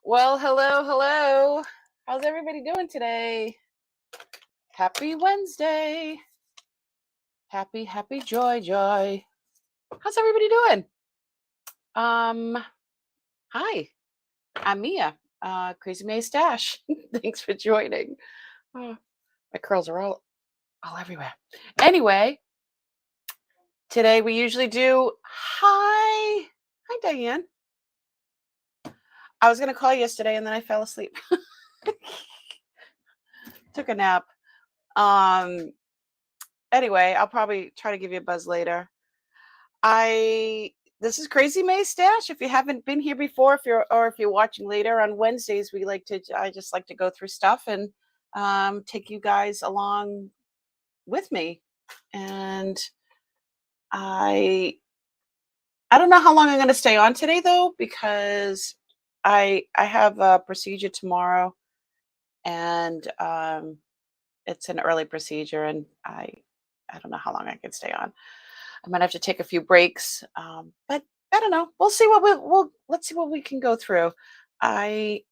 Well, hello, hello. How's everybody doing today? Happy Wednesday. Happy joy. How's everybody doing? Hi. I'm Mia. Crazy May Stash. Thanks for joining. Oh, my curls are all everywhere. Anyway, today we usually do hi. Hi, Diane. I was gonna call you yesterday and then I fell asleep. Took a nap. Anyway, I'll probably try to give you a buzz later. This is Crazy May Stash. If you haven't been here before, if you're watching later on Wednesdays, I just like to go through stuff and take you guys along with me. And I don't know how long I'm going to stay on today though, because I have a procedure tomorrow, and it's an early procedure, and I don't know how long I can stay on. I might have to take a few breaks, but I don't know. We'll see let's see what we can go through. I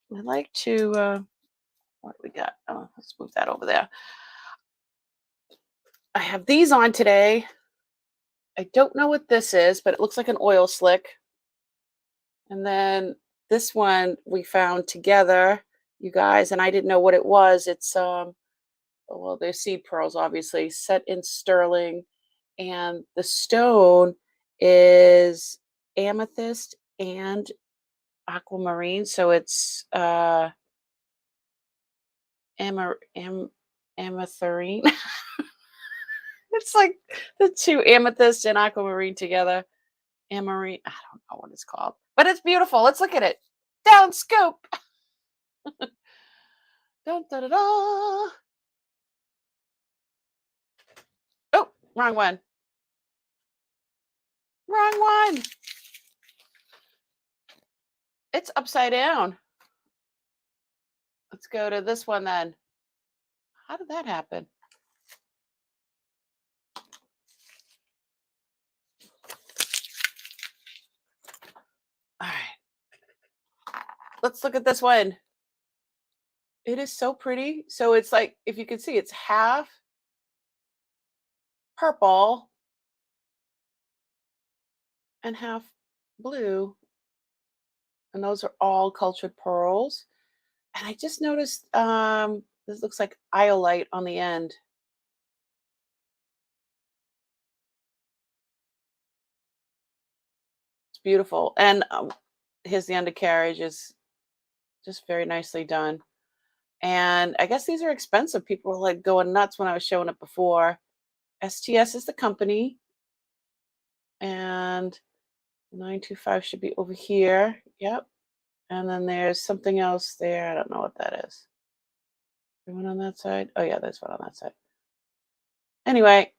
would like to. What we got? Oh, let's move that over there. I have these on today. I don't know what this is, but it looks like an oil slick. And then this one we found together, you guys, and I didn't know what it was. It's well, they're seed pearls, obviously, set in sterling, and the stone is amethyst and aquamarine, so it's amethyst. It's like the two, amethyst and aquamarine together. Amarine, I don't know what it's called, but it's beautiful. Let's look at it. Down scoop. Dun, da, da, da. Oh, wrong one. Wrong one. It's upside down. Let's go to this one then. How did that happen? All right. Let's look at this one. It is so pretty. So it's like, if you can see, it's half purple and half blue. And those are all cultured pearls. And I just noticed this looks like iolite on the end. It's beautiful. And here's the undercarriage, is just very nicely done. And I guess these are expensive. People were like going nuts when I was showing it before. STS is the company. And 925 should be over here. Yep. And then there's something else there. I don't know what that is. There one on that side? Oh yeah, there's one on that side. Anyway,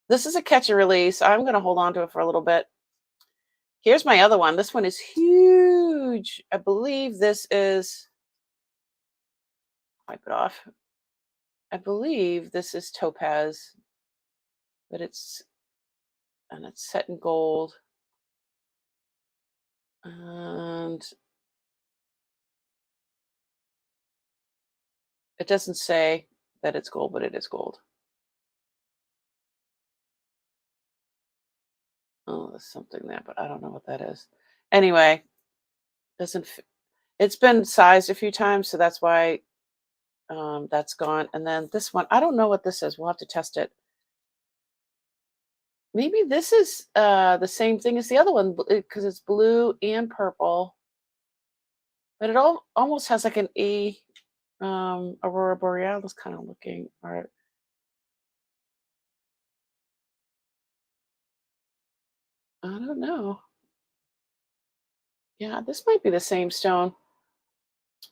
this is a catch and release. I'm gonna hold on to it for a little bit. Here's my other one. This one is huge. I believe this is, wipe it off. I believe this is topaz, but it's set in gold. And it doesn't say that it's gold, but it is gold. Oh, there's something there, but I don't know what that is. Anyway, it's been sized a few times, so that's why that's gone. And then this one, I don't know what this is. We'll have to test it. Maybe this is the same thing as the other one, because it's blue and purple. But it almost has like an aurora borealis kind of looking art. I don't know. Yeah, this might be the same stone,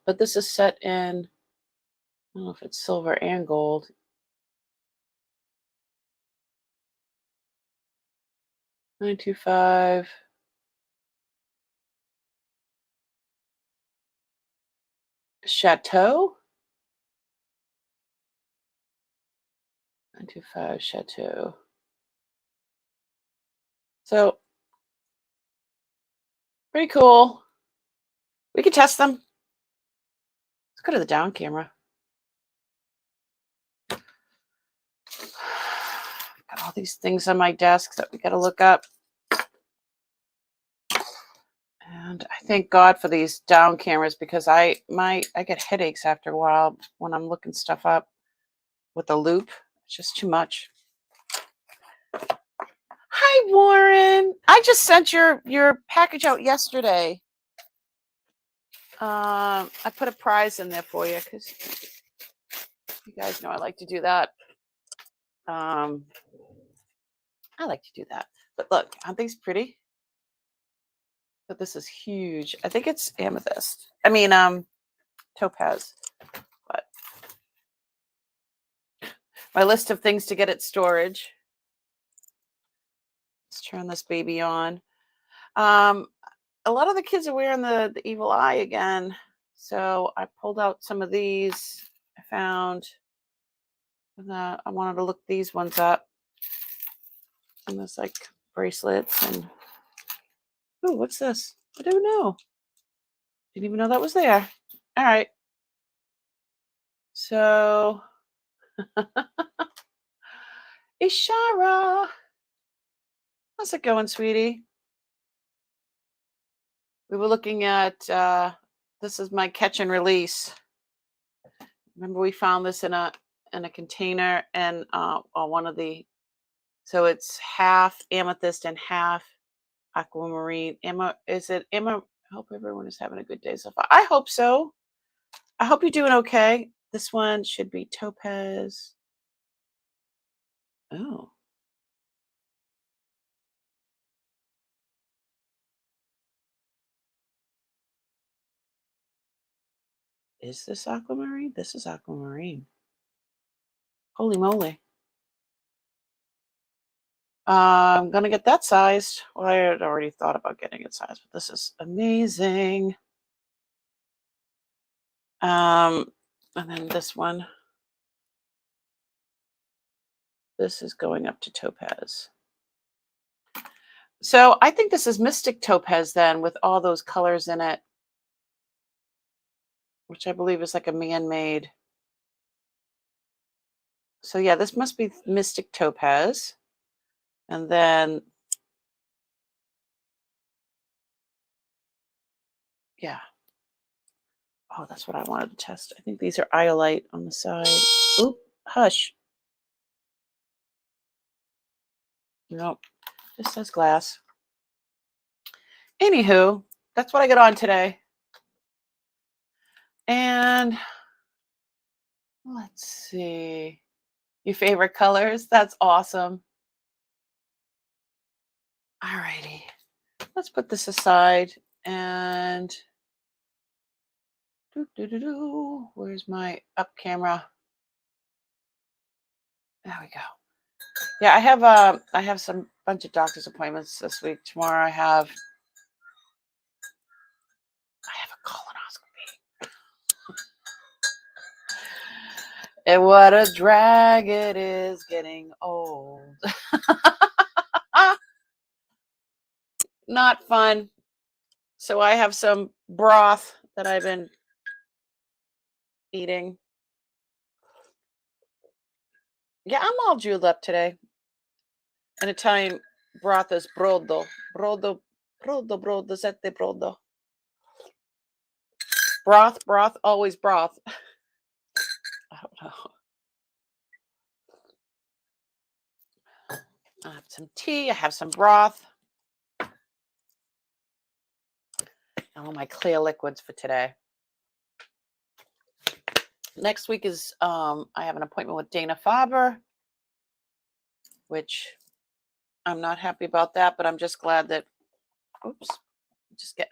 but this is set in, I don't know if it's silver and gold. $925. Chateau? 925 Chateau. So, pretty cool. We can test them. Let's go to the down camera. Got all these things on my desk that we got to look up. And I thank God for these down cameras because I get headaches after a while when I'm looking stuff up with a loop. It's just too much. Hi, Warren. I just sent your package out yesterday. I put a prize in there for you because you guys know I like to do that. I like to do that. But look, aren't these pretty? But this is huge. I think it's amethyst. I mean, topaz. But my list of things to get at storage. Let's turn this baby on. A lot of the kids are wearing the evil eye again. So I pulled out some of these. I found that I wanted to look these ones up. And there's like bracelets and oh, what's this? I don't know. Didn't even know that was there. All right. So Ishara. How's it going, sweetie? We were looking at this is my catch and release. Remember we found this in a container and on one of the, so it's half amethyst and half aquamarine. Emma, is it Emma? I hope everyone is having a good day so far. I hope so. I hope you're doing okay. This one should be topaz. Oh. Is this aquamarine? This is aquamarine. Holy moly. I'm going to get that sized. Well, I had already thought about getting it sized, but this is amazing. And then this one. This is going up to topaz. So I think this is Mystic Topaz then with all those colors in it, which I believe is like a man-made. So yeah, this must be Mystic Topaz. And then, yeah. Oh, that's what I wanted to test. I think these are iolite on the side. Oop, hush. Nope, just says glass. Anywho, that's what I got on today. And let's see. Your favorite colors? That's awesome. All righty. Let's put this aside and where's my up camera? There we go. Yeah, I have some bunch of doctor's appointments this week. Tomorrow I have a colonoscopy. And what a drag it is getting old. Not fun. So I have some broth that I've been eating. Yeah, I'm all jeweled up today. In Italian, broth is brodo. Brodo, sette brodo. Broth, always broth. I don't know. I have some tea. I have some broth. And all my clear liquids for today. Next week is, I have an appointment with Dana Faber, which I'm not happy about that, but I'm just glad that, oops, just get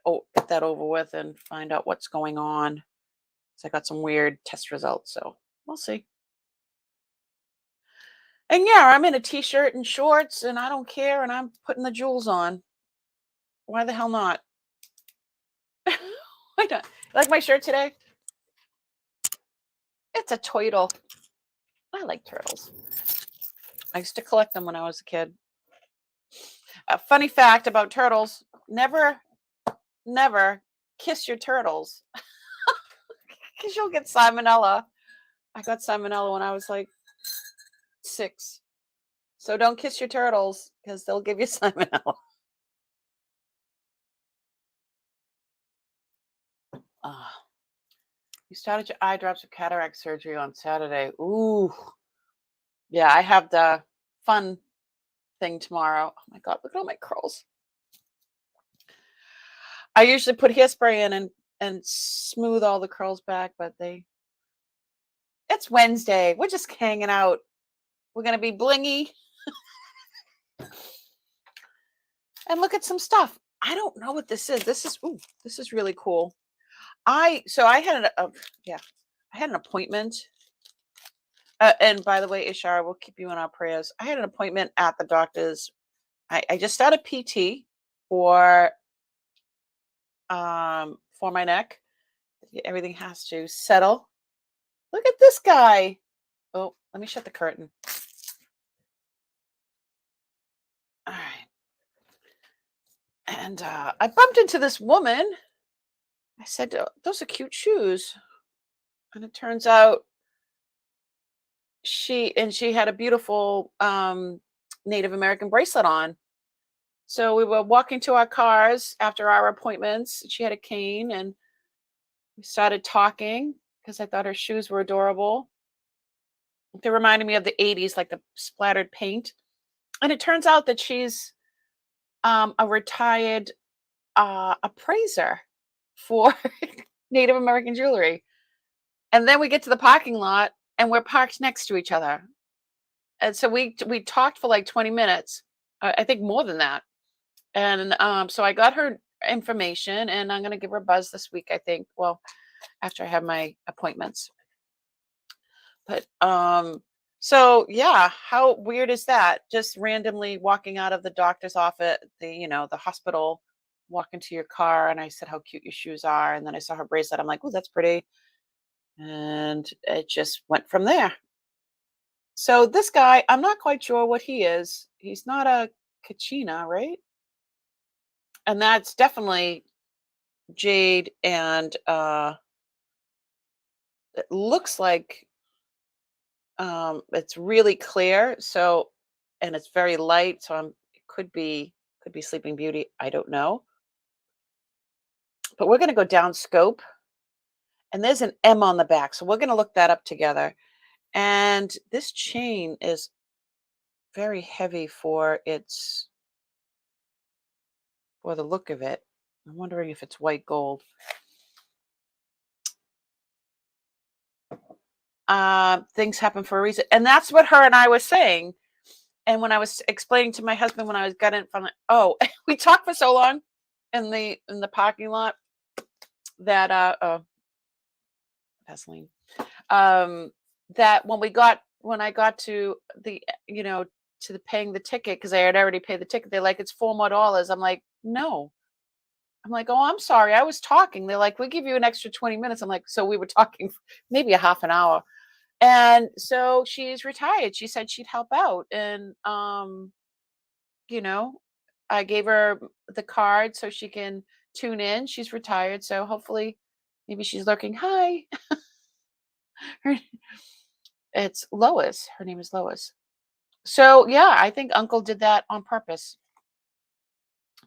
that over with and find out what's going on. So I got some weird test results, so we'll see. And yeah, I'm in a t-shirt and shorts and I don't care and I'm putting the jewels on. Why the hell not? Why not? Like my shirt today? It's a turtle. I like turtles. I used to collect them when I was a kid. A funny fact about turtles, never kiss your turtles because you'll get salmonella. I got salmonella when I was like 6. So don't kiss your turtles because they'll give you salmonella. Ah, you started your eye drops with cataract surgery on Saturday. Ooh. Yeah, I have the fun thing tomorrow. Oh my God, look at all my curls. I usually put hairspray in and smooth all the curls back, but it's Wednesday. We're just hanging out. We're gonna be blingy. And look at some stuff. I don't know what this is. This is really cool. I had I had an appointment. And by the way, Ishar, we'll keep you in our prayers. I had an appointment at the doctor's. I just started PT for my neck. Everything has to settle. Look at this guy. Oh, let me shut the curtain. All right. And I bumped into this woman. I said, those are cute shoes. And it turns out she had a beautiful Native American bracelet on. So we were walking to our cars after our appointments. She had a cane and we started talking because I thought her shoes were adorable. They reminded me of the 80s, like the splattered paint. And it turns out that she's a retired appraiser for Native American jewelry. And then we get to the parking lot and we're parked next to each other. And so we talked for like 20 minutes. I think more than that. And so I got her information and I'm going to give her a buzz this week, I think. Well, after I have my appointments. But so yeah, how weird is that? Just randomly walking out of the doctor's office, the hospital, walk into your car, and I said how cute your shoes are, and then I saw her bracelet. I'm like, oh, that's pretty, and it just went from there. So this guy, I'm not quite sure what he is. He's not a Kachina, right? And that's definitely jade, and it looks like it's really clear. So, and it's very light. So it could be Sleeping Beauty. I don't know. But we're going to go down scope, and there's an M on the back. So we're going to look that up together. And this chain is very heavy for the look of it. I'm wondering if it's white gold. Things happen for a reason. And that's what her and I was saying. And when I was explaining to my husband when I was getting from we talked for so long in the parking lot that Vaseline. That when I got to the to the paying the ticket, because I had already paid the ticket, they're like, it's $4 more. I'm like, no. I'm like, oh, I'm sorry, I was talking. They're like, we give you an extra 20 minutes. I'm like, so we were talking for maybe a half an hour. And so she's retired. She said she'd help out. And I gave her the card so she can tune in. She's retired. So hopefully maybe she's lurking. Hi. It's Lois. Her name is Lois. So yeah, I think Uncle did that on purpose,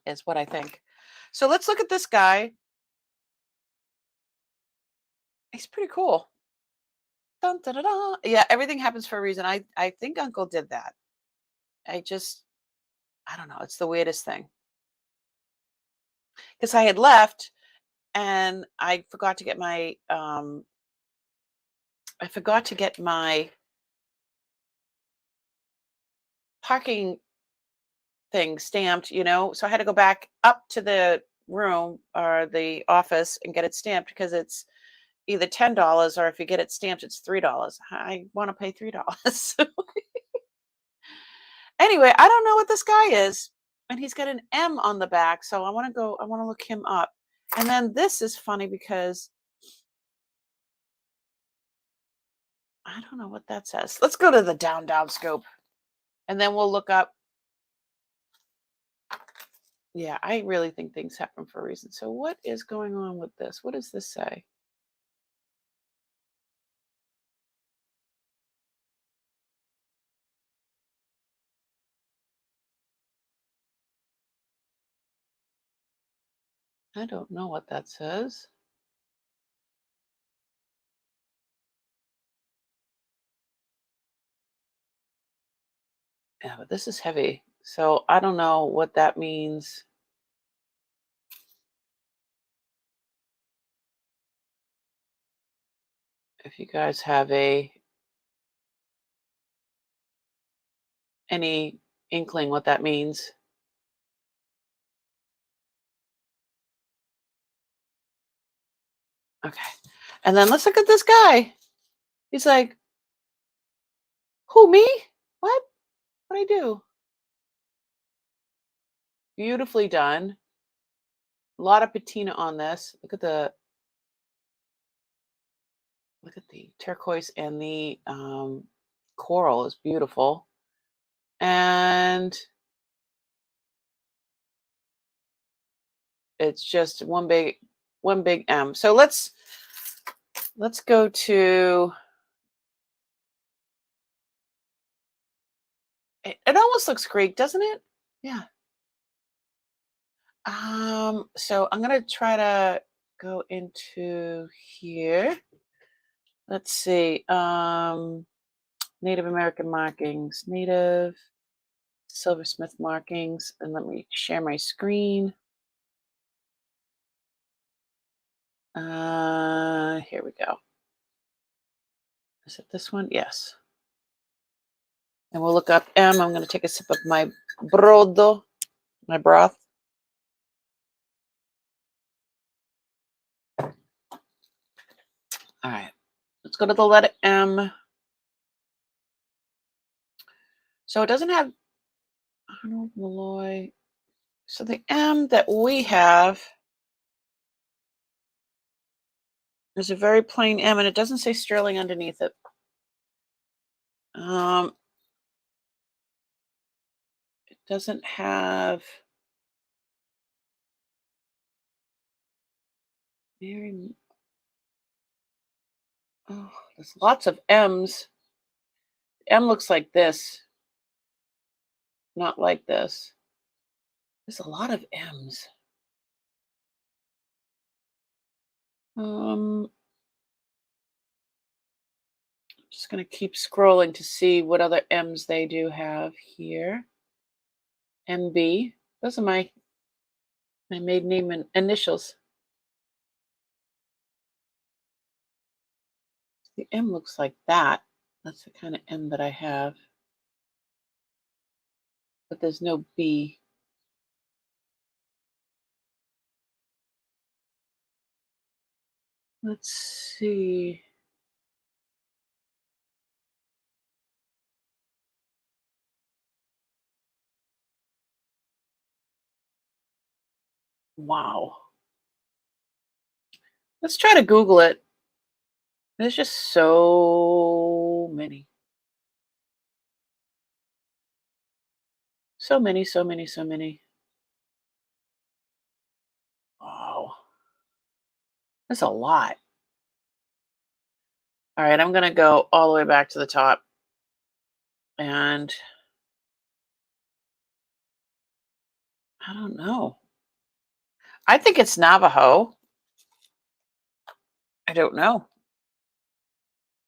is what I think. So let's look at this guy. He's pretty cool. Dun, dun, dun, dun. Yeah, everything happens for a reason. I think Uncle did that. I don't know. It's the weirdest thing. Because I had left and I forgot to get my parking thing stamped, so I had to go back up to the room or the office and get it stamped because it's either $10 or if you get it stamped, it's $3. I want to pay $3. Anyway, I don't know what this guy is. And he's got an M on the back. So I want to look him up. And then this is funny because I don't know what that says. Let's go to the down scope. And then we'll look up Yeah, I really think things happen for a reason. So what is going on with this? What does this say? I don't know what that says. Yeah, but this is heavy. So I don't know what that means. If you guys have any inkling what that means. Okay. And then let's look at this guy. He's like, who, me? What? What I do? Beautifully done. A lot of patina on this. Look at the turquoise, and the coral is beautiful. And it's just one big M. So let's go to it almost looks Greek, doesn't it? Yeah. So I'm gonna try to go into here. Let's see. Native American markings, native silversmith markings, and let me share my screen. Here we go. Is it this one? Yes. And we'll look up M. I'm going to take a sip of my brodo, my broth. All right. Let's go to the letter M. So it doesn't have Arnold Malloy. So the M that we have is a very plain M, and it doesn't say sterling underneath it. It doesn't have Mary. Oh, there's lots of M's. M looks like this, not like this. There's a lot of M's. Just going to keep scrolling to see what other M's they do have here. MB. Those are my maiden name and initials. The M looks like that. That's the kind of M that I have. But there's no B. Let's see. Wow. Let's try to Google it. There's just so many. So many, so many, so many. Wow. That's a lot. All right, I'm going to go all the way back to the top. And I don't know. I think it's Navajo. I don't know.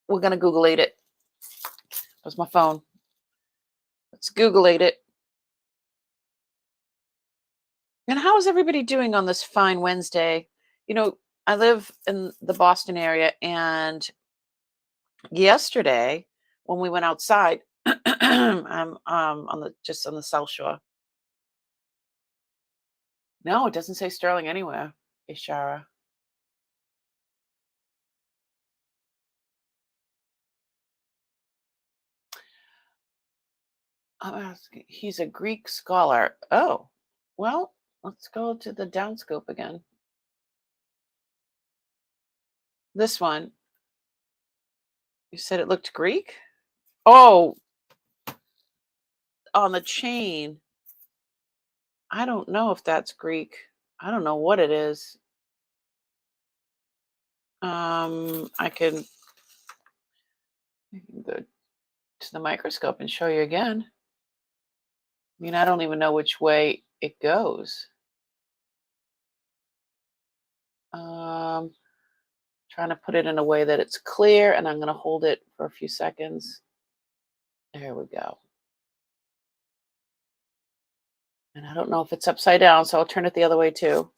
We're going to Google-ate it. That's my phone. Let's Google-ate it. And how is everybody doing on this fine Wednesday? You know, I live in the Boston area, and yesterday when we went outside, I'm on the South Shore. No, it doesn't say sterling anywhere, Ishara. I'm asking, he's a Greek scholar. Oh, well, let's go to the downscope again. This one, you said it looked Greek? Oh, on the chain. I don't know if that's Greek. I don't know what it is. I can go to the microscope and show you again. I mean, I don't even know which way it goes. Trying to put it in a way that it's clear, and I'm going to hold it for a few seconds. There we go. And I don't know if it's upside down, so I'll turn it the other way too.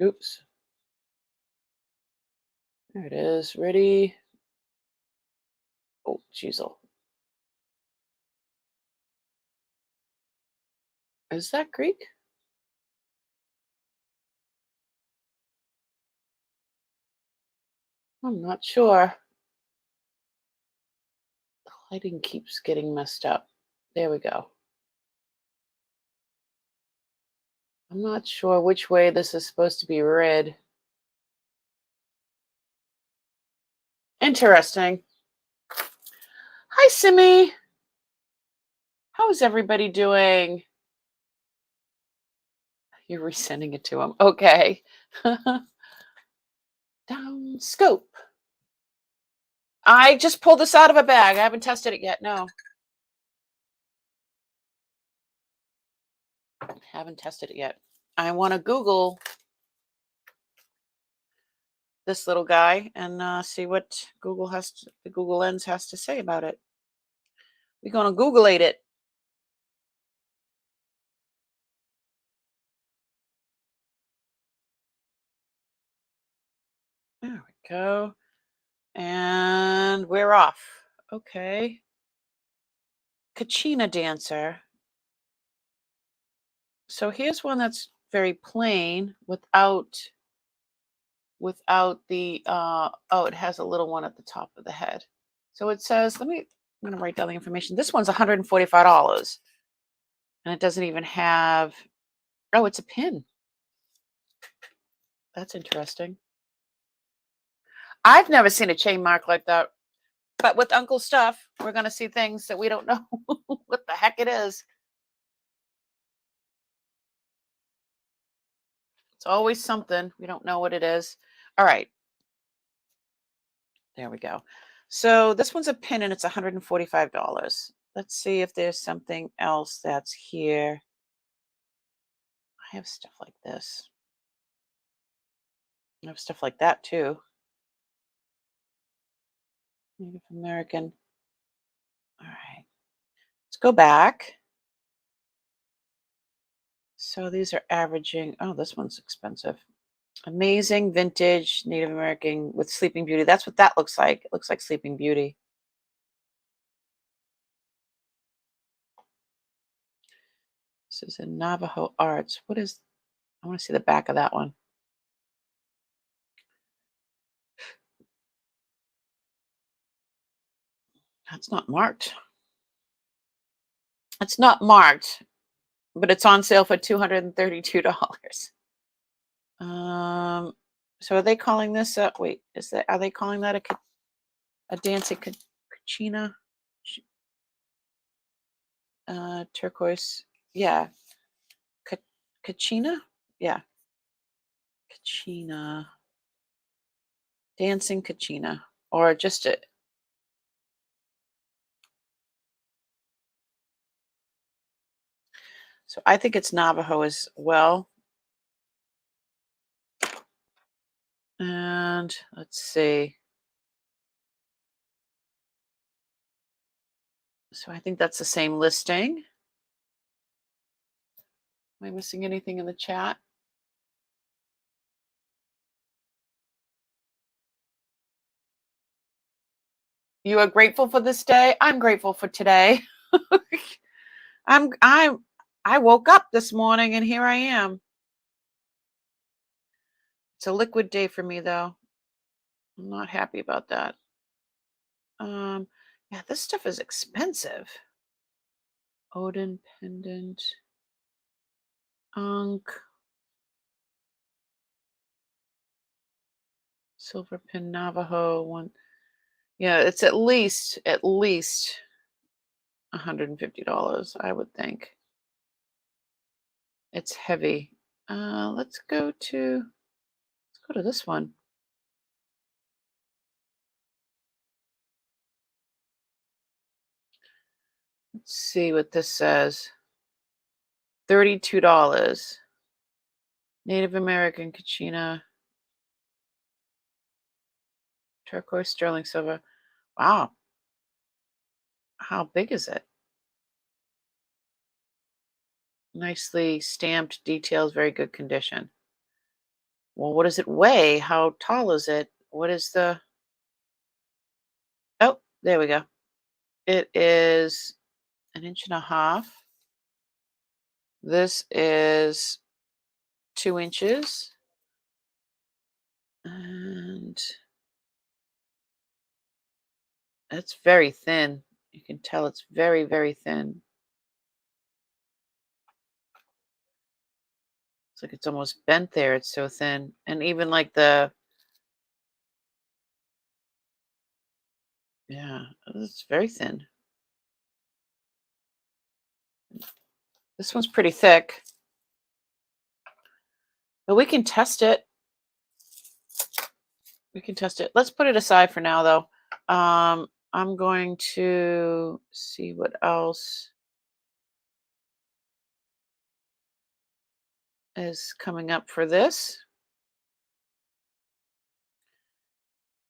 Oops. There it is. Ready? Oh, jeez. Is that Greek? I'm not sure. The lighting keeps getting messed up. There we go. I'm not sure which way this is supposed to be read. Interesting. Hi, Simi. How is everybody doing? You're resending it to him. Okay. Down scope. I just pulled this out of a bag. I haven't tested it yet. No. Haven't tested it yet. I want to Google this little guy and see what the Google Lens has to say about it. We're going to Google-ate it. There we go. And we're off. Okay. Kachina dancer. So here's one that's very plain without the it has a little one at the top of the head. So it says, I'm going to write down the information. This one's $145. And it doesn't even have, oh, it's a pin. That's interesting. I've never seen a chain mark like that. But with Uncle Stuff, we're going to see things that we don't know what the heck it is. It's always something. We don't know what it is. All right. There we go. So this one's a pin and it's $145. Let's see if there's something else that's here. I have stuff like this. I have stuff like that too. Native American. All right. Let's go back. So these are averaging. Oh, this one's expensive. Amazing vintage Native American with Sleeping Beauty. That's what that looks like. It looks like Sleeping Beauty. This is in Navajo Arts. What is, I want to see the back of that one. That's not marked. It's not marked, but it's on sale for $232. So are they calling this a, wait, are they calling that a dancing kachina? Turquoise. Yeah. Kachina? Yeah. Kachina. Dancing kachina. Or just a. So I think it's Navajo as well. And let's see. So I think that's the same listing. Am I missing anything in the chat? You are grateful for this day? I'm grateful for today. I woke up this morning and here I am. It's a liquid day for me though. I'm not happy about that. Yeah, this stuff is expensive. Odin pendant. Ankh. Silver pin Navajo one. Yeah, it's at least $150, I would think. It's heavy. Let's go to this one. Let's see what this says. $32. Native American Kachina. Turquoise sterling silver. Wow. How big is it? Nicely stamped details, very good condition. Well, what does it weigh? How tall is it? What is the... Oh, there we go. It is 1.5 inches. This is 2 inches. And it's very thin. You can tell it's very, very thin. It's like it's almost bent there. It's so thin. And even like the... Yeah, it's very thin. This one's pretty thick. But we can test it. We can test it. Let's put it aside for now, though. I'm going to see what else is coming up for this.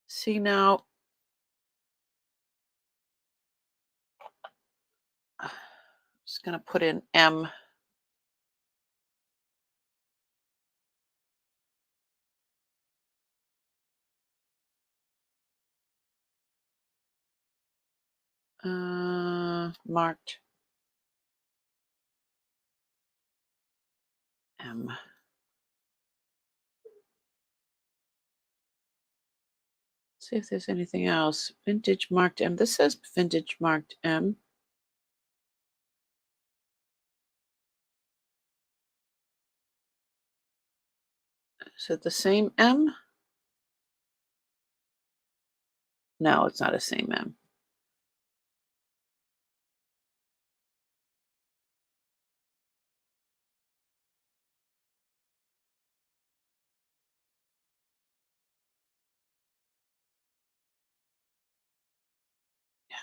See now. Just going to put in M. Marked M. See if there's anything else. Vintage marked M. This says vintage marked M. Is it the same M? No, it's not the same M.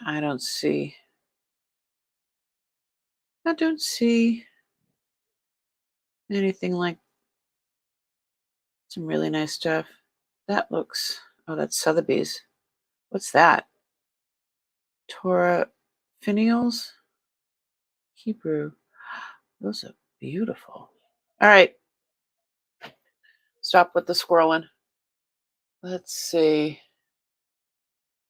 I don't see anything like... Some really nice stuff. That looks... Oh, that's Sotheby's. What's that? Torah finials? Hebrew. Those are beautiful. All right. Stop with the scrolling. Let's see.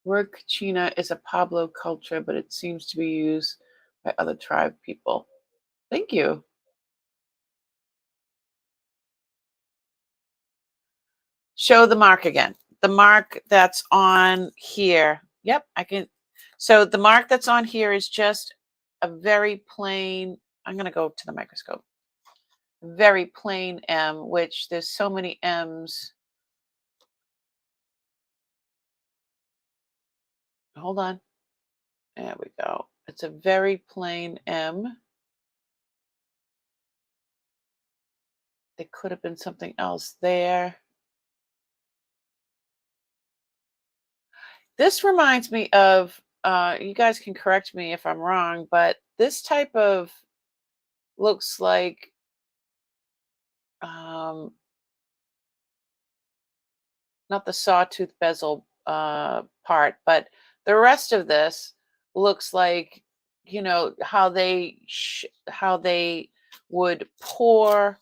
Word Kachina is a Pablo culture, but it seems to be used by other tribe people. Thank you. Show the mark again. The mark that's on here. Yep, I can. So the mark that's on here is just a very plain... I'm going to go to the microscope. Very plain M, which there's so many M's. Hold on. There we go. It's a very plain M. It could have been something else there. This reminds me of, you guys can correct me if I'm wrong, but this type of looks like, not the sawtooth bezel part, but the rest of this looks like, you know, how they would pour...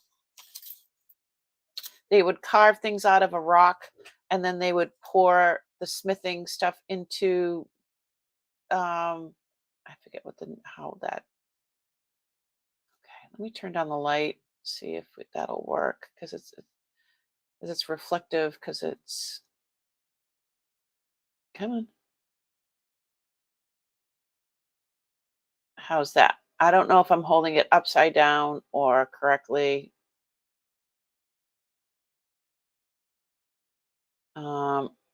They would carve things out of a rock, and then they would pour the smithing stuff into... I forget how that... Okay, let me turn down the light, see if that'll work, because it's reflective, because it's... Come on. How's that? I don't know if I'm holding it upside down or correctly.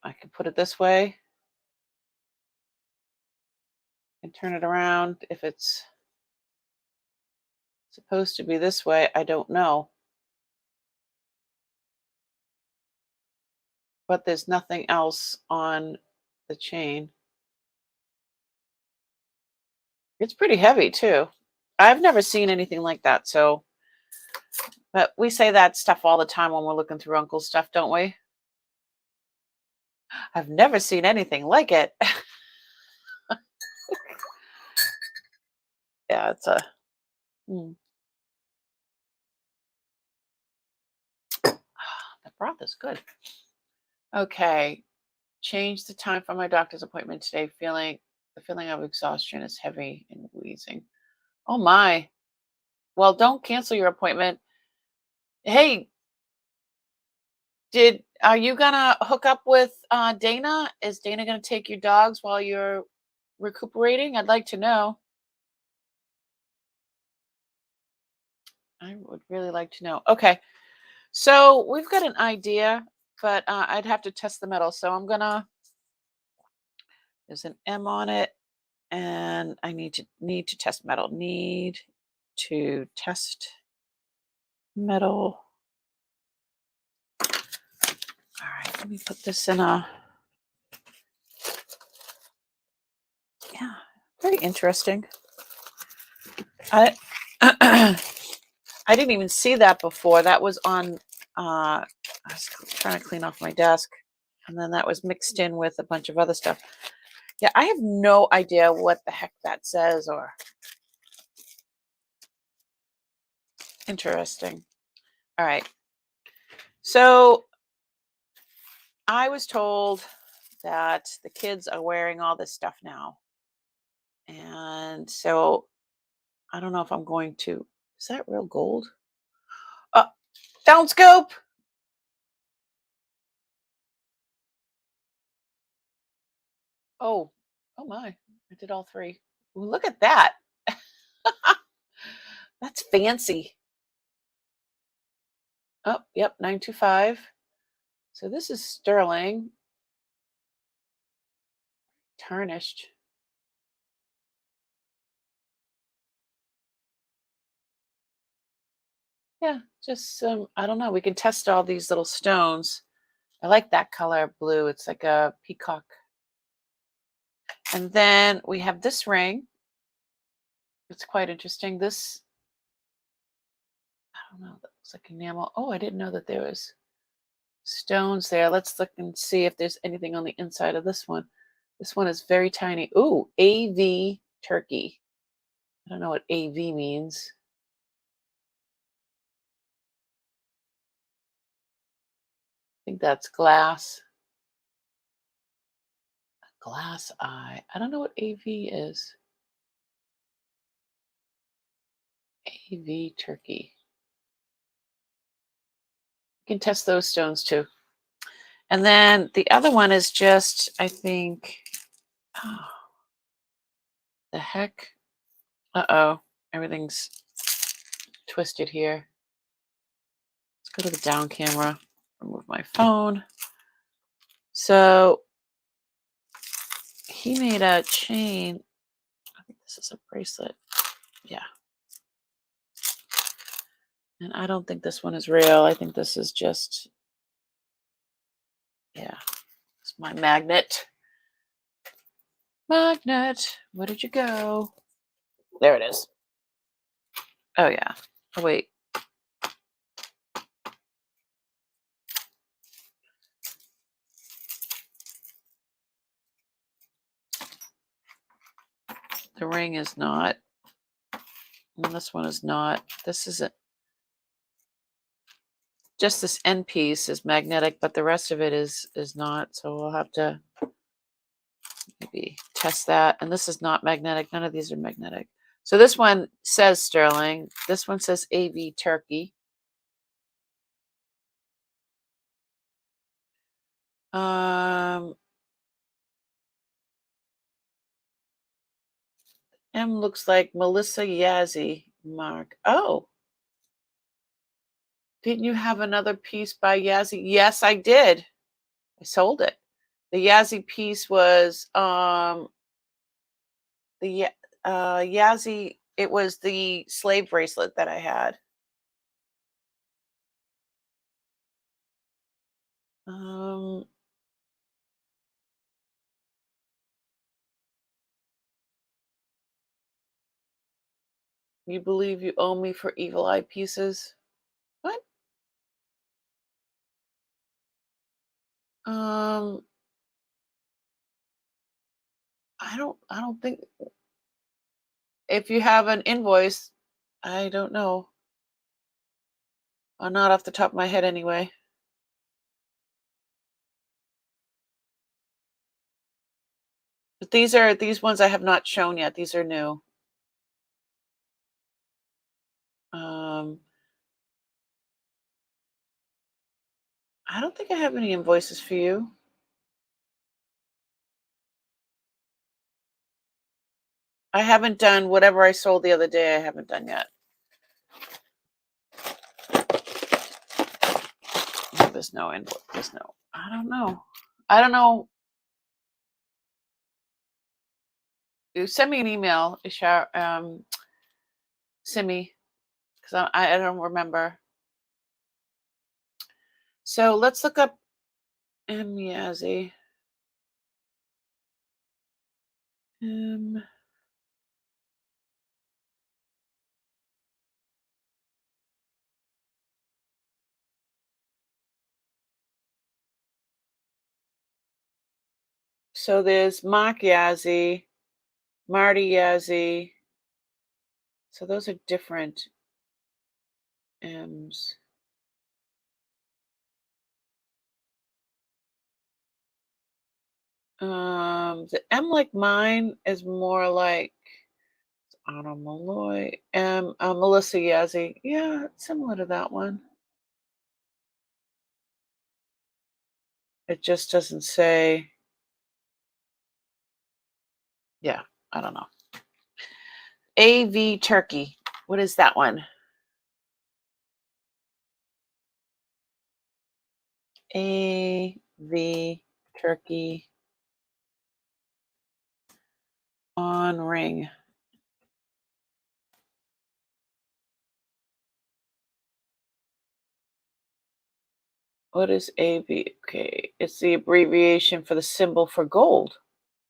I can put it this way. And turn it around if it's supposed to be this way. I don't know. But there's nothing else on the chain. It's pretty heavy too. I've never seen anything like that. So, but we say that stuff all the time when we're looking through Uncle's stuff, don't we? I've never seen anything like it. Yeah, it's a. The broth is good. Okay, change the time for my doctor's appointment today. The feeling of exhaustion is heavy and wheezing. Oh my. Well, don't cancel your appointment. Hey, are you gonna hook up with Dana? Is Dana gonna take your dogs while you're recuperating? I'd like to know. I would really like to know. Okay, so we've got an idea, but I'd have to test the metal. So there's an M on it, and I need to test metal. Need to test metal. All right, let me put this in a. Yeah, very interesting. I didn't even see that before. That was on. I was trying to clean off my desk, and then that was mixed in with a bunch of other stuff. Yeah, I have no idea what the heck that says or. Interesting. All right. So I was told that the kids are wearing all this stuff now. And so I don't know if I'm going to. Is that real gold? Down scope. Oh my. I did all three. Ooh, look at that. That's fancy. Oh, yep, 925. So this is sterling. Tarnished. Yeah, just I don't know. We can test all these little stones. I like that color blue. It's like a peacock. And then we have this ring. It's quite interesting. This, I don't know, that looks like enamel. Oh, I didn't know that there was stones there. Let's look and see if there's anything on the inside of this one. This one is very tiny. Ooh, AV turkey. I don't know what AV means. I think that's glass. Glass eye. I don't know what AV is. AV turkey. You can test those stones too. And then the other one is just, I think, oh, the heck. Uh-oh. Everything's twisted here. Let's go to the down camera. Remove my phone. So he made a chain. I think this is a bracelet. Yeah. And I don't think this one is real. I think this is just, yeah, it's my magnet. Magnet, where did you go? There it is. Oh, yeah. Oh, wait. The ring is not. And this one is not. This isn't. Just this end piece is magnetic, but the rest of it is not. So we'll have to maybe test that. And this is not magnetic. None of these are magnetic. So this one says sterling. This one says AV turkey. M looks like Melissa Yazzie mark. Oh, didn't you have another piece by Yazzie? Yes, I did. I sold it. The Yazzie piece was The Yazzie, it was the slave bracelet that I had. Um, you believe you owe me for evil eye pieces? What? Um, I don't think, if you have an invoice, I don't know. Not off the top of my head anyway. But these ones I have not shown yet. These are new. Um, I don't think I have any invoices for you. I haven't done whatever I sold the other day. I haven't done yet. No, there's no invoice. There's no. I don't know. I don't know. You send me an email, Ishar, Simi, because I don't remember. So let's look up Yazzie. So there's Mark Yazzie, Marty Yazzie. So those are different M's. The M like mine is more like Anna Malloy. Melissa Yazzie. Yeah, it's similar to that one. It just doesn't say. Yeah, I don't know. AV Turkey. What is that one? AV Turkey on ring. What is AV? Okay, it's the abbreviation for the symbol for gold,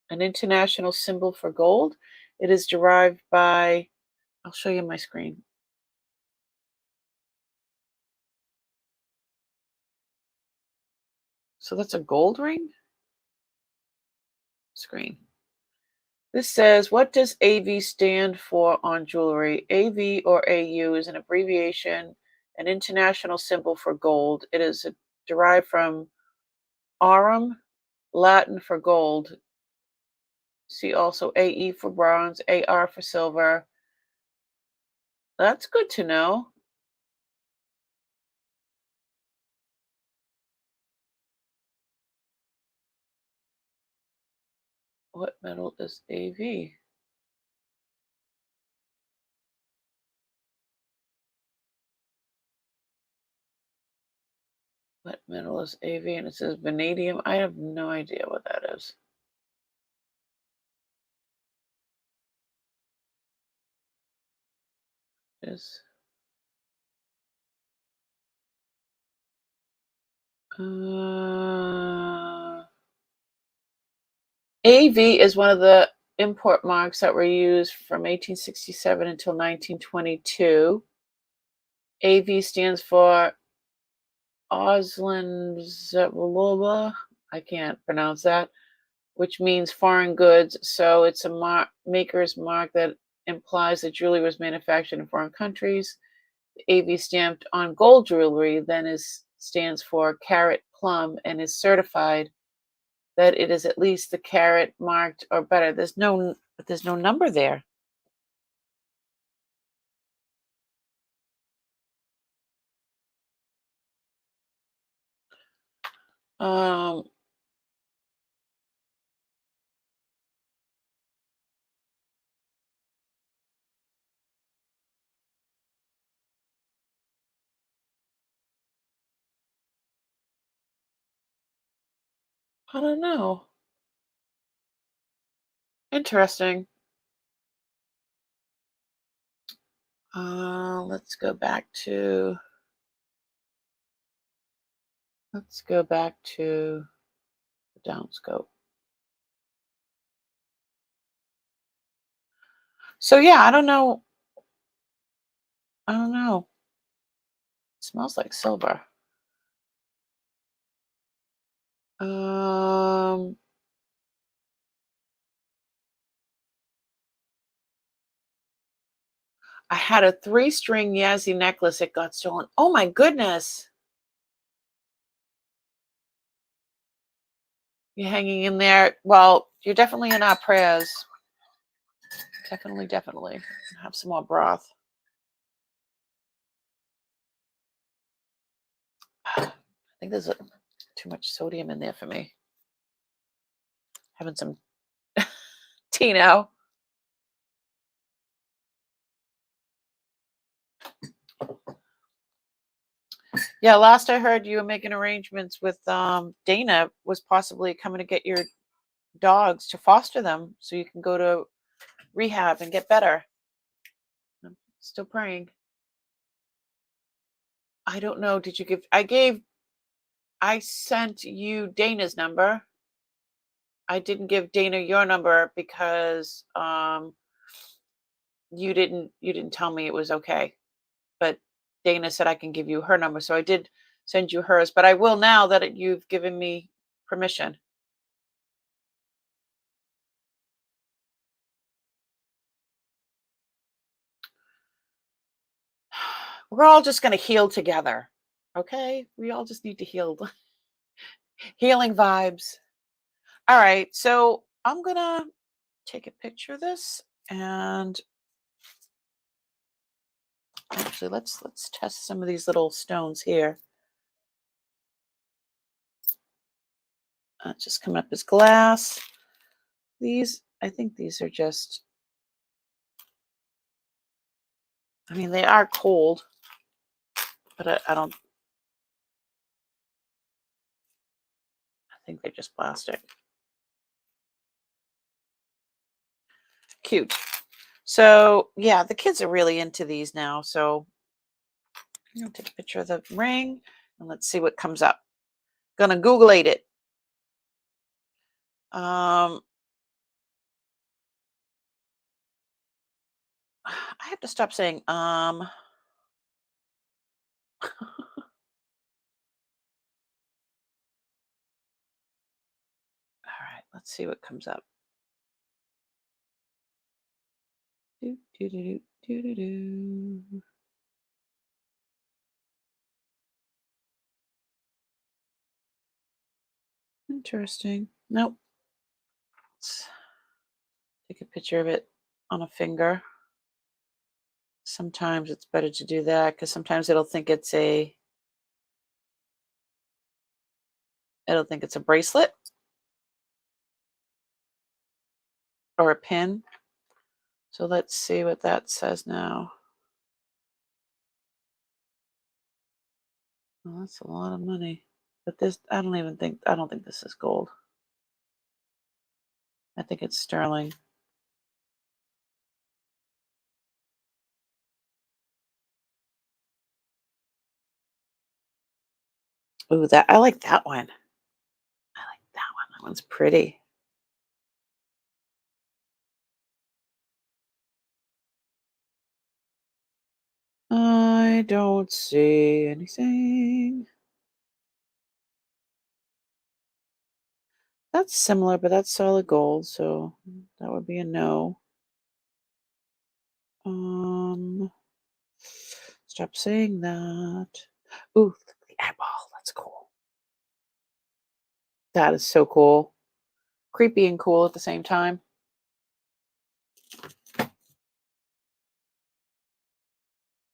an international symbol for gold. It is derived by, I'll show you my screen. So that's a gold ring? Screen. This says, what does AV stand for on jewelry? AV or AU is an abbreviation, an international symbol for gold. It is derived from aurum, Latin for gold. See also AE for bronze, AR for silver. That's good to know. What metal is AV? What metal is AV? And it says vanadium. I have no idea what that is. Is AV is one of the import marks that were used from 1867 until 1922. AV stands for Auslandsvaluta. I can't pronounce that, which means foreign goods. So it's a maker's mark that implies that jewelry was manufactured in foreign countries. The AV stamped on gold jewelry then stands for carat plum and is certified that it is at least the carat marked or better. There's no number there. Um, I don't know. Interesting. Let's go back to the downscope. So yeah, I don't know. It smells like silver. I had a 3-string Yazzie necklace. It got stolen. Oh my goodness. You're hanging in there. Well, you're definitely in our prayers. Definitely. Have some more broth. I think there's too much sodium in there for me. Having some tea now. Yeah, last I heard you were making arrangements with Dana was possibly coming to get your dogs to foster them so you can go to rehab and get better. I'm still praying. I don't know. Did you give? I sent you Dana's number. I didn't give Dana your number because you didn't tell me it was okay. But Dana said I can give you her number, so I did send you hers. But I will now that you've given me permission. We're all just going to heal together. Okay? We all just need to heal. Healing vibes. All right. So I'm going to take a picture of this and actually let's test some of these little stones here. Just coming up as glass. I think these are just, I mean, they are cold, but I think they're just plastic. Cute. So yeah, the kids are really into these now. So I'm gonna take a picture of the ring and let's see what comes up. Gonna Google-ate it. I have to stop saying All right, let's see what comes up. Do, do, do, do, do, do. Interesting. Nope. Let's take a picture of it on a finger. Sometimes it's better to do that because sometimes it'll think it's a bracelet or a pin. So let's see what that says now. Well, that's a lot of money. But this, I don't think this is gold. I think it's sterling. Ooh, I like that one. That one's pretty. I don't see anything. That's similar, but that's solid gold, so that would be a no. Stop saying that. Ooh, the eyeball. That's cool. That is so cool. Creepy and cool at the same time.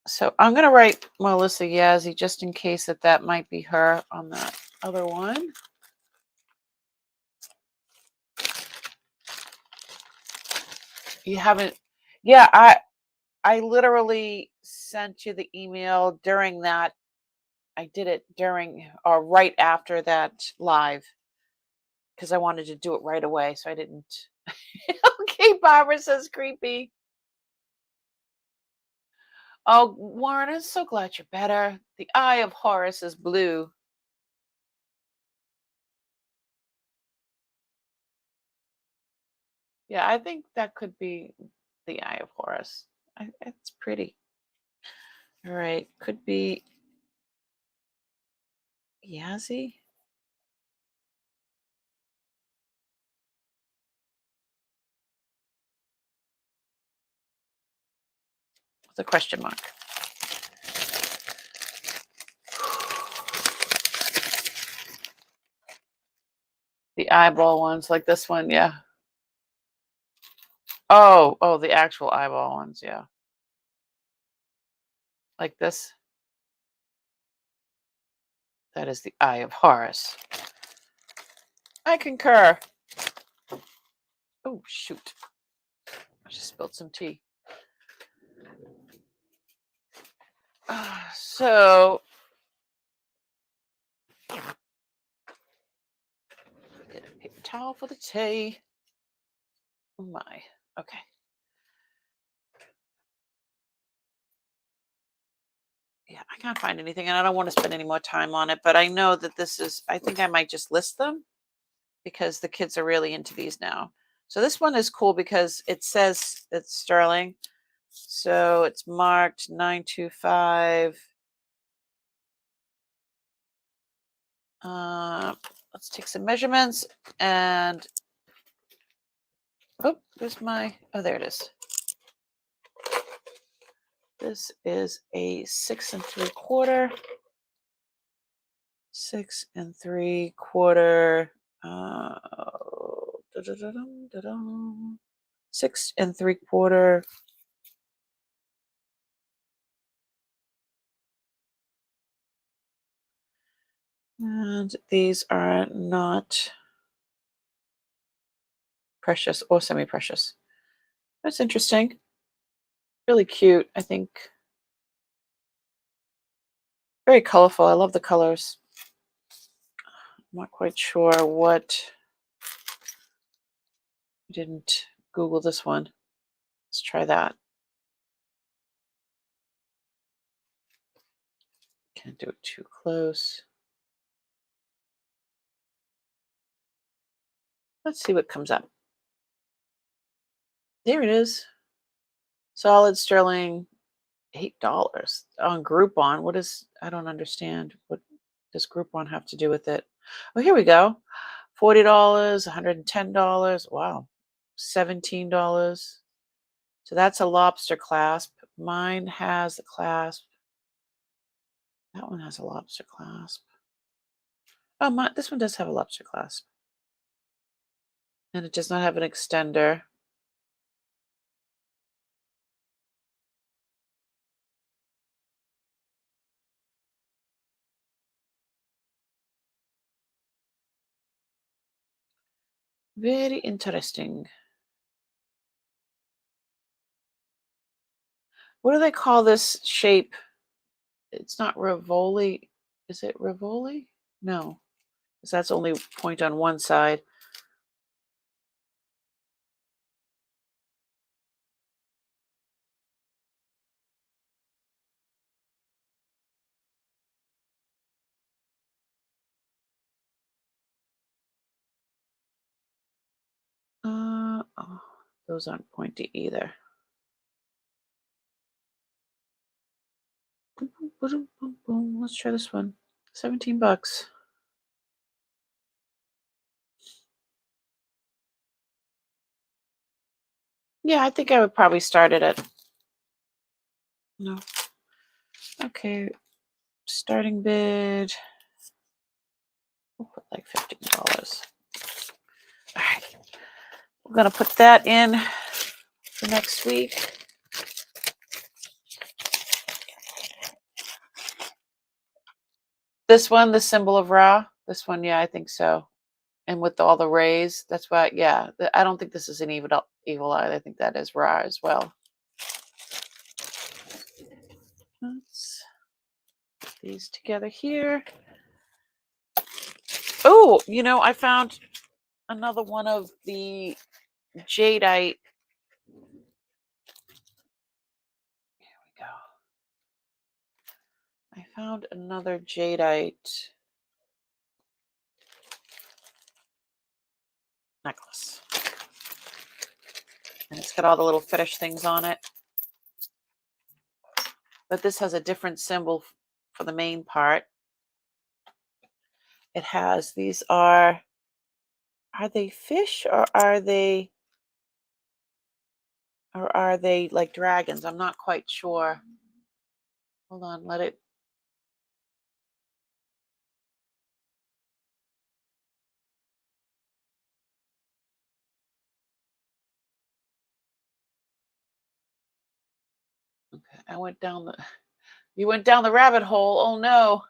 So I'm going to write Melissa Yazzie just in case that might be her on that other one. You haven't, yeah, I literally sent you the email during that. I did it during or right after that live because I wanted to do it right away. So I didn't. Okay, Barbara says creepy. Oh, Warren, I'm so glad you're better. The eye of Horus is blue. Yeah, I think that could be the eye of Horus. It's pretty. All right, could be Yazzie. With a question mark. The eyeball ones, like this one, yeah. Oh, the actual eyeball ones, yeah. Like this. That is the eye of Horus. I concur. Oh, shoot. I just spilled some tea. So, get a paper towel for the tea. Oh my. Okay. Yeah, I can't find anything, and I don't want to spend any more time on it, but I know that this is, I think I might just list them because the kids are really into these now. So this one is cool because it says it's sterling. So it's marked 925. Let's take some measurements and, oh, there's my, oh, there it is. This is a 6 3/4. 6 3/4. 6 3/4. And these are not precious or semi-precious. That's interesting. Really cute, I think. Very colorful. I love the colors. I'm not quite sure what. Didn't Google this one. Let's try that. Can't do it too close. Let's see what comes up. There it is. Solid sterling, $8 on Groupon. What is, I don't understand. What does Groupon have to do with it? Oh, here we go. $40, $110. Wow. $17. So that's a lobster clasp. Mine has a clasp. That one has a lobster clasp. Oh, this one does have a lobster clasp. And it does not have an extender. Very interesting. What do they call this shape? It's not Rivoli. Is it Rivoli? No, because that's only point on one side. Oh, those aren't pointy either. Let's try this one. $17. Yeah, I think I would probably start it at, no. Okay, starting bid. We'll put like $15. All right, we're gonna put that in for next week. This one, the symbol of Ra. This one, yeah, I think so. And with all the rays, that's why, yeah. I don't think this is an evil eye. I think that is Ra as well. Let's put these together here. Oh, I found another one of the jadeite. Here we go. I found another jadeite necklace. And it's got all the little fetish things on it. But this has a different symbol for the main part. It has, these are they fish or are they like dragons? I'm not quite sure. Hold on, let it. Okay, I went down the, you went down the rabbit hole. Oh no.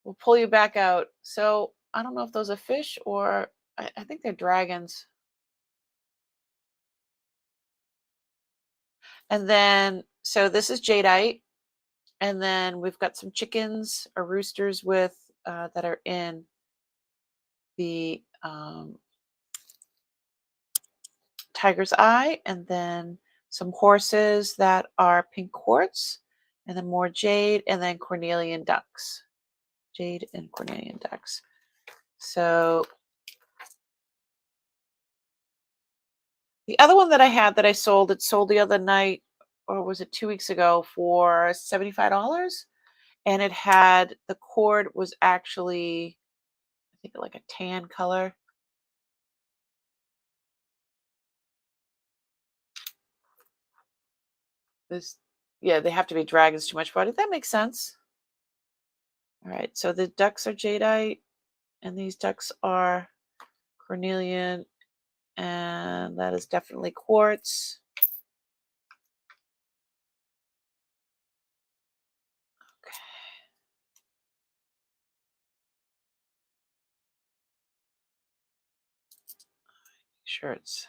We'll pull you back out. So I don't know if those are fish or I think they're dragons. And then, so this is jadeite. And then we've got some chickens or roosters with that are in the tiger's eye, and then some horses that are pink quartz, and then more jade, and then cornelian ducks. Jade and cornelian ducks. So the other one that I had that I sold, it sold the other night, or was it 2 weeks ago, for $75. And it had, the cord was actually, I think, like a tan color. This, yeah, they have to be dragons, too much body. That makes sense. All right, so the ducks are jadeite, and these ducks are cornelian, and that is definitely quartz. Okay. Sure, it's,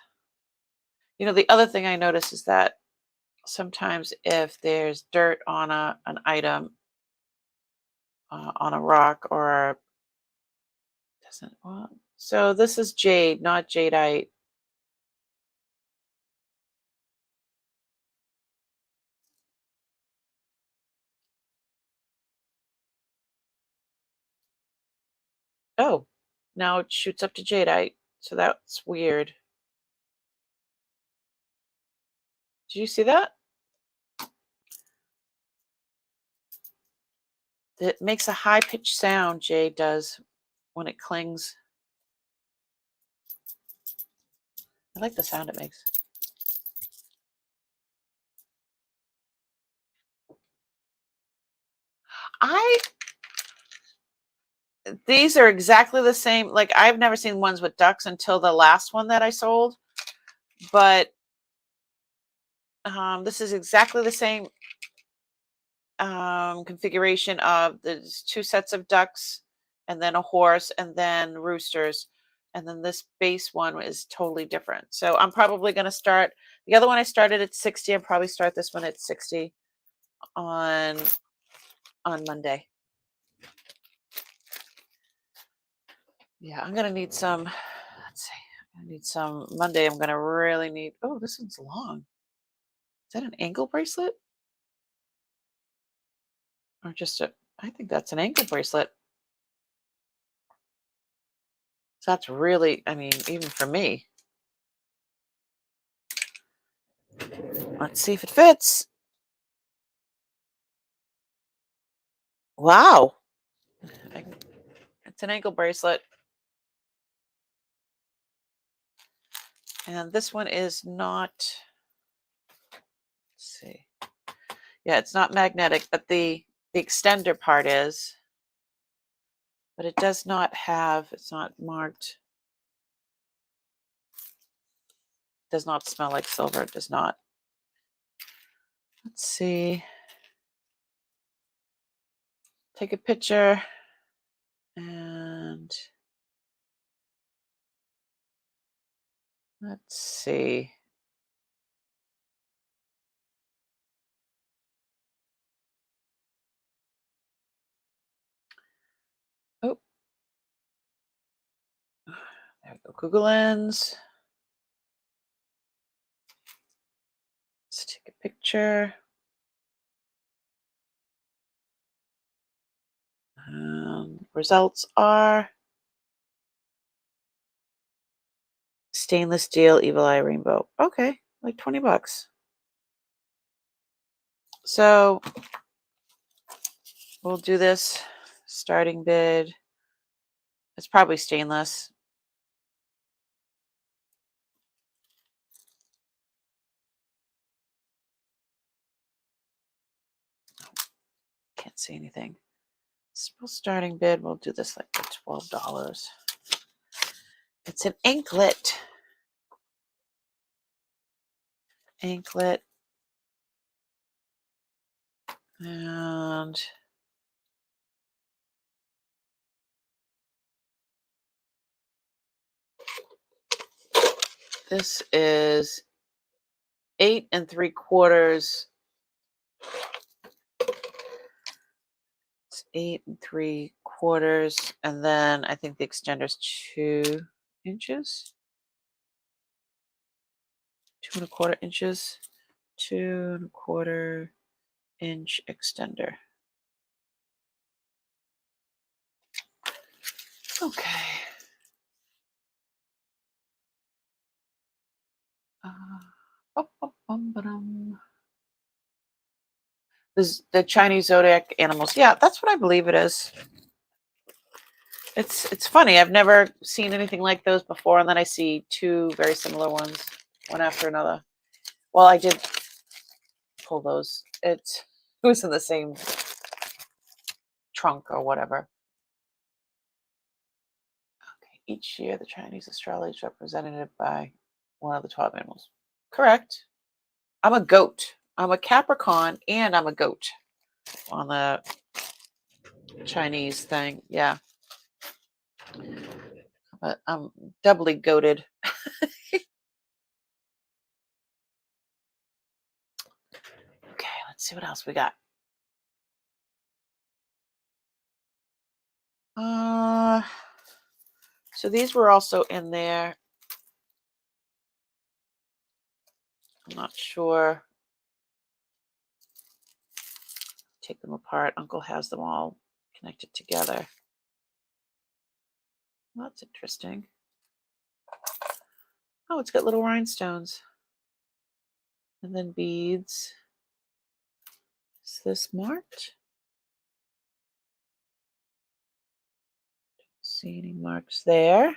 the other thing I notice is that sometimes if there's dirt on an item, on a rock, or doesn't, well, so this is jade, not jadeite. Oh, now it shoots up to jadeite, so that's weird. Did you see that? It makes a high-pitched sound, jade does, when it clings. I like the sound it makes. These are exactly the same. Like, I've never seen ones with ducks until the last one that I sold, but this is exactly the same configuration of there's two sets of ducks, and then a horse, and then roosters, and then this base one is totally different. So I'm probably going to start, the other one I started at 60. I'll probably start this one at 60 on Monday. Yeah, I'm gonna need some, let's see, I need some Monday. I'm gonna really need, oh, this one's long. Is that an ankle bracelet? Or just a, I think that's an ankle bracelet. So that's really, I mean, even for me. Let's see if it fits. Wow. It's an ankle bracelet. And this one is not, let's see. Yeah, it's not magnetic, but the extender part is. But it does not have, it's not marked. It does not smell like silver. It does not. Let's see. Take a picture and let's see. Oh, there we go. Google Lens. Let's take a picture. Results are stainless steel evil eye rainbow. Okay, like 20 bucks. So we'll do this starting bid. It's probably stainless. Can't see anything. Starting bid, we'll do this like $12. It's an anklet. Anklet. And this is 8 3/4. It's 8 3/4, and then I think the extender's 2 inches. 2 1/4 inches. 2 1/4 inch extender. Okay. This is the Chinese zodiac animals. Yeah, that's what I believe it is. It's funny. I've never seen anything like those before, and then I see two very similar ones, one after another. Well, I did pull those. It was in the same trunk or whatever. Okay. Each year, the Chinese astrology is represented by one of the 12 animals. Correct. I'm a goat. I'm a Capricorn, and I'm a goat on the Chinese thing. Yeah. But I'm doubly goated. Okay, let's see what else we got. So these were also in there. I'm not sure. Take them apart. Uncle has them all connected together. Well, that's interesting. Oh, it's got little rhinestones. And then beads. Is this marked? Don't see any marks there.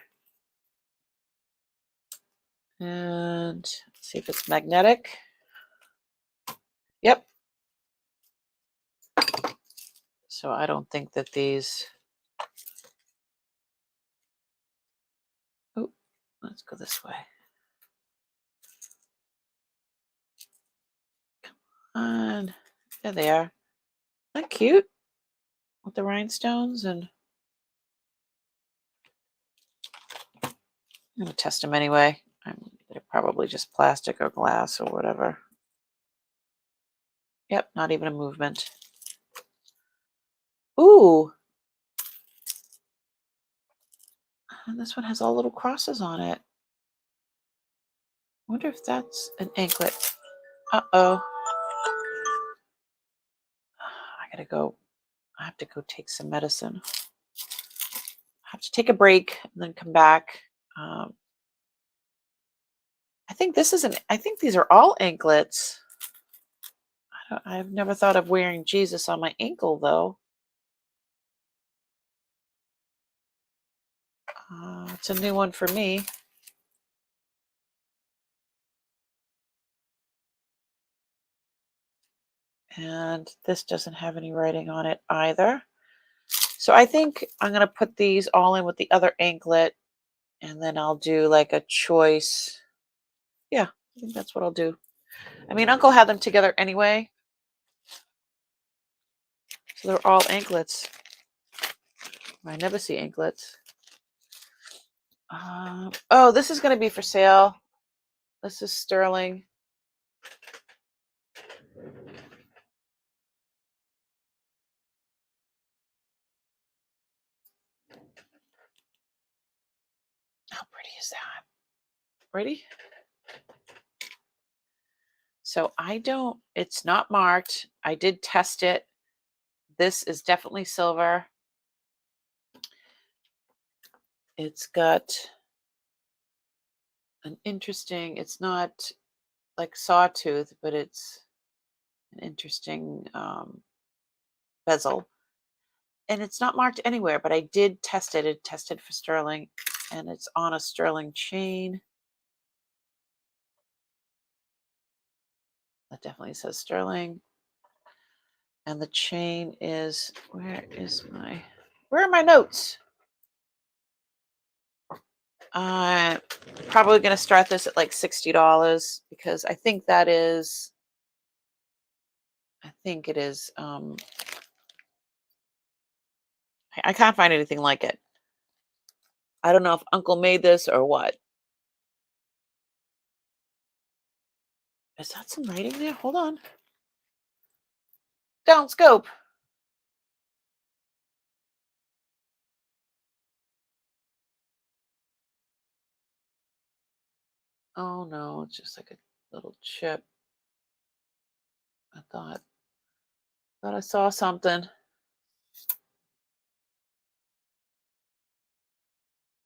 And let's see if it's magnetic. Yep. So I don't think that these... Oh, let's go this way. Come on. There they are. Isn't that cute? With the rhinestones, and I'm going to test them anyway. They're probably just plastic or glass or whatever. Yep, not even a movement. Ooh. And this one has all little crosses on it. I wonder if that's an anklet. Uh-oh. I gotta go. I have to go take some medicine. I have to take a break and then come back. I think this is I think these are all anklets. I've never thought of wearing Jesus on my ankle, though. It's a new one for me. And this doesn't have any writing on it either. So I think I'm going to put these all in with the other anklet, and then I'll do like a choice. Yeah, I think that's what I'll do. I mean, Uncle had them together anyway. So they're all anklets. I never see anklets. Oh, this is going to be for sale. This is sterling. How pretty is that? Pretty? So it's not marked. I did test it. This is definitely silver. It's got an interesting, it's not like sawtooth, but it's an interesting bezel. And it's not marked anywhere, but I did test it. It tested for sterling, and it's on a sterling chain. That definitely says sterling. And the chain is, where are my notes? Probably going to start this at like $60 because I think it is, I can't find anything like it. I don't know if Uncle made this or what. Is that some writing there? Hold on. Down scope. Oh no, it's just like a little chip. I thought I saw something.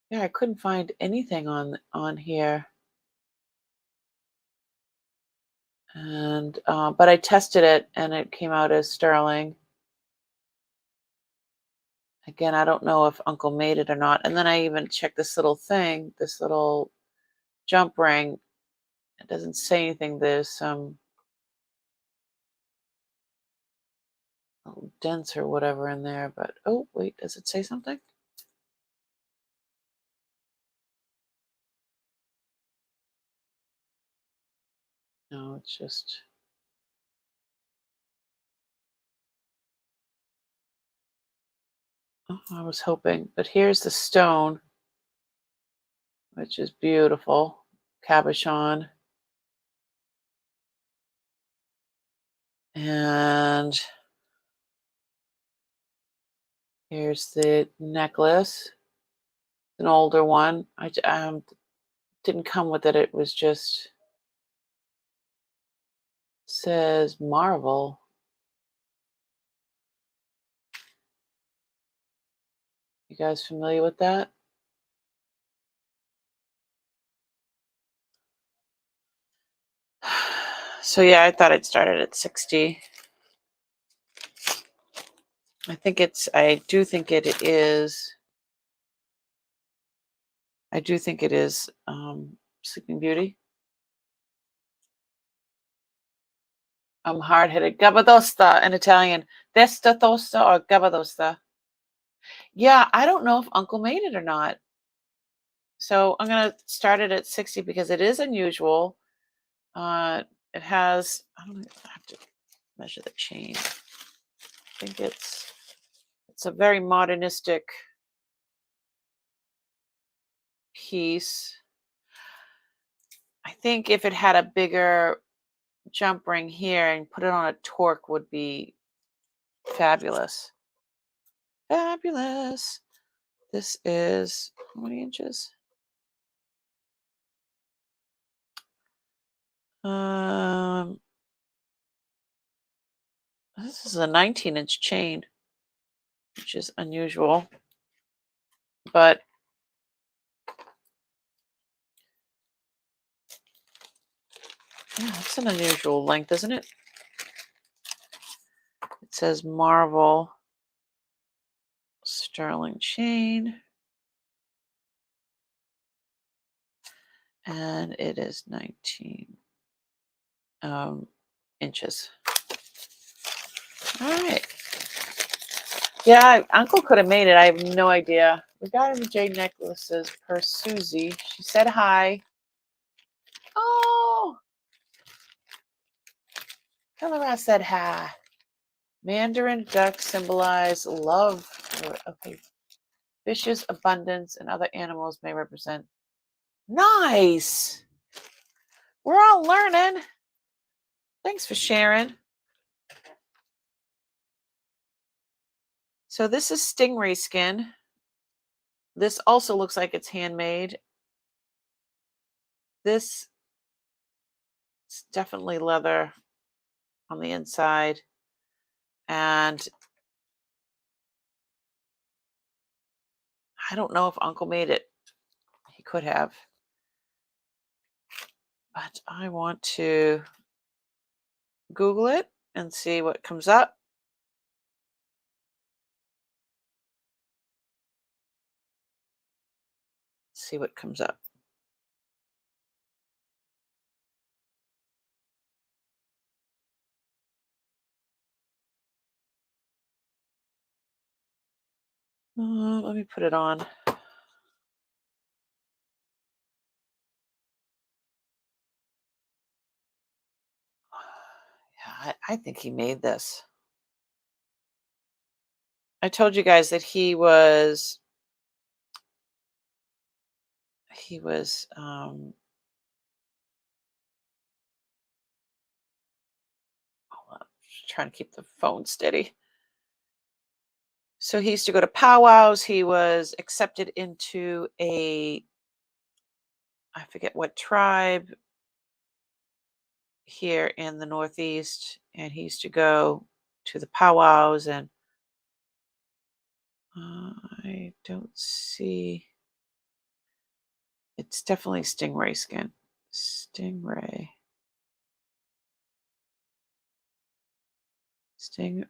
Yeah, I couldn't find anything on here. And but I tested it and it came out as sterling. Again, I don't know if Uncle made it or not. And then I even checked this little thing, this little jump ring. It doesn't say anything. There's some little dents or whatever in there, but oh wait, does it say something? No, it's just, oh, I was hoping. But here's the stone, which is beautiful. Cabochon. And here's the necklace, an older one. I didn't come with it. It was just says Marvel. You guys familiar with that? So yeah, I thought I'd started at 60. I do think it is. I do think it is Sleeping Beauty. I'm hard-headed. Gabadosta in Italian. Desta tosta or gabadosta. Yeah, I don't know if Uncle made it or not. So I'm going to start it at 60 because it is unusual. It has, I don't know, I have to measure the chain. I think it's a very modernistic piece. I think if it had a bigger jump ring here and put it on a torque would be fabulous. Fabulous. This is how many inches? This is a 19-inch chain, which is unusual, but yeah, it's an unusual length, isn't it? It says Marvel sterling chain, and it is 19 inches. All right. Yeah, Uncle could have made it. I have no idea. We got him jade necklaces per Susie. She said hi. Oh, Colorado said hi. Mandarin ducks symbolize love. Okay. Fishes, abundance, and other animals may represent. Nice. We're all learning. Thanks for sharing. So this is stingray skin. This also looks like it's handmade. This is definitely leather on the inside. And I don't know if Uncle made it. He could have. But I want to Google it and see what comes up. See what comes up. Let me put it on. Yeah, I think he made this. I told you guys that he was hold on, trying to keep the phone steady. So he used to go to powwows. He was accepted into I forget what tribe here in the Northeast, and he used to go to the powwows, and I don't see. It's definitely stingray skin. Stingray skin.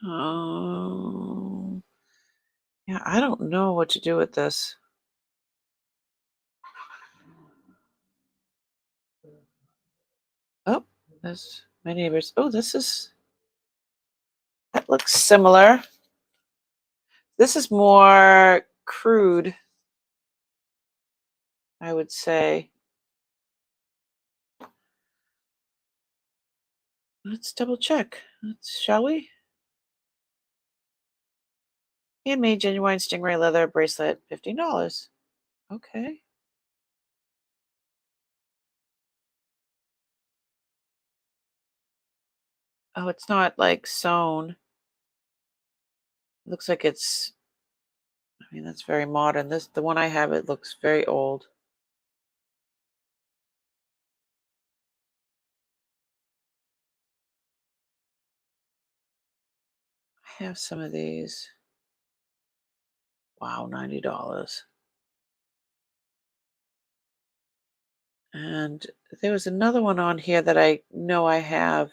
Oh, yeah, I don't know what to do with this. Oh, there's my neighbors. Oh, that looks similar. This is more crude, I would say. Let's double check. Shall we? Handmade genuine stingray leather bracelet, $15. Okay. Oh, it's not like sewn. It looks like it's, I mean, that's very modern. The one I have, it looks very old. I have some of these. Wow, $90. And there was another one on here that I know I have.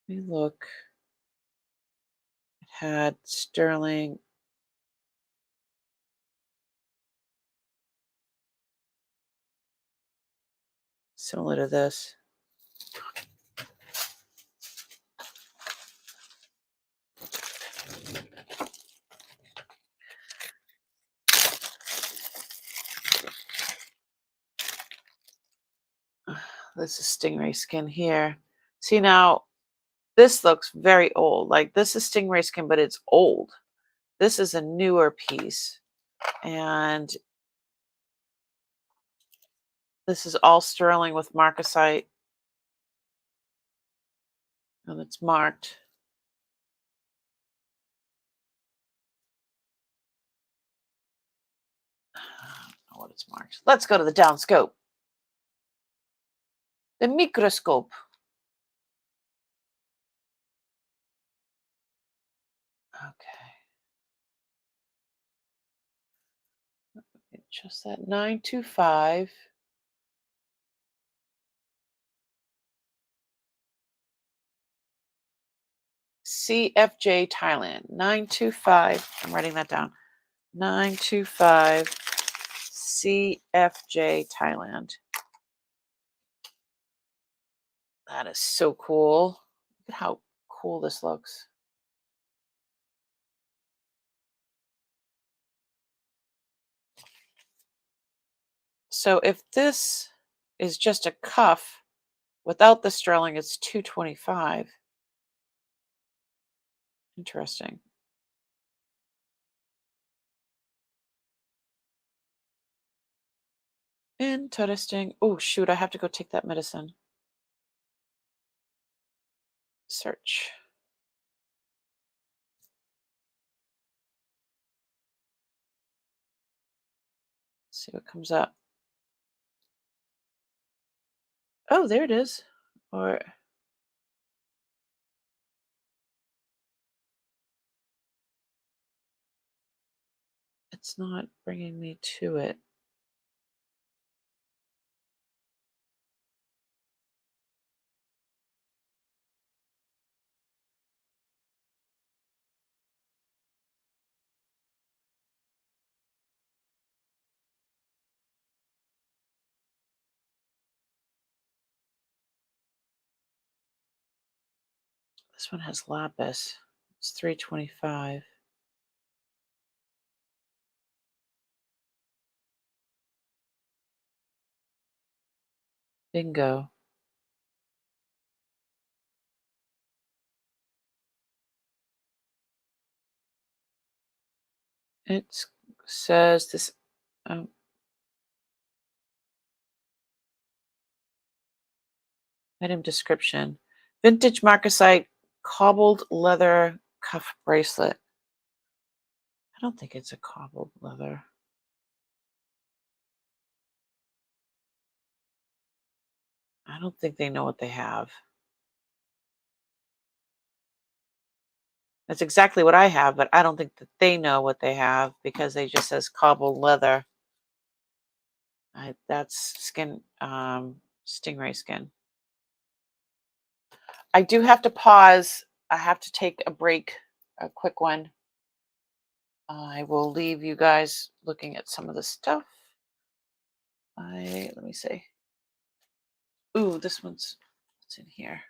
Let me look. It had sterling. Similar to this. This is stingray skin here. See, now this looks very old. Like, this is stingray skin, but it's old. This is a newer piece. And this is all sterling with marcasite. And it's marked. I don't know what it's marked. Let's go to the downscope. The microscope. Okay. Just that 925. CFJ Thailand. 925. I'm writing that down. 925 CFJ Thailand. That is so cool. Look at how cool this looks. So if this is just a cuff without the sterling, it's $225. Interesting. Interesting. Oh, shoot, I have to go take that medicine. Search. See what comes up. Oh, there it is. Or it's not bringing me to it. This one has lapis. It's $3.25. Bingo. It says this item description. Vintage marcasite cobbled leather cuff bracelet. I don't think it's a cobbled leather. I don't think they know what they have. That's exactly what I have, but I don't think that they know what they have because they just says cobbled leather. That's skin, stingray skin. I do have to pause. I have to take a break, a quick one. I will leave you guys looking at some of the stuff. Let me see. Ooh, this one's what's in here.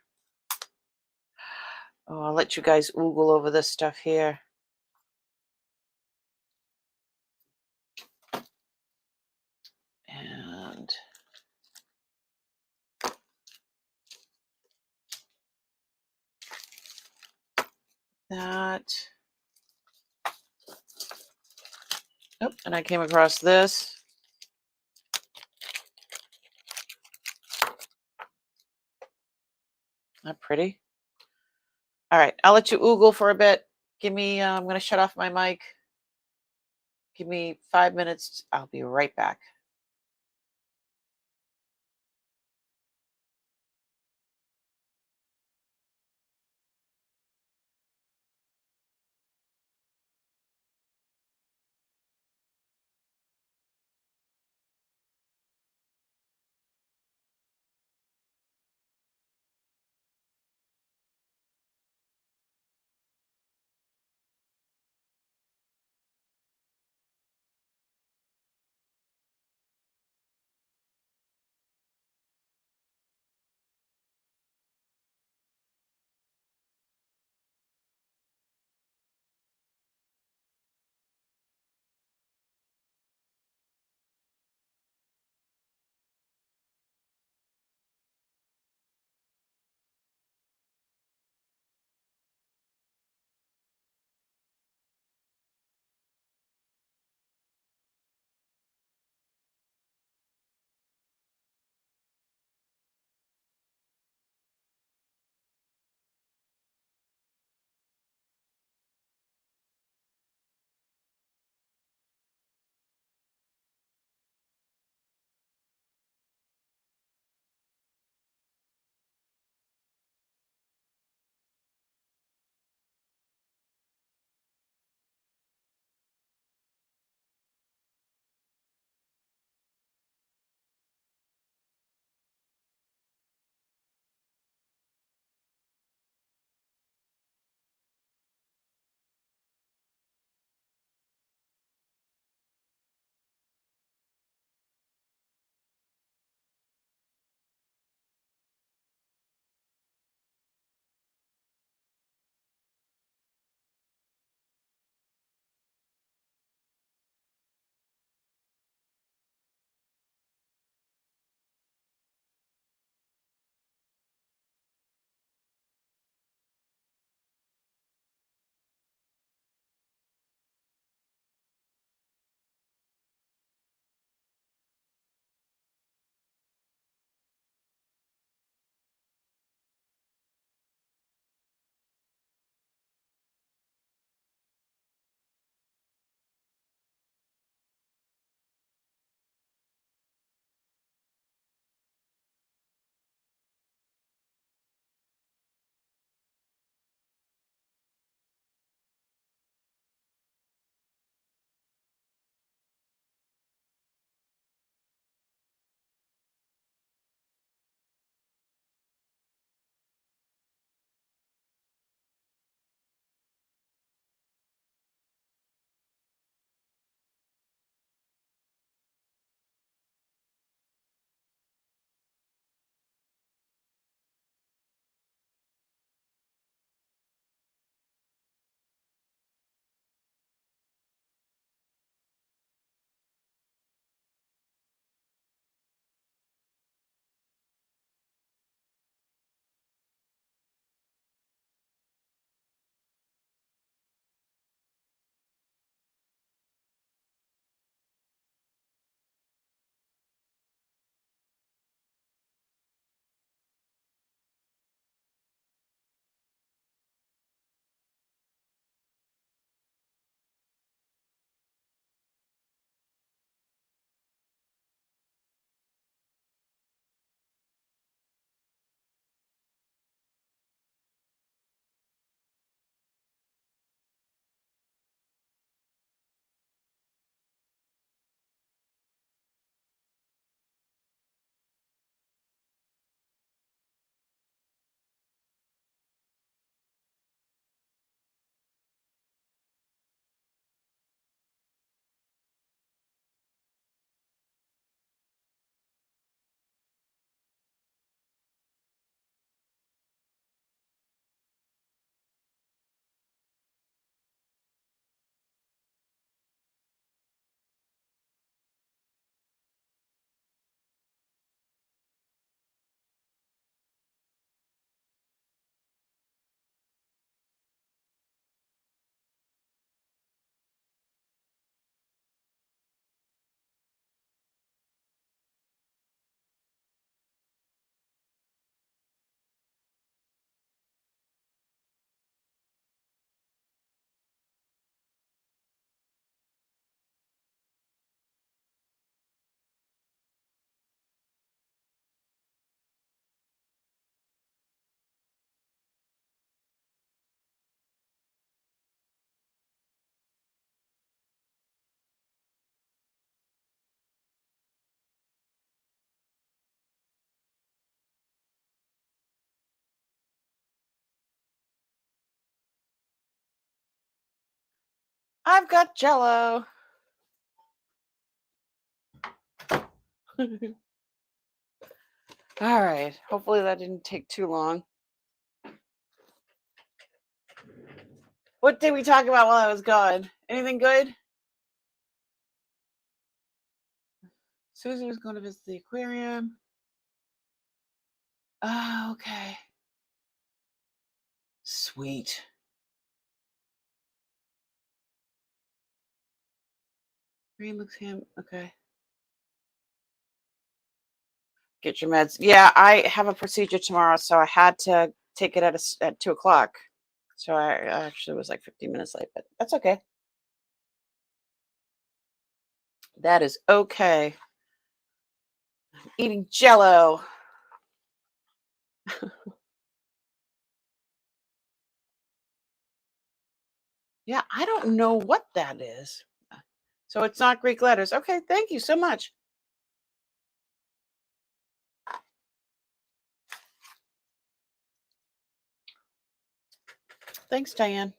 Oh, I'll let you guys oogle over this stuff here. And that. Oh, and I came across this. Not pretty. All right, I'll let you oogle for a bit. Give me, I'm going to shut off my mic. Give me 5 minutes. I'll be right back. I've got Jello. All right. Hopefully that didn't take too long. What did we talk about while I was gone? Anything good? Susie was going to visit the aquarium. Oh, okay. Sweet. Green looks him. Okay. Get your meds. Yeah, I have a procedure tomorrow, so I had to take it at 2 o'clock. So I actually was like 15 minutes late, but that's okay. That is okay. Eating Jello. Yeah, I don't know what that is. So it's not Greek letters. Okay, thank you so much. Thanks, Diane.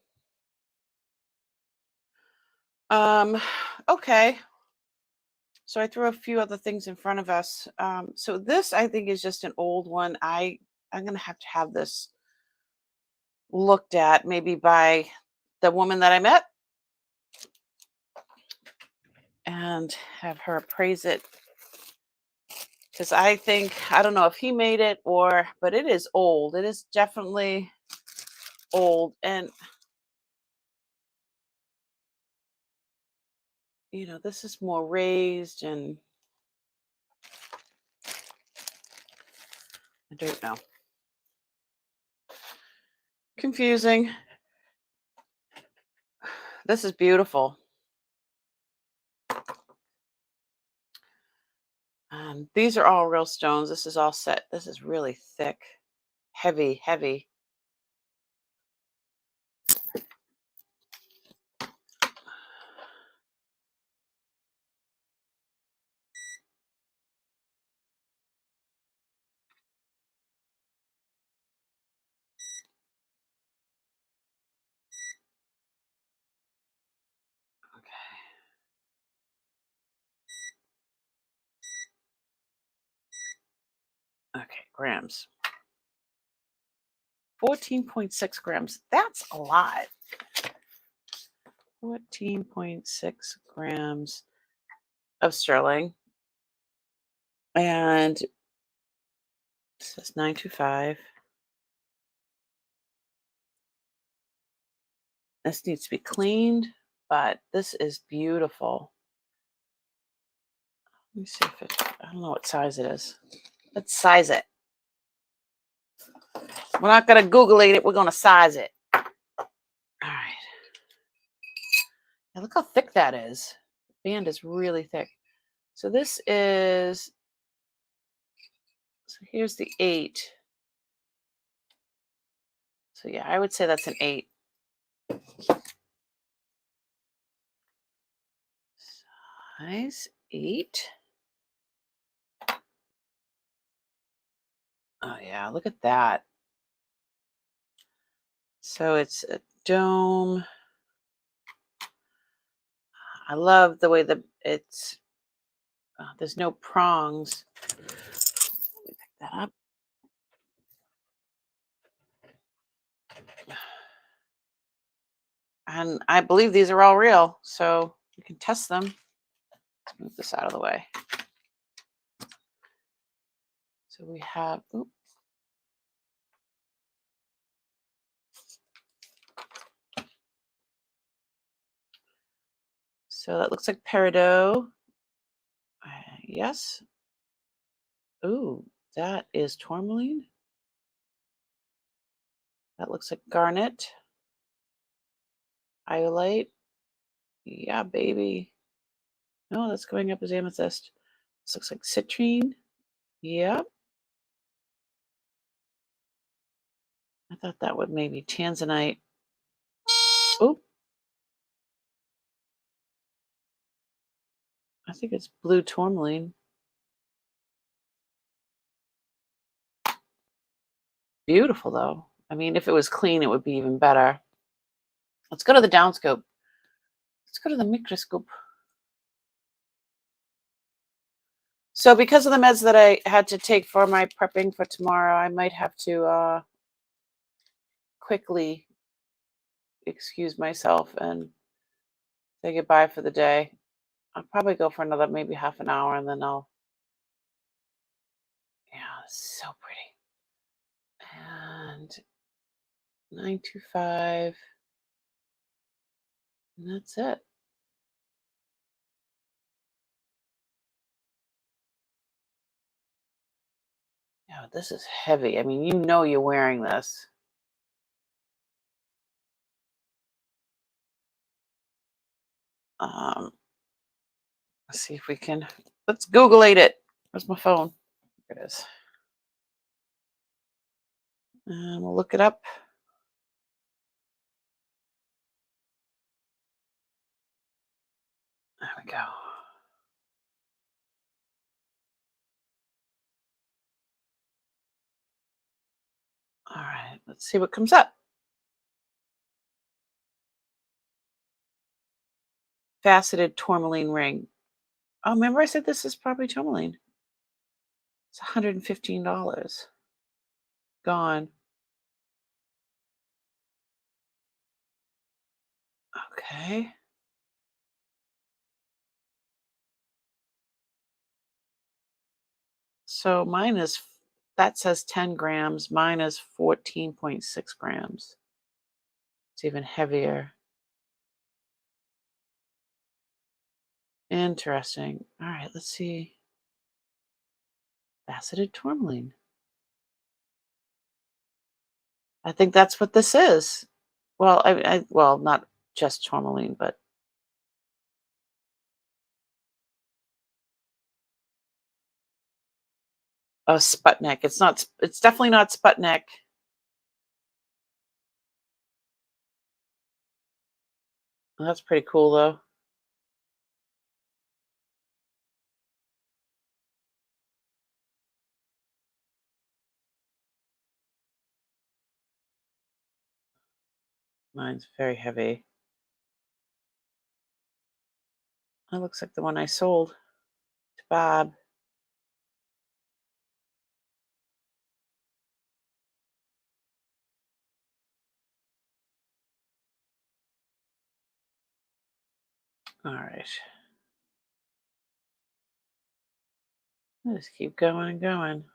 Okay. So I threw a few other things in front of us. So this I think is just an old one. I'm gonna have to have this looked at maybe by the woman that I met and have her appraise it. Because I think, I don't know if he made it but it is old. It is definitely old. And, you know, this is more raised and I don't know. Confusing. This is beautiful. These are all real stones. This is all set. This is really thick, heavy, heavy. Okay, grams. 14.6 grams. That's a lot. 14.6 grams of sterling. And it says 925. This needs to be cleaned, but this is beautiful. Let me see if I don't know what size it is. Let's size it. We're not going to Google it. We're going to size it. All right. Now look how thick that is. The band is really thick. So this is, so here's the 8. So yeah, I would say that's an 8. Size 8. Oh yeah, look at that. So it's a dome. I love the way that it's, there's no prongs. Let me pick that up. And I believe these are all real, so you can test them. Let's move this out of the way. So we have, oops. So that looks like peridot. Yes. Ooh, that is tourmaline. That looks like garnet. Iolite. Yeah, baby. No, that's going up as amethyst. This looks like citrine. Yep. I thought that would maybe tanzanite. Oh. I think it's blue tourmaline. Beautiful, though. I mean, if it was clean, it would be even better. Let's go to the downscope. Let's go to the microscope. So because of the meds that I had to take for my prepping for tomorrow, I might have to quickly excuse myself and say goodbye for the day. I'll probably go for another maybe half an hour and then I'll, yeah, it's so pretty. And 925, and that's it. Yeah, this is heavy. I mean, you know you're wearing this. Let's see if we can, let's Google-ate it. Where's my phone? Here it is. And we'll look it up. There we go. All right, let's see what comes up. Faceted tourmaline ring. Oh, remember I said this is probably tourmaline. It's $115. Gone. Okay. So mine is, that says 10 grams. Mine is 14.6 grams. It's even heavier. Interesting. All right, let's see. Faceted tourmaline. I think that's what this is. Well, well, not just tourmaline, but oh, Sputnik. It's not. It's definitely not Sputnik. That's pretty cool, though. Mine's very heavy. That looks like the one I sold to Bob. All right. I'll just keep going and going.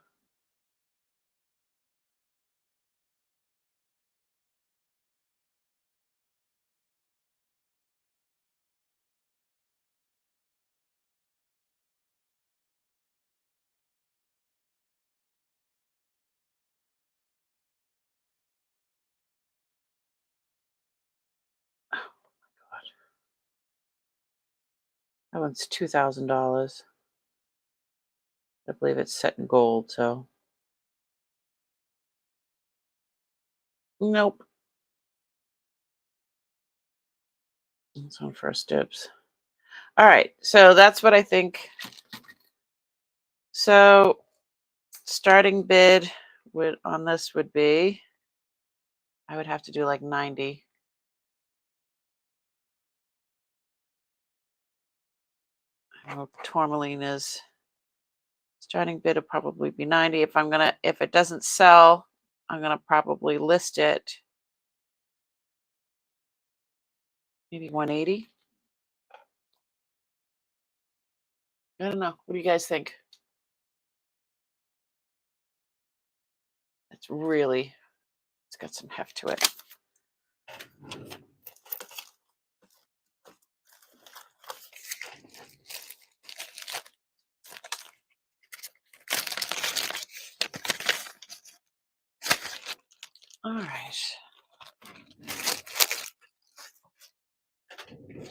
Oh my God. That one's $2,000. I believe it's set in gold, so. Nope. It's on First Dibs. All right, so that's what I think. So starting bid on this would be, I would have to do like 90. I know tourmaline is, starting bid will probably be 90. If it doesn't sell, I'm gonna probably list it maybe 180. I don't know. What do you guys think? It's got some heft to it. All right.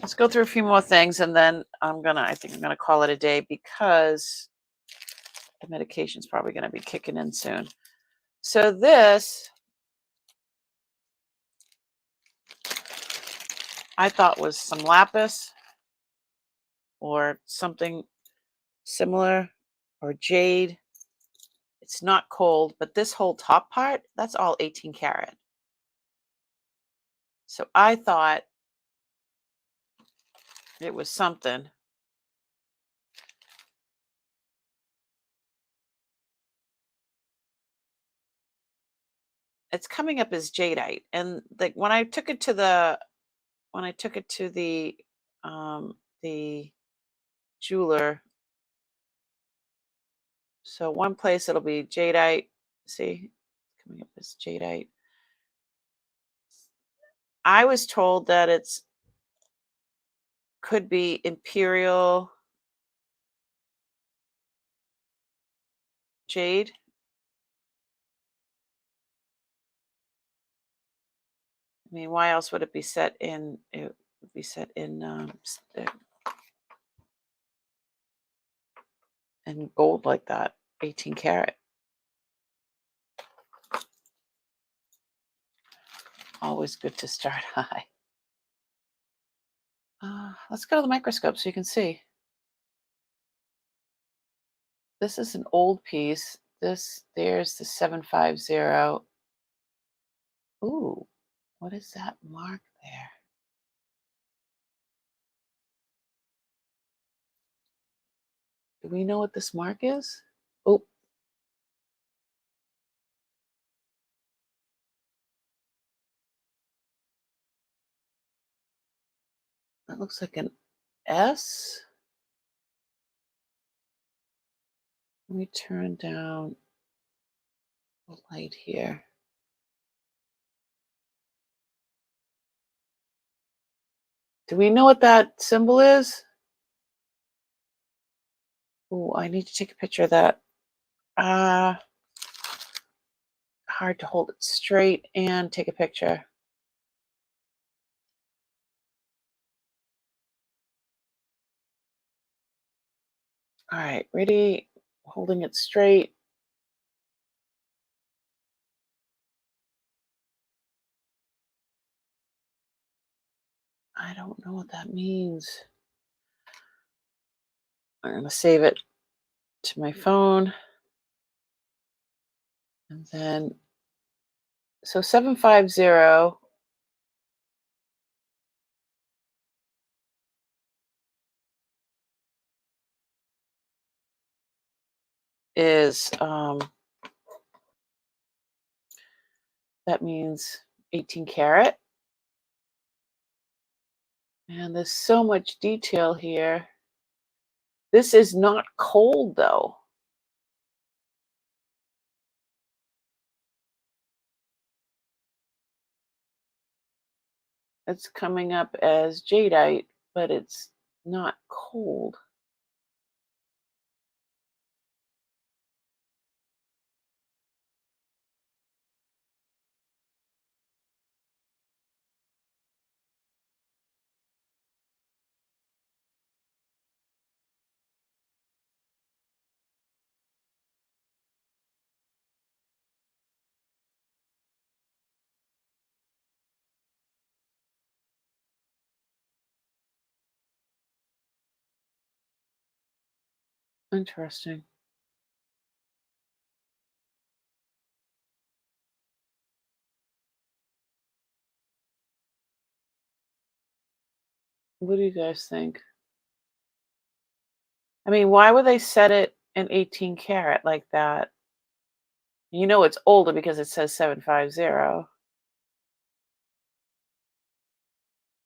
Let's go through a few more things and then I think I'm gonna call it a day because the medication's probably gonna be kicking in soon. So this I thought was some lapis or something similar, or jade. It's not cold, but this whole top part, that's all 18 karat. So I thought It was something. It's coming up as jadeite, and like when I took it to the jeweler, so one place it'll be jadeite. See, it's coming up as jadeite. I was told that it's could be imperial jade. I mean, why else would it be set in? It would be set in in gold like that, 18 karat. Always good to start high. Let's go to the microscope so you can see. This is an old piece. There's the 750. Ooh, what is that mark there? Do we know what this mark is? Oh, that looks like an S. Let me turn down the light here. Do we know what that symbol is? Oh, I need to take a picture of that. Hard to hold it straight and take a picture. All right, ready? Holding it straight. I don't know what that means. I'm going to save it to my phone. And then, so 750 is, that means 18 karat. And there's so much detail here. This is not cold though. It's coming up as jadeite, but it's not cold. Interesting. What do you guys think? I mean, why would they set it in 18 karat like that? You know it's older because it says 750.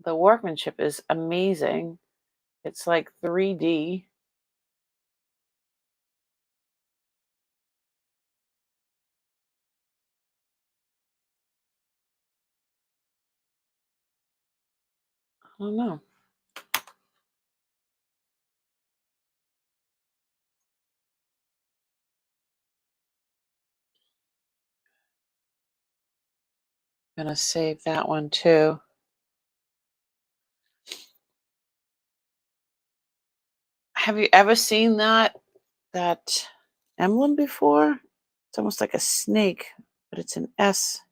The workmanship is amazing. It's like 3D. I don't know. I'm gonna save that one too. Have you ever seen that emblem before? It's almost like a snake, but it's an S.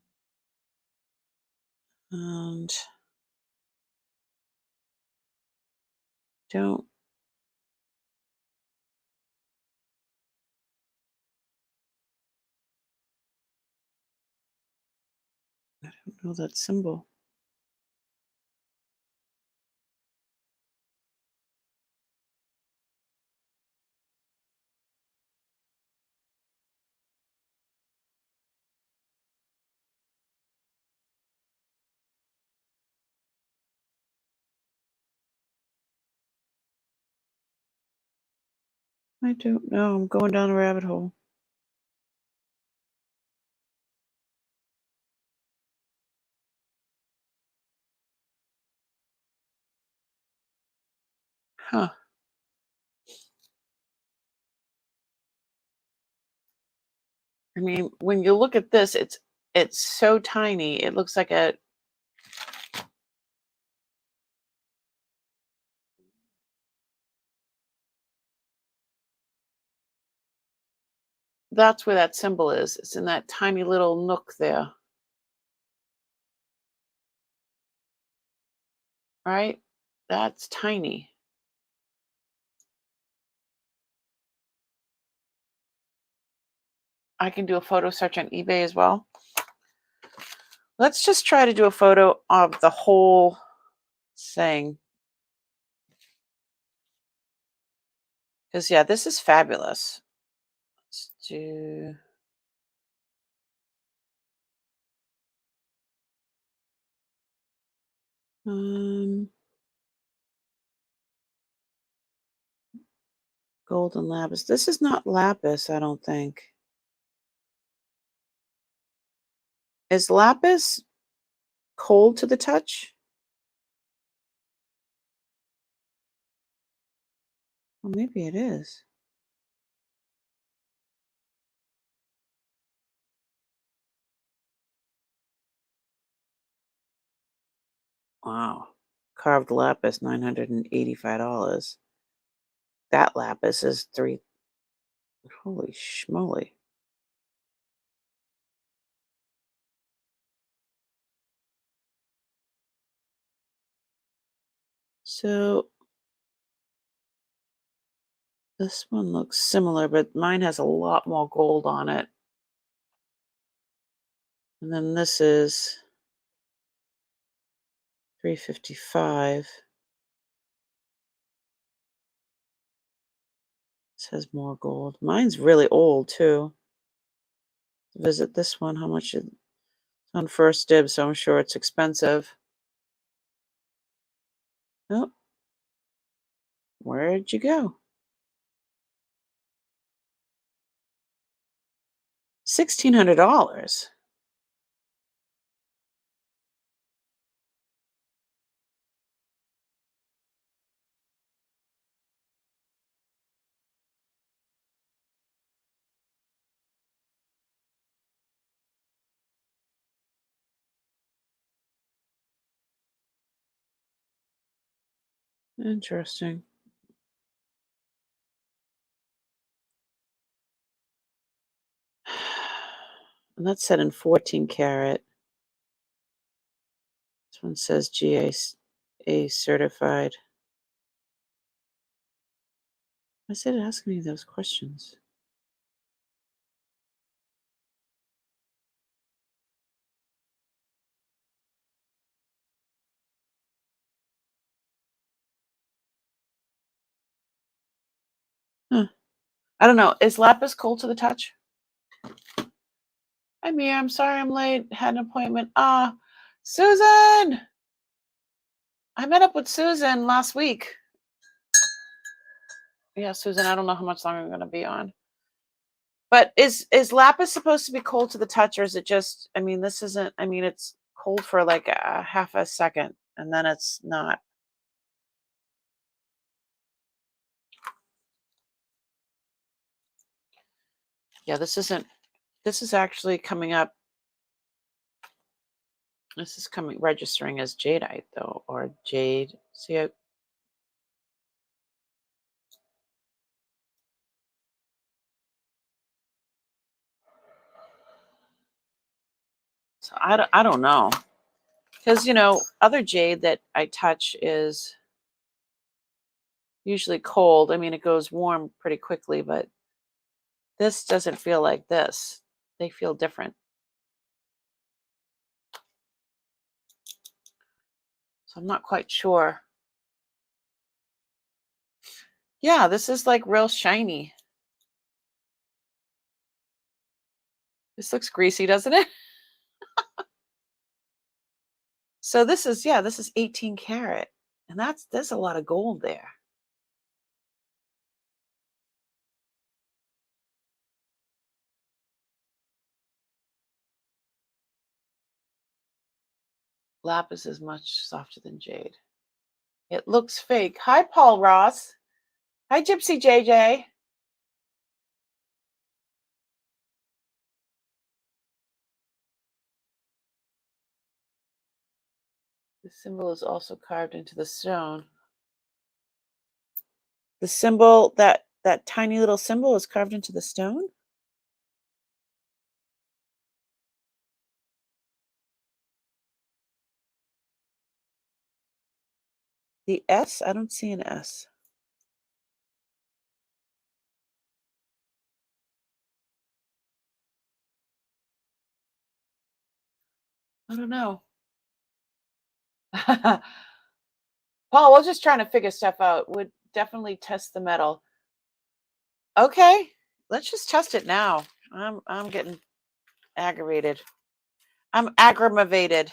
And don't know that symbol. I don't know. I'm going down a rabbit hole. Huh. I mean, when you look at this, it's so tiny. It looks like a that's where that symbol is. It's in that tiny little nook there. Right? That's tiny. I can do a photo search on eBay as well. Let's just try to do a photo of the whole thing. Because, yeah, this is fabulous. Let's do... golden lapis. This is not lapis, I don't think. Is lapis cold to the touch? Well, maybe it is. Wow. Carved lapis, $985. That lapis is three. Holy schmoly. So this one looks similar, but mine has a lot more gold on it. And then this is $355. This has more gold. Mine's really old too. Visit this one. How much is on first dibs? So I'm sure it's expensive. Oh, where'd you go? $1,600. Interesting. And that's set in 14 karat. This one says GA certified. I said it asking me those questions. Huh. I don't know. Is lapis cold to the touch? Hi, Mia. I'm sorry I'm late. Had an appointment. Susan! I met up with Susan last week. Yeah, Susan, I don't know how much longer I'm going to be on. But is lapis supposed to be cold to the touch, or is it just, I mean, this isn't, I mean, it's cold for like a half a second, and then it's not. Yeah, this isn't, this is actually coming up. This is registering as jadeite, though, or jade. See it? So I don't know. Because, you know, other jade that I touch is usually cold. I mean, it goes warm pretty quickly, but this doesn't feel like this. They feel different. So I'm not quite sure. Yeah, this is like real shiny. This looks greasy, doesn't it? So this is, yeah, this is 18 karat. And there's a lot of gold there. Lapis is much softer than jade. It looks fake. Hi, Paul Ross. Hi, Gypsy JJ. The symbol is also carved into the stone. The symbol, that tiny little symbol is carved into the stone? The S? I don't see an S. I don't know. Paul, we're just trying to figure stuff out. Would definitely test the metal. Okay, let's just test it now. I'm getting aggravated. I'm aggravated.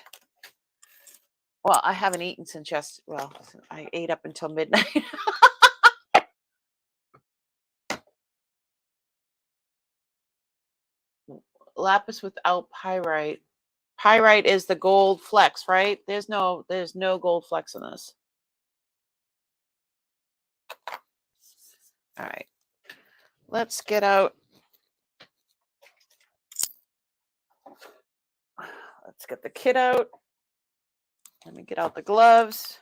Well, I haven't eaten since well, I ate up until midnight. Lapis without pyrite. Pyrite is the gold flecks, right? There's no gold flecks in this. All right. Let's get out. Let's get the kit out. Let me get out the gloves.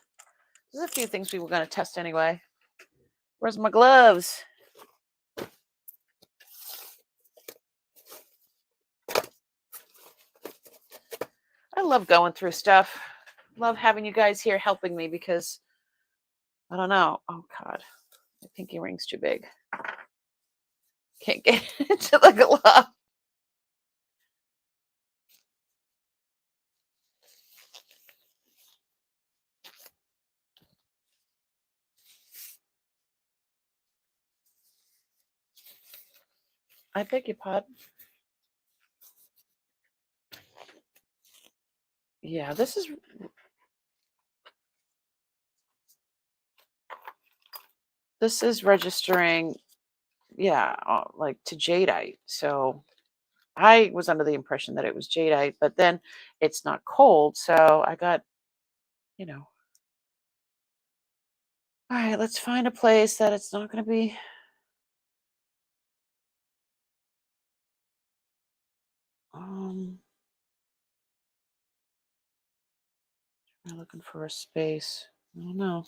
There's a few things we were going to test anyway. Where's my gloves? I love going through stuff. Love having you guys here helping me because I don't know. Oh God, my pinky ring's too big. Can't get into the glove. I beg your pardon. Yeah, this is registering, yeah, like to jadeite. So I was under the impression that it was jadeite, but then it's not cold, so I got, you know. All right, let's find a place that it's not going to be. I'm looking for a space. I don't know.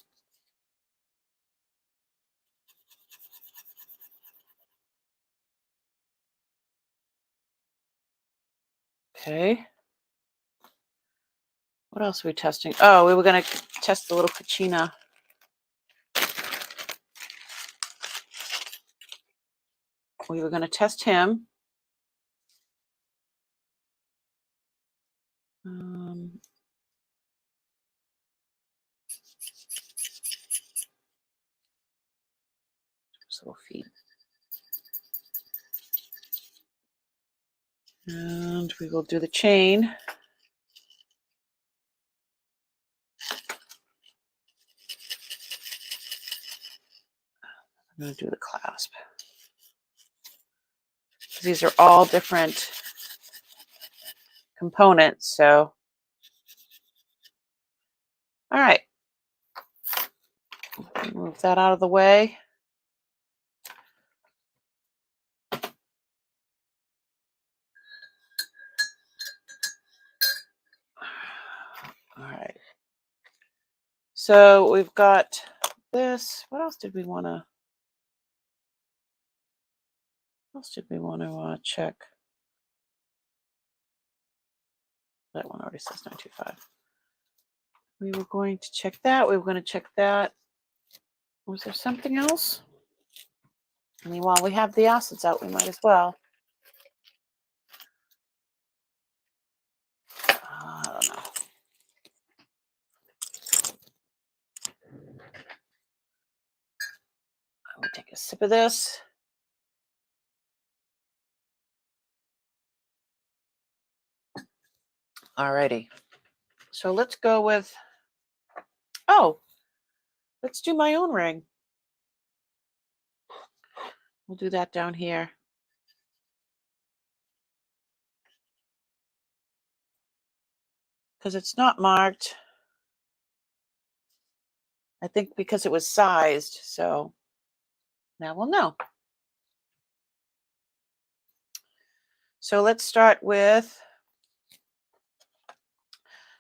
Okay. What else are we testing? Oh, we were going to test the little Kachina. We were going to test him. His little feet. And we will do the chain. I'm going to do the clasp. These are all different components, so. All right. Move that out of the way. All right. So we've got this. What else did we want to? What else did we want to check? That one already says 925. We were going to check that. We were going to check that. Was there something else? I mean, while we have the acids out, we might as well. I don't know. I will take a sip of this. Alrighty. So let's go with, let's do my own ring. We'll do that down here. because it's not marked. I think because it was sized, so now we'll know. So let's start with,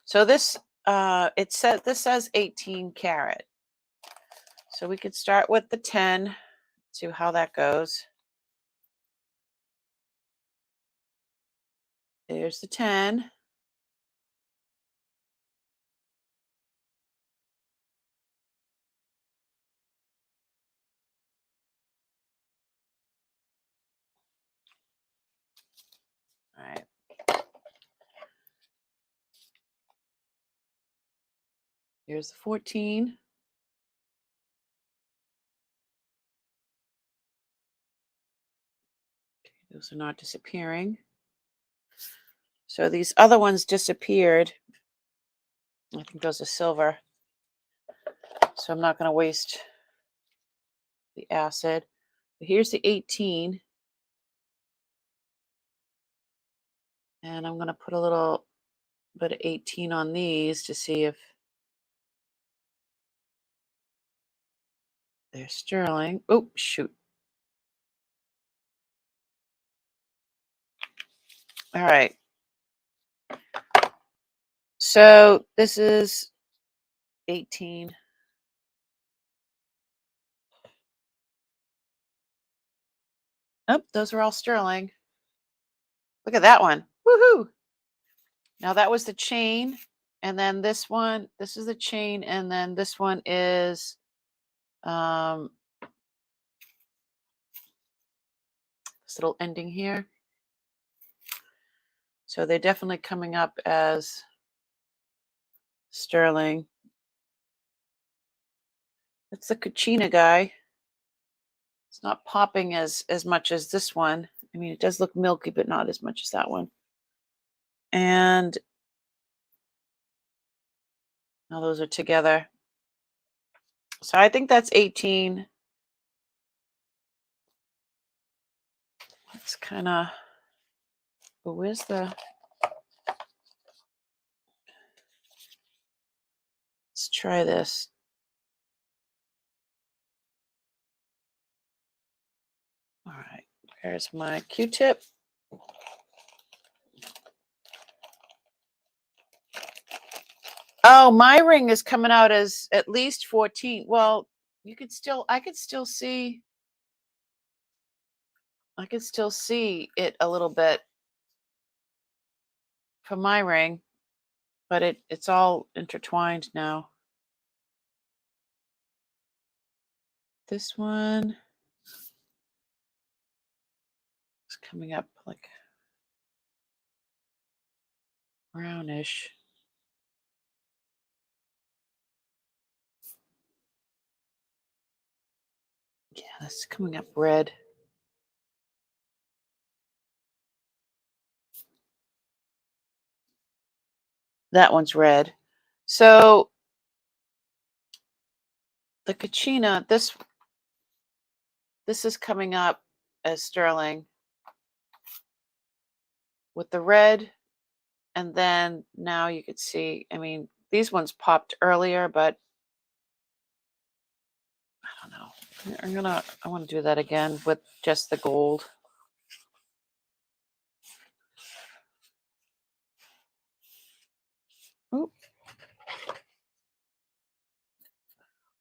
so this, this says 18 karat. So we could start with the 10, see how that goes. There's the 10. All right. Here's the 14. Those are not disappearing. So these other ones disappeared. I think those are silver. So I'm not going to waste the acid. But here's the 18. And I'm going to put a little bit of 18 on these to see if they're sterling. Oh, shoot. All right. So this is 18. Oh, those are all sterling. Look at that one. Woohoo. Now that was the chain. And then this one, this is the chain. And then this one is this little ending here. So they're definitely coming up as sterling. That's the Kachina guy. It's not popping as much as this one. I mean, it does look milky, but not as much as that one. And now those are together. So I think that's 18. It's kind of, but where's the, let's try this. All right, there's my Q-tip. Oh, my ring is coming out as at least 14. Well, you could still, I could still see it a little bit from my ring, but it's all intertwined now. This one is coming up like brownish. Yeah, that's coming up red. That one's red. So the Kachina, this is coming up as sterling with the red. And then now you could see, I mean, these ones popped earlier, but I don't know. I want to do that again with just the gold. Oop.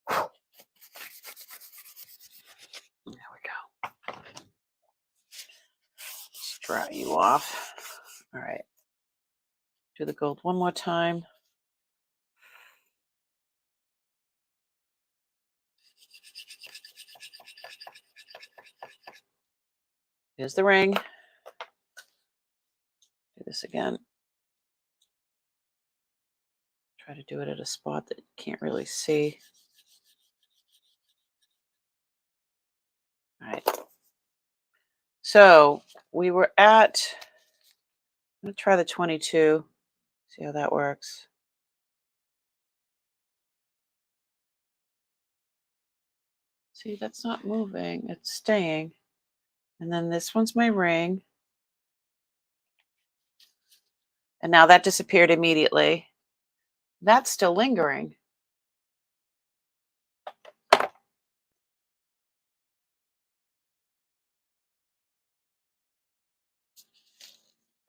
There we go. Let's dry you off. All right. Do the gold one more time. Here's the ring. Do this again. Try to do it at a spot that you can't really see. All right. So we were at, I'm going to try the 22, see how that works. See, that's not moving, it's staying. And then this one's my ring. And now that disappeared immediately. That's still lingering.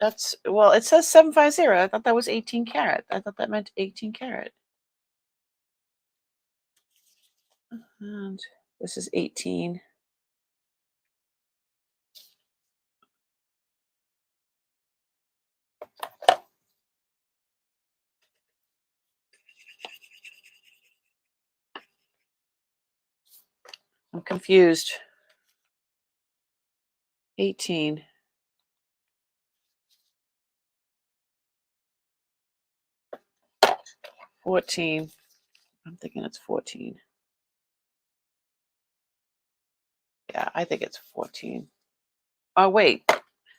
That's, well, it says 750. I thought that was 18 karat. I thought that meant 18 karat. And this is 18. I'm confused. 18. $14. I'm thinking it's 14. Yeah, I think it's 14. Oh, wait.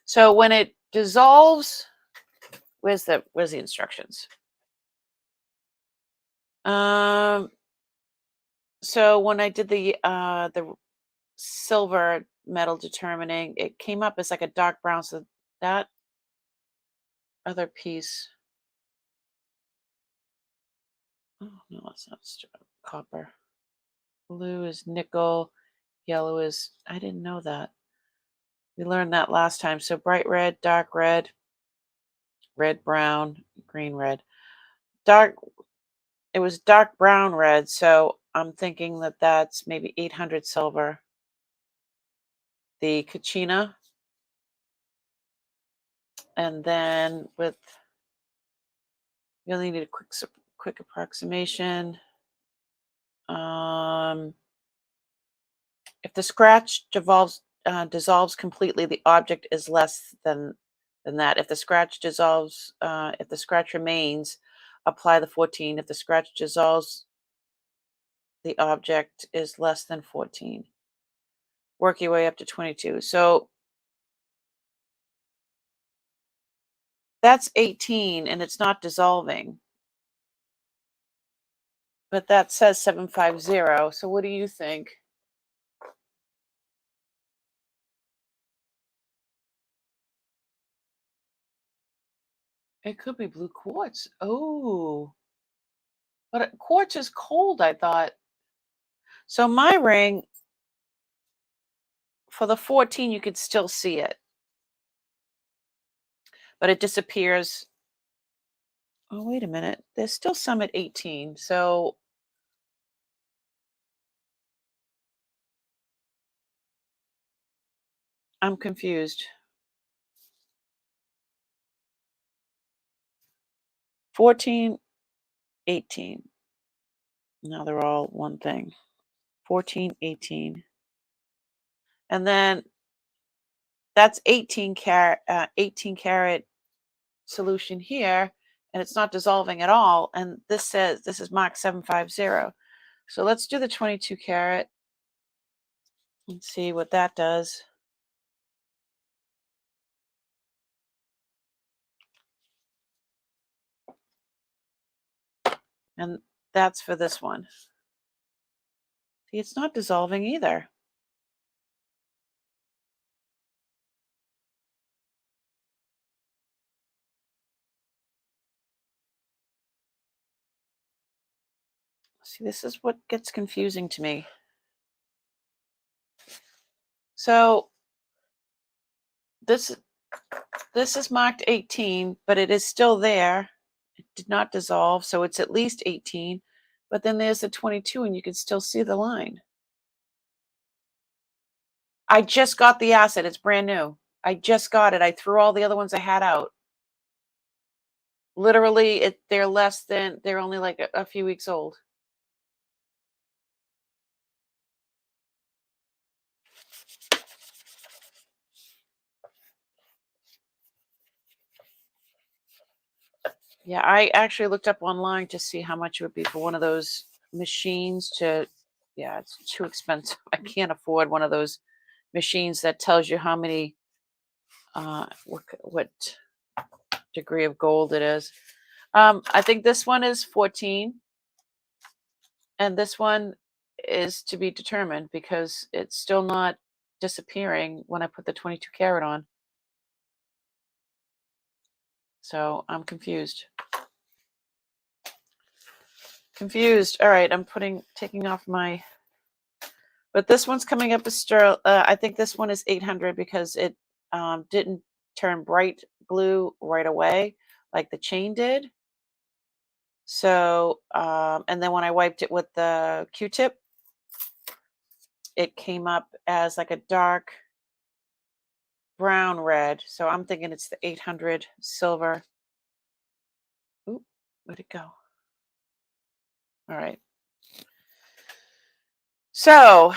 So when it dissolves, where's the instructions? So when I did the silver metal determining, it came up as like a dark brown. So that other piece. Oh no, that's not copper. Blue is nickel. Yellow is, I didn't know that. We learned that last time. So bright red, dark red, red, brown, green, red. It was dark brown red. So I'm thinking that that's maybe 800 silver. The Kachina. And then with, you only need a quick approximation. If the scratch dissolves completely, the object is less than that. If the scratch dissolves, if the scratch remains, apply the 14. If the scratch dissolves, the object is less than 14. Work your way up to 22. So that's 18 and it's not dissolving. But that says 750. So what do you think? It could be blue quartz. Oh. But quartz is cold, I thought. So my ring, for the 14, you could still see it. But it disappears. Oh, wait a minute. There's still some at 18. So I'm confused. 14, 18. Now they're all one thing. 14, 18. And then that's 18 karat solution here, and it's not dissolving at all. And this says this is marked 750. So let's do the 22 karat and see what that does. And that's for this one. See, it's not dissolving either. See, this is what gets confusing to me. So this is marked 18, but it is still there. It did not dissolve, so it's at least 18. But then there's the 22, and you can still see the line. I just got the acid. It's brand new. I just got it. I threw all the other ones I had out. Literally, they're only like a few weeks old. Yeah, I actually looked up online to see how much it would be for one of those machines to, yeah, it's too expensive. I can't afford one of those machines that tells you how many, what degree of gold it is. I think this one is 14. And this one is to be determined because it's still not disappearing when I put the 22 karat on. So I'm confused. Confused. All right, I'm taking off my, but this one's coming up as sterling. I think this one is 800 because it didn't turn bright blue right away like the chain did. So, and then when I wiped it with the Q-tip, it came up as like a dark brown red. So I'm thinking it's the 800 silver. Oop, where'd it go? All right. So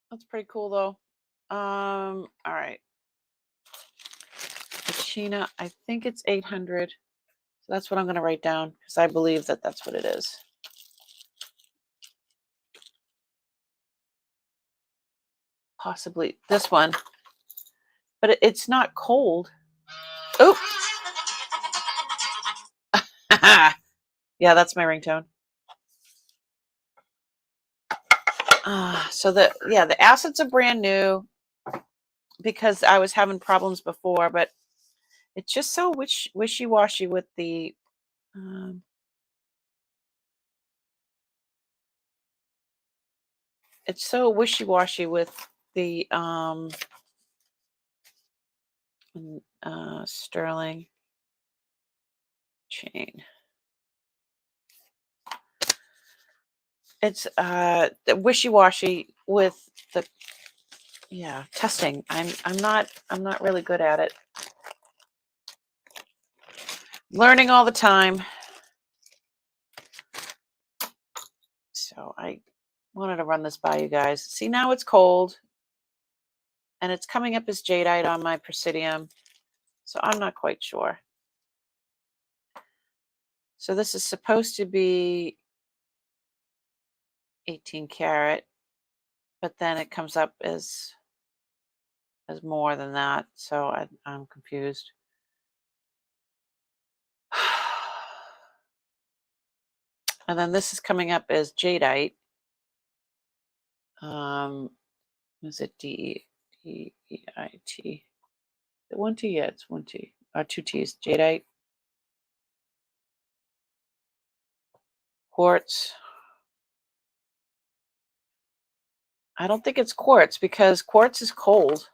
that's pretty cool though. All right. China, I think it's 800. So that's what I'm going to write down because I believe that that's what it is. Possibly this one, but it's not cold. Oh, yeah, that's my ringtone. So the assets are brand new because I was having problems before, but it's just so wishy-washy with the it's so wishy-washy with the sterling chain. It's wishy-washy with the testing. I'm not really good at it. Learning all the time. So I wanted to run this by you guys. See, now it's cold and it's coming up as jadeite on my Presidium. So I'm not quite sure. So this is supposed to be 18 karat, but then it comes up as more than that. So I'm confused. And then this is coming up as jadeite. Is it D-E-I-T? The one T? Yeah, it's one T. Two T's. Jadeite. Quartz. I don't think it's quartz because quartz is cold.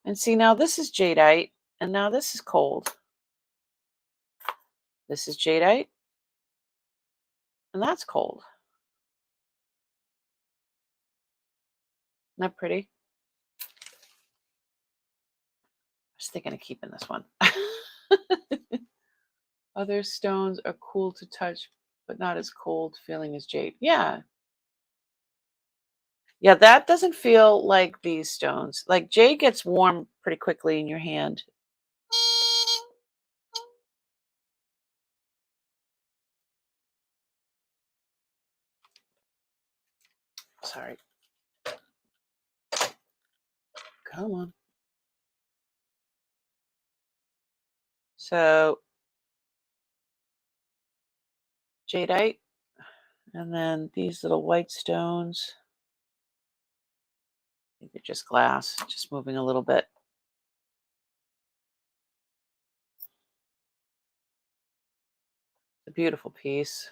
And see, now this is jadeite, and now this is cold. This is jadeite, and that's cold. Isn't that pretty? I was thinking of keeping this one. Other stones are cool to touch, but not as cold feeling as jade. Yeah. Yeah, that doesn't feel like these stones. Like jade gets warm pretty quickly in your hand. Sorry. Come on. So jadeite, and then these little white stones. I think they're just glass, just moving a little bit. It's a beautiful piece.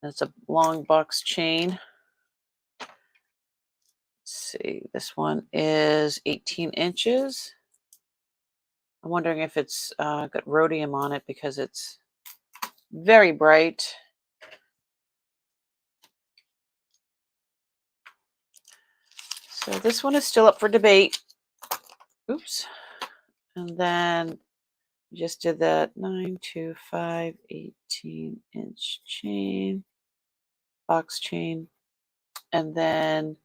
And it's a long box chain. Let's see, this one is 18 inches. I'm wondering if it's got rhodium on it because it's very bright. So this one is still up for debate. Oops. And then just did that 9, 2, 5, 18-inch chain, box chain. And then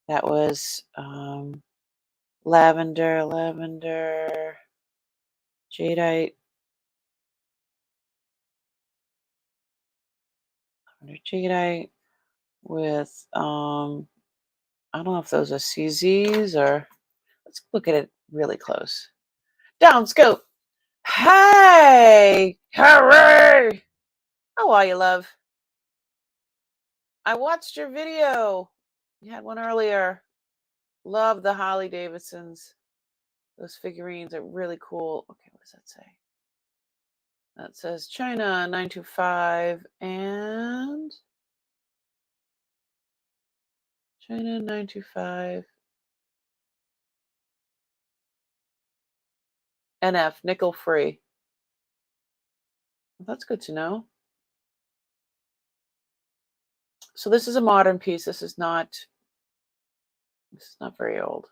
that was lavender, jadeite, jadeite with I don't know if those are CZs or let's look at it really close. Down scope. Hey, hooray! How are you, love? I watched your video. You had one earlier. Love the Harley Davidsons. Those figurines are really cool. Okay, what does that say? That says China 925 and China 925 NF, nickel free. Well, that's good to know. So this is a modern piece. This is not very old.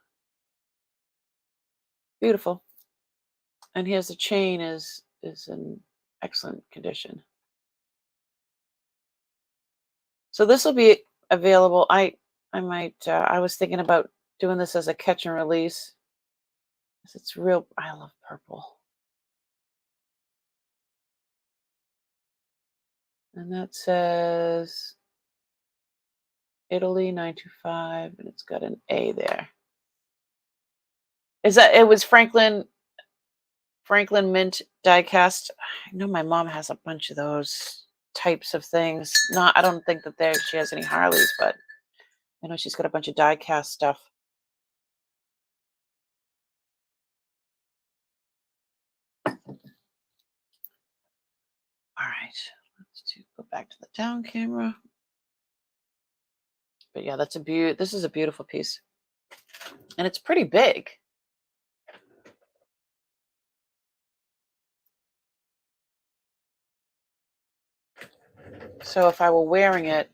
Beautiful. And here's the chain is in excellent condition. So this will be available. I might I was thinking about doing this as a catch and release. It's real. I love purple. And that says Italy 925, and it's got an A there. Is that it was Franklin Mint diecast? I know my mom has a bunch of those types of things. I don't think that she has any Harleys, but I know she's got a bunch of diecast stuff. All right, let's go back to the down camera. But yeah, that's this is a beautiful piece. And it's pretty big. So if I were wearing it,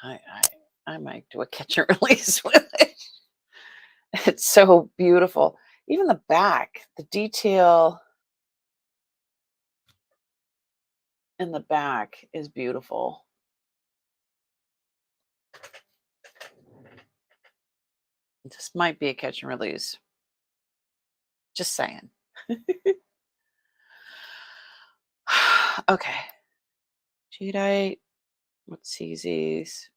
I might do a catch and release with it. It's so beautiful. Even the back, the detail in the back is beautiful. This might be a catch and release. Just saying. Okay. Jadeite. Let's see these.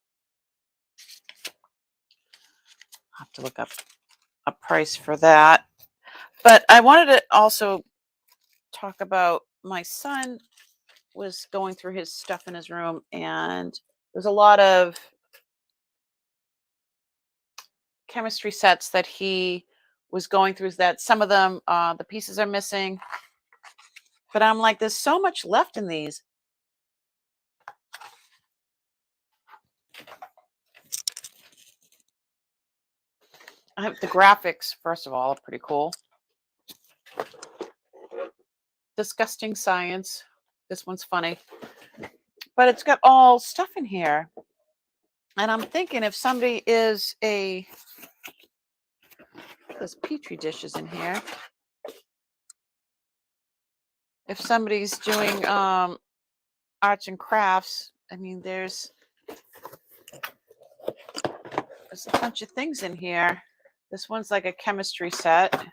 I'll have to look up a price for that. But I wanted to also talk about my son was going through his stuff in his room, and there's a lot of chemistry sets that he was going through that some of them, the pieces are missing. But I'm like, there's so much left in these. I have the graphics, first of all, are pretty cool. Disgusting Science. This one's funny. But it's got all stuff in here. And I'm thinking if somebody is there's Petri dishes in here. If somebody's doing arts and crafts, I mean, there's a bunch of things in here. This one's like a chemistry set.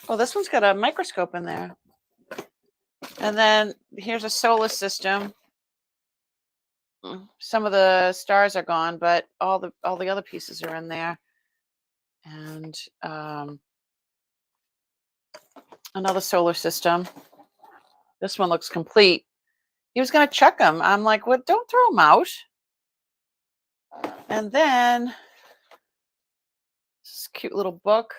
Oh, this one's got a microscope in there. And then here's a solar system. Some of the stars are gone, but all the other pieces are in there. And another solar system. This one looks complete. He was going to chuck them. I'm like, well, don't throw them out. And then this cute little book.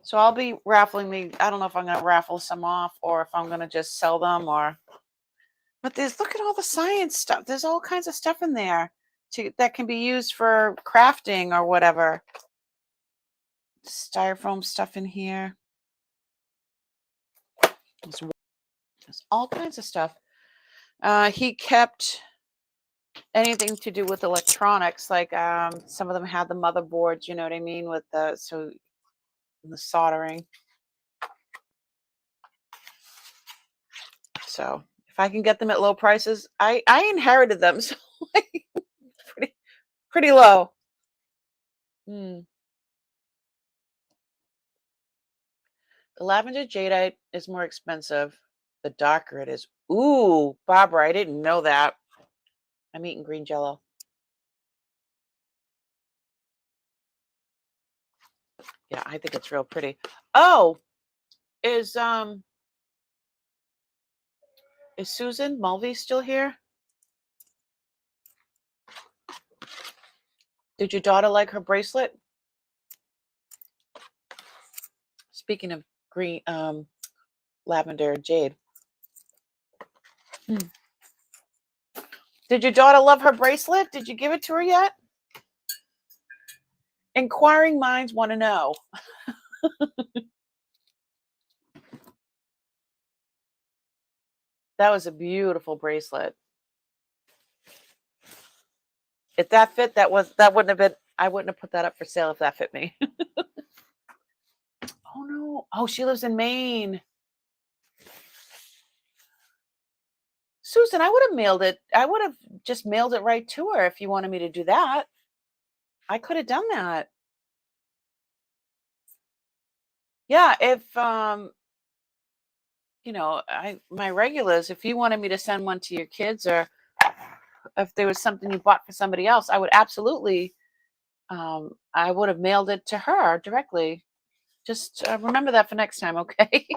So I'll be raffling I don't know if I'm going to raffle some off or if I'm going to just sell them but look at all the science stuff. There's all kinds of stuff in there that can be used for crafting or whatever. Styrofoam stuff in here. There's all kinds of stuff. He kept anything to do with electronics, like some of them had the motherboards, you know what I mean, with the soldering. So if I can get them at low prices, I inherited them, so pretty low. The lavender jadeite is more expensive. The darker it is. Ooh, Barbara, I didn't know that. I'm eating green jello. Yeah, I think it's real pretty. Oh, is Susan Mulvey still here? Did your daughter like her bracelet? Speaking of green, lavender and jade. Did your daughter love her bracelet? Did you give it to her yet? Inquiring minds want to know. That was a beautiful bracelet. If that fit, that wouldn't have been, I wouldn't have put that up for sale if that fit me. Oh no. Oh, she lives in Maine. Susan, I would have mailed it. I would have just mailed it right to her if you wanted me to do that. I could have done that. Yeah, if you know, my regulars, if you wanted me to send one to your kids, or if there was something you bought for somebody else, I would absolutely I would have mailed it to her directly. Just remember that for next time, okay?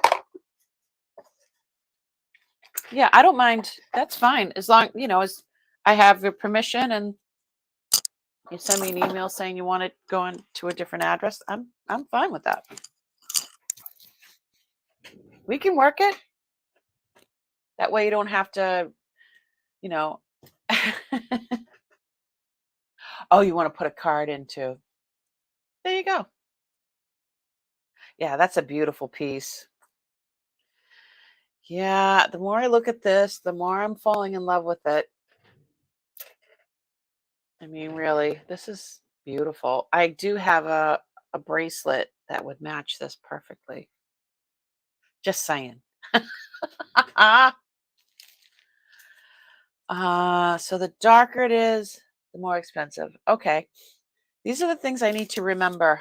Yeah, I don't mind. That's fine. As long, as I have your permission and you send me an email saying you want it going to a different address, I'm fine with that. We can work it. That way you don't have to, oh, you want to put a card in too. There you go. Yeah, that's a beautiful piece. Yeah, the more I look at this, the more I'm falling in love with it. I mean, really, this is beautiful. I do have a bracelet that would match this perfectly. Just saying. So the darker it is, the more expensive. Okay. These are the things I need to remember.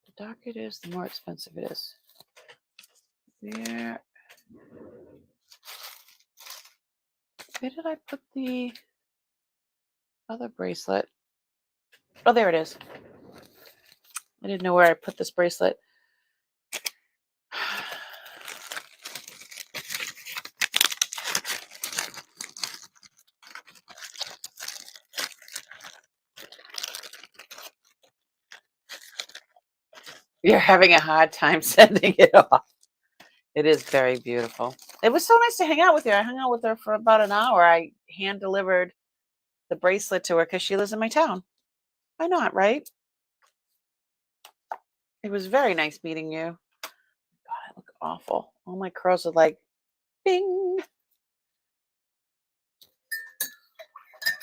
The darker it is, the more expensive it is. Where did I put the other bracelet? Oh, there it is. I didn't know where I put this bracelet. You're having a hard time sending it off. It is very beautiful. It was so nice to hang out with you. I hung out with her for about an hour. I hand delivered the bracelet to her because she lives in my town. Why not, right? It was very nice meeting you. God, I look awful. All my curls are like, bing.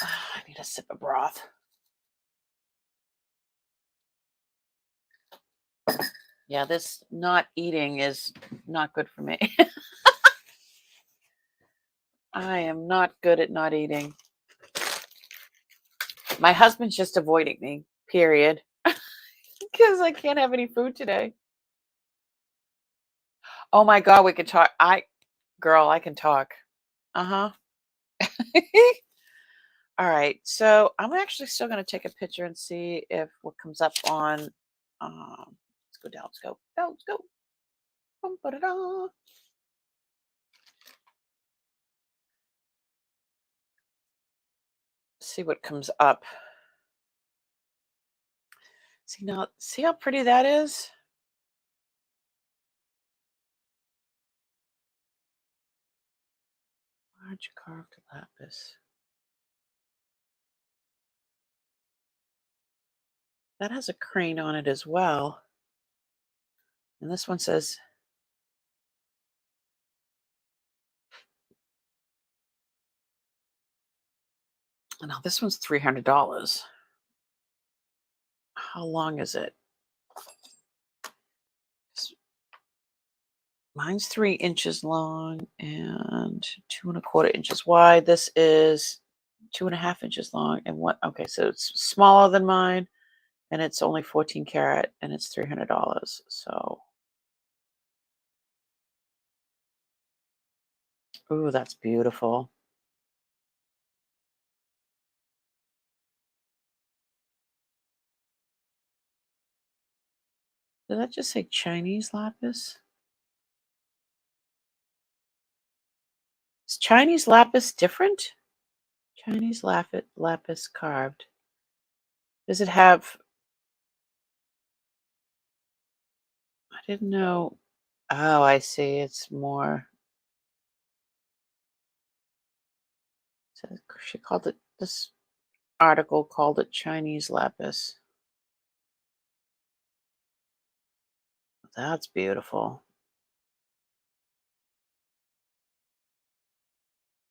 I need a sip of broth. Yeah, this not eating is not good for me. I am not good at not eating. My husband's just avoiding me, period. Because I can't have any food today. Oh my God, we can talk. Girl, I can talk. Uh-huh. All right. So I'm actually still going to take a picture and see if what comes up on. Let's go down. Let's go. Down. Let's go. Bum, ba-da-da. See what comes up. See now. See how pretty that is. Large carved lapis. That has a crane on it as well. And this one says, now this one's $300. How long is it? Mine's 3 inches long and 2¼ inches wide. This is 2½ inches long and what? Okay, so it's smaller than mine, and it's only 14 karat, and it's $300. So, ooh, that's beautiful. Did that just say Chinese lapis? Is Chinese lapis different? Chinese lapis carved. Does it have? I didn't know. Oh, I see. It's more. She called it. This article called it Chinese lapis. That's beautiful.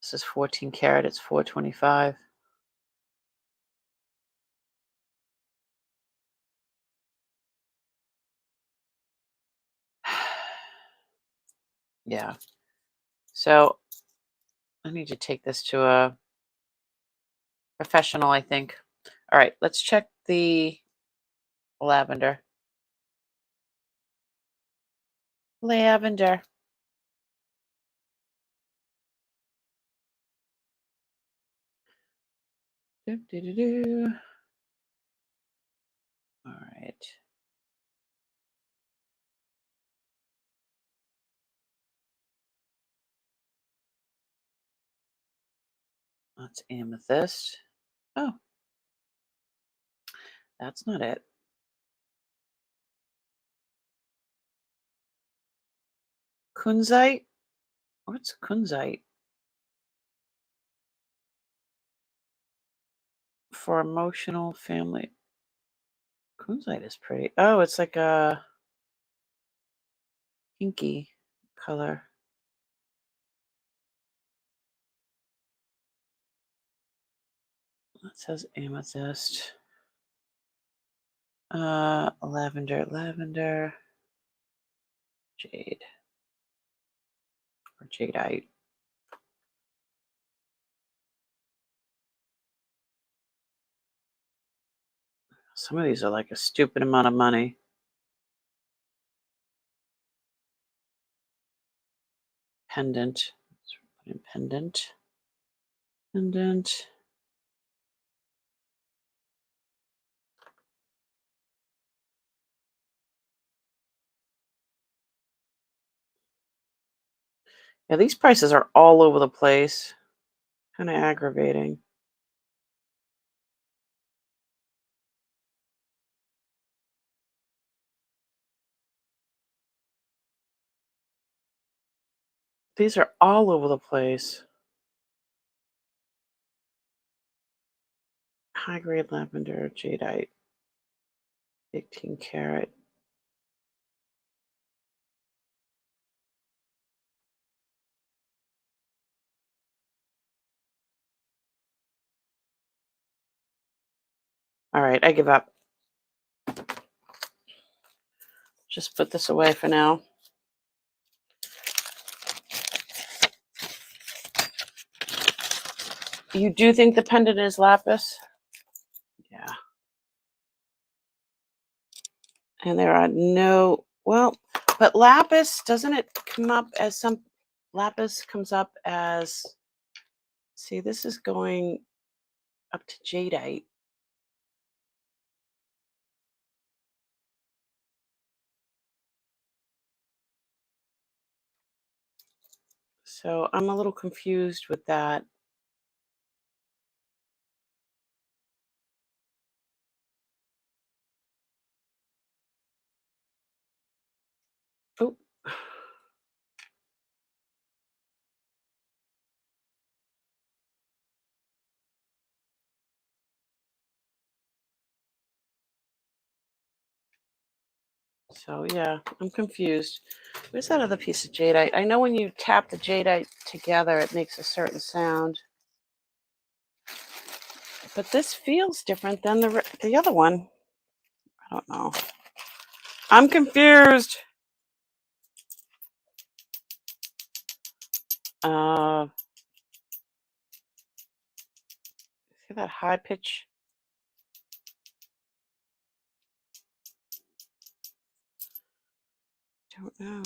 This is 14 karat. It's 425. Yeah. So I need to take this to a professional, I think. All right, let's check the lavender. Lavender. Do, do, do, do. All right. That's amethyst. Oh, that's not it. Kunzite? What's kunzite? For emotional family. Kunzite is pretty. Oh, it's like a pinky color. That says amethyst. Lavender, jade, or jadeite. Some of these are like a stupid amount of money. Pendant. Let's put in pendant. Pendant. Yeah, these prices are all over the place. Kind of aggravating. These are all over the place. High grade lavender, jadeite, 18 karat. All right, I give up. Just put this away for now. You do think the pendant is lapis? Yeah. And there are no, well, but lapis, doesn't it come up as some, lapis comes up as, see, this is going up to jadeite. So I'm a little confused with that. Oh. So yeah, I'm confused. Where's that other piece of jadeite? I know when you tap the jadeite together, it makes a certain sound. But this feels different than the other one. I don't know. I'm confused. See that high pitch? Don't know.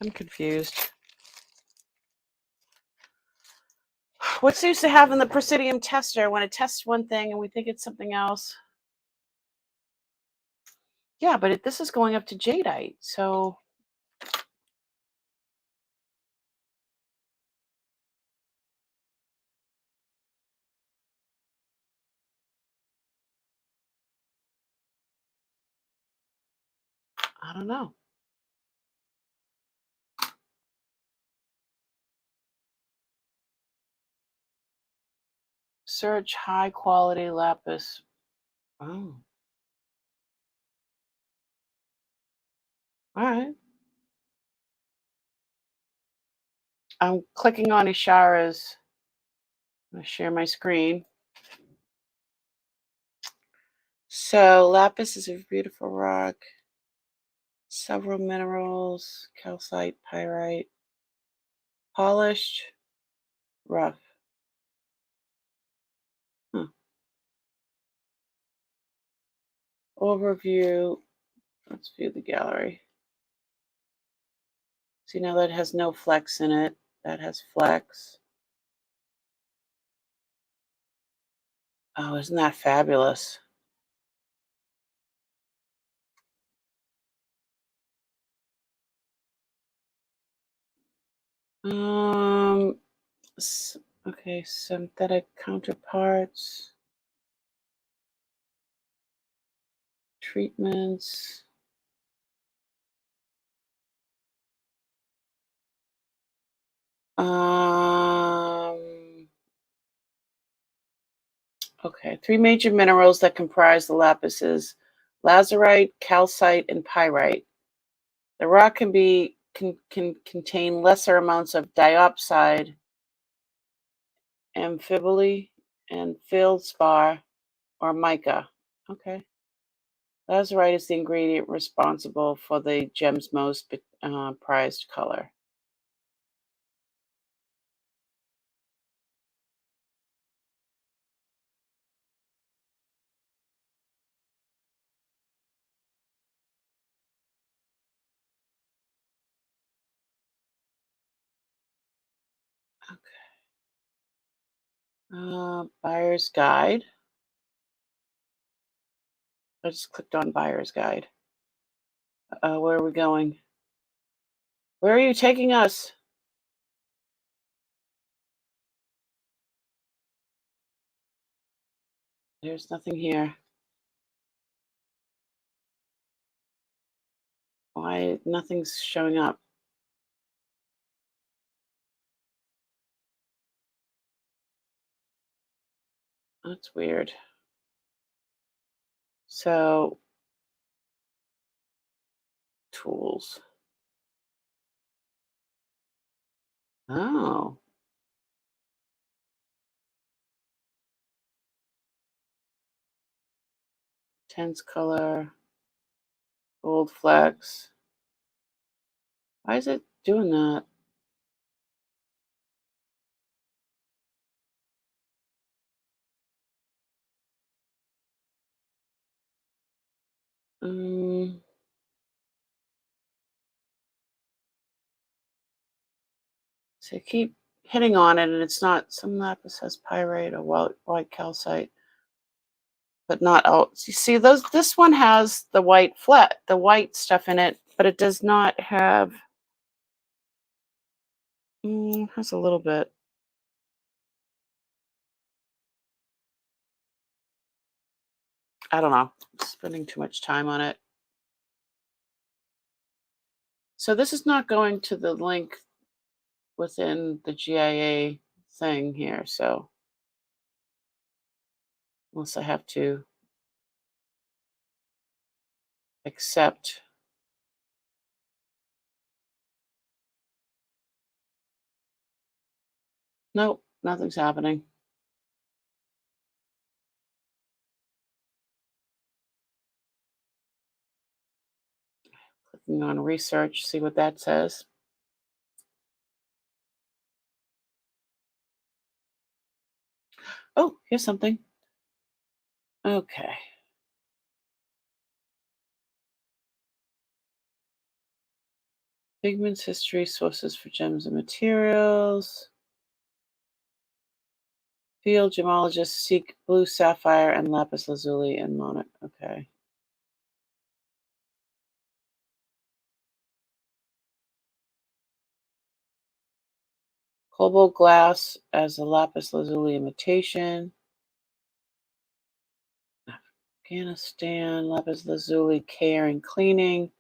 I'm confused. What's used to have in the Presidium tester when it tests one thing and we think it's something else? Yeah, but this is going up to jadeite, so I don't know. Search high quality lapis. Oh, all right. I'm clicking on Ishara's. I'm going to share my screen. So lapis is a beautiful rock. Several minerals, calcite, pyrite, polished, rough. Huh. Overview. Let's view the gallery. See, now that has no flecks in it. That has flecks. Oh, isn't that fabulous? Um, okay, synthetic counterparts, treatments. Okay, 3 major minerals that comprise the lapis is lazurite, calcite, and pyrite. The rock can contain lesser amounts of diopside, amphibole, and feldspar or mica. Okay. Lazurite is the ingredient responsible for the gem's most prized color. Buyer's guide. I just clicked on buyer's guide. Where are we going? Where are you taking us? There's nothing here. Why nothing's showing up? That's weird. So, tools. Oh, tense color, gold flecks. Why is it doing that? Um, so I keep hitting on it, and it's not. Some lapis has pyrite or white calcite, but not all. You see, those. This one has the the white stuff in it, but it does not have. Has a little bit. I don't know. I'm spending too much time on it. So this is not going to the link within the GIA thing here. So unless I have to accept. Nope, nothing's happening. Clicking on research, see what that says. Oh, here's something. Okay. Pigments, history, sources for gems and materials. Field gemologists seek blue sapphire and lapis lazuli and monarch. Okay. Cobalt glass as a lapis lazuli imitation. Afghanistan, lapis lazuli care and cleaning.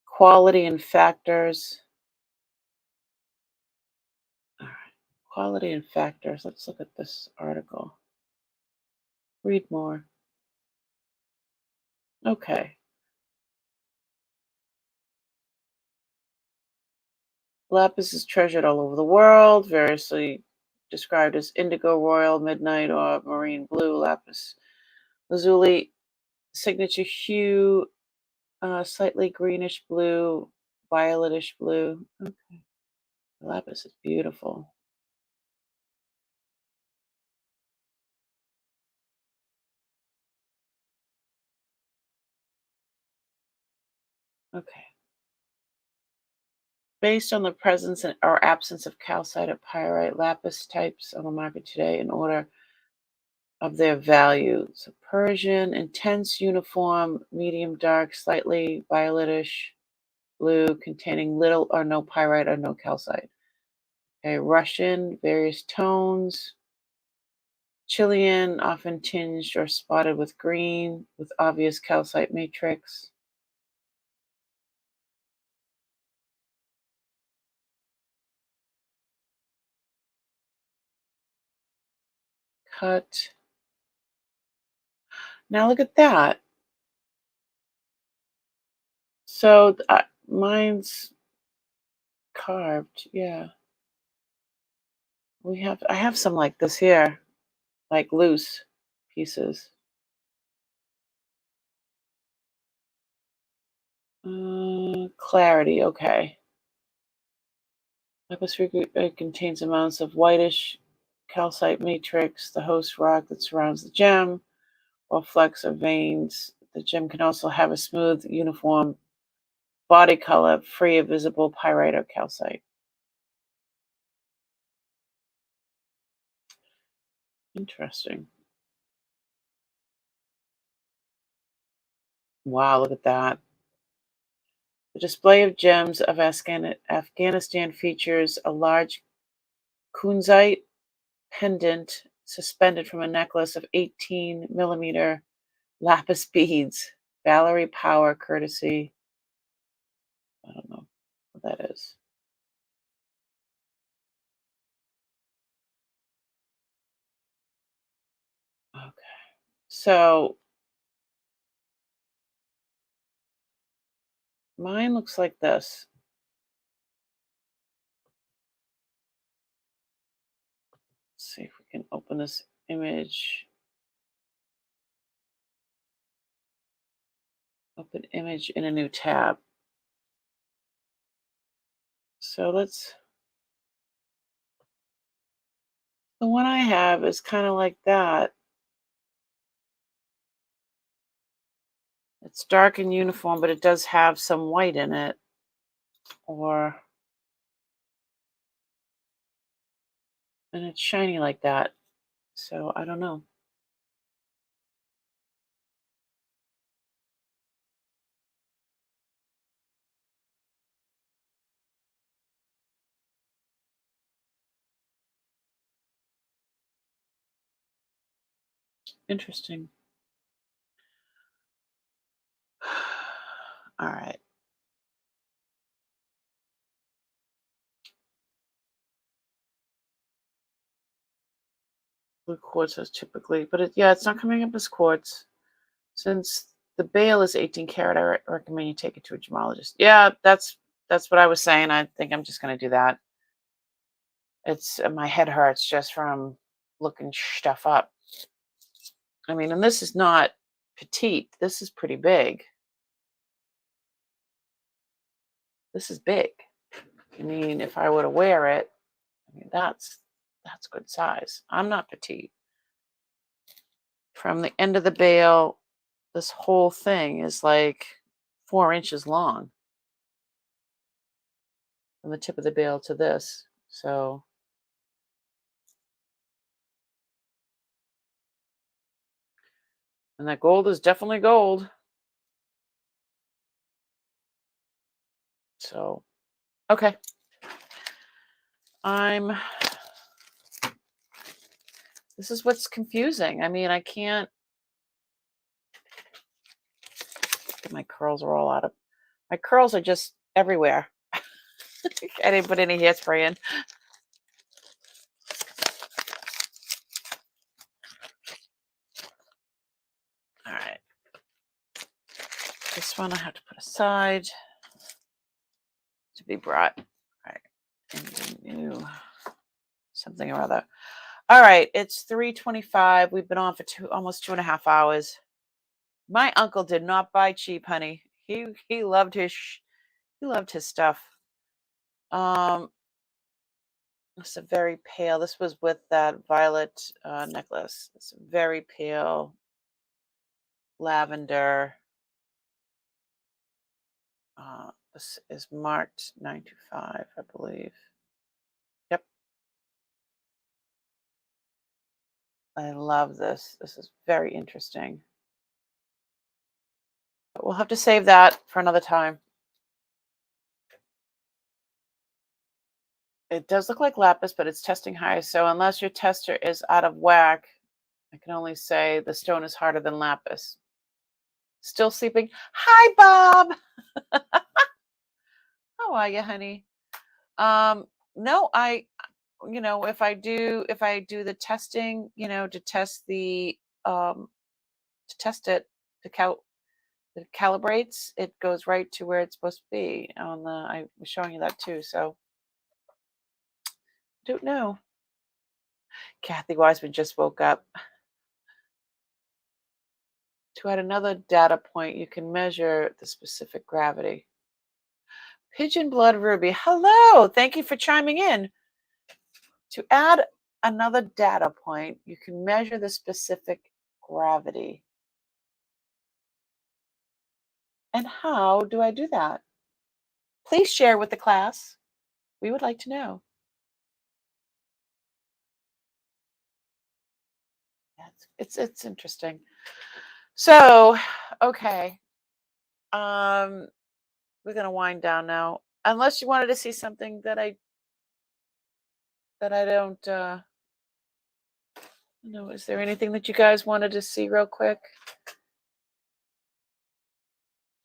Quality and factors. All right. Quality and factors. Let's look at this article. Read more. Okay. Lapis is treasured all over the world, variously described as indigo, royal, midnight, or marine blue. Lapis lazuli, signature hue, slightly greenish blue, violetish blue. Okay. Lapis is beautiful. Okay. Based on the presence or absence of calcite or pyrite, lapis types on the market today in order of their value. So Persian, intense, uniform, medium dark, slightly violetish blue, containing little or no pyrite or no calcite. Okay, Russian, various tones. Chilean, often tinged or spotted with green, with obvious calcite matrix. Cut. Now look at that. So mine's carved, yeah. I have some like this here, like loose pieces. Clarity, okay. Lapis contains amounts of whitish calcite matrix, the host rock that surrounds the gem, or flecks or veins. The gem can also have a smooth, uniform body color, free of visible pyrite or calcite. Interesting. Wow, look at that. The display of gems of Afghanistan features a large kunzite pendant suspended from a necklace of 18 millimeter lapis beads. Valerie Power, courtesy. I don't know what that is. Okay. So mine looks like this. Let's see if we can open this image. Open image in a new tab. So the one I have is kind of like that. It's dark and uniform, but it does have some white in it. And it's shiny like that. So I don't know. Interesting. All right. Blue quartz is typically, but yeah, it's not coming up as quartz. Since the bale is 18 karat, I recommend you take it to a gemologist. Yeah, that's what I was saying. I think I'm just going to do that. It's my head hurts just from looking stuff up. I mean, and this is not petite. This is pretty big. This is big. I mean, if I were to wear it, I mean, that's good size. I'm not petite. From the end of the bale, this whole thing is like 4 inches long. From the tip of the bale to this. So and that gold is definitely gold. So, okay. This is what's confusing. I mean, I can't. My curls are all out of. My curls are just everywhere. I didn't put any hairspray in. All right. This one I have to put aside to be brought. All right. And new something or other. All right. It's 3:25. We've been on for almost 2.5 hours. My uncle did not buy cheap, honey. He loved his stuff. It's a very pale. This was with that violet necklace. It's very pale lavender. This is marked 925, I believe. Yep. I love this. This is very interesting. But we'll have to save that for another time. It does look like lapis, but it's testing high. So unless your tester is out of whack, I can only say the stone is harder than lapis. Still sleeping? Hi, Bob. How are you, honey? No, if I do the testing, to test it, it calibrates, it goes right to where it's supposed to be. I was showing you that too. So don't know. Kathy Wiseman just woke up. To add another data point, you can measure the specific gravity. Pigeon Blood Ruby. Hello. Thank you for chiming in. To add another data point, you can measure the specific gravity. And how do I do that? Please share with the class. We would like to know. It's interesting. So, okay. We're gonna wind down now. Unless you wanted to see something that I don't know. Is there anything that you guys wanted to see real quick?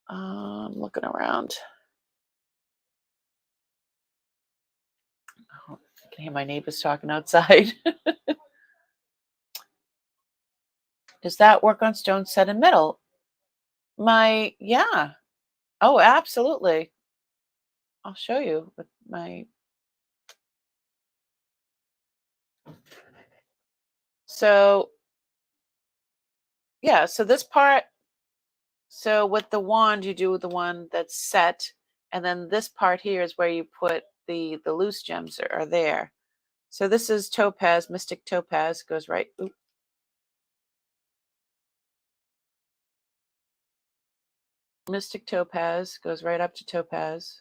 Looking around. Oh, I can hear my neighbors talking outside. Does that work on stone set in metal? Yeah. Oh, absolutely. I'll show you with my. So, yeah, so this part, so with the wand, you do the one that's set, and then this part here is where you put the loose gems are there. So this is topaz, mystic topaz, goes right. Oop. Mystic topaz goes right up to topaz.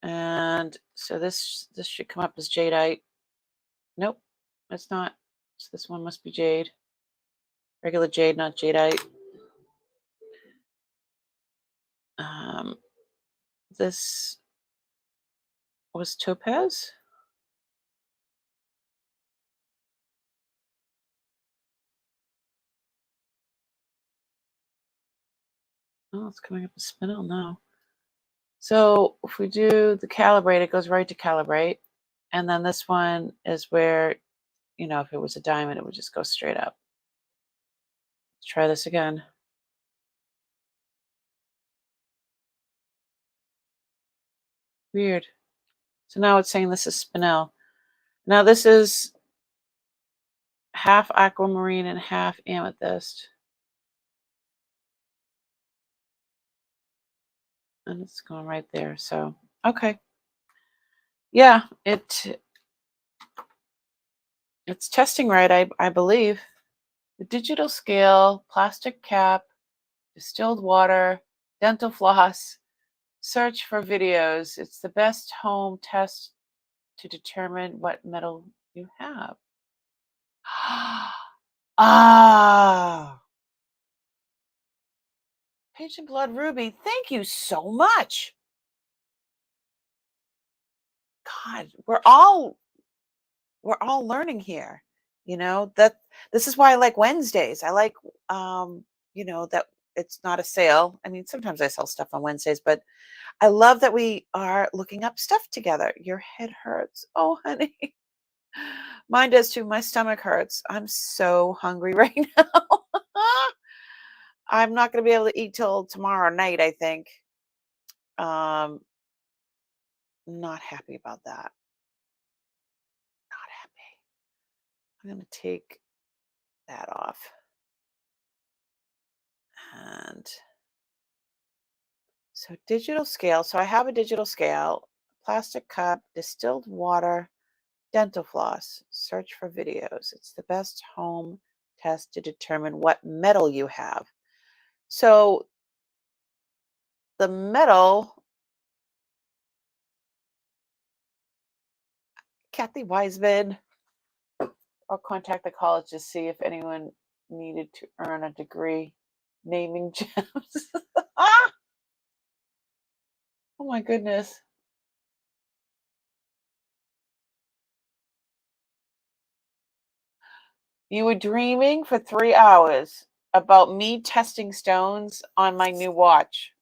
And so this should come up as jadeite. Nope, that's not. So this one must be jade. Regular jade, not jadeite. This was topaz. Oh, it's coming up as spinel now. So if we do the calibrate, it goes right to calibrate. And then this one is where, if it was a diamond, it would just go straight up. Let's try this again. Weird. So now it's saying this is spinel. Now this is half aquamarine and half amethyst. And it's going right there. So, okay. Yeah, it's testing right, I believe. The digital scale, plastic cap, distilled water, dental floss. Search for videos. It's the best home test to determine what metal you have. Ah. Pigeon Blood Ruby, thank you so much. God, we're all learning here. That this is why I like Wednesdays. I like that it's not a sale. I mean, sometimes I sell stuff on Wednesdays, but I love that we are looking up stuff together. Your head hurts. Oh, honey. Mine does too. My stomach hurts. I'm so hungry right now. I'm not going to be able to eat till tomorrow night, I think. Um, not happy about that. Not happy. I'm going to take that off. And so digital scale. So I have a digital scale, plastic cup, distilled water, dental floss. Search for videos. It's the best home test to determine what metal you have. So the metal, Kathy Wiseman, I'll contact the college to see if anyone needed to earn a degree naming gems. Ah! Oh my goodness. You were dreaming for 3 hours about me testing stones on my new watch.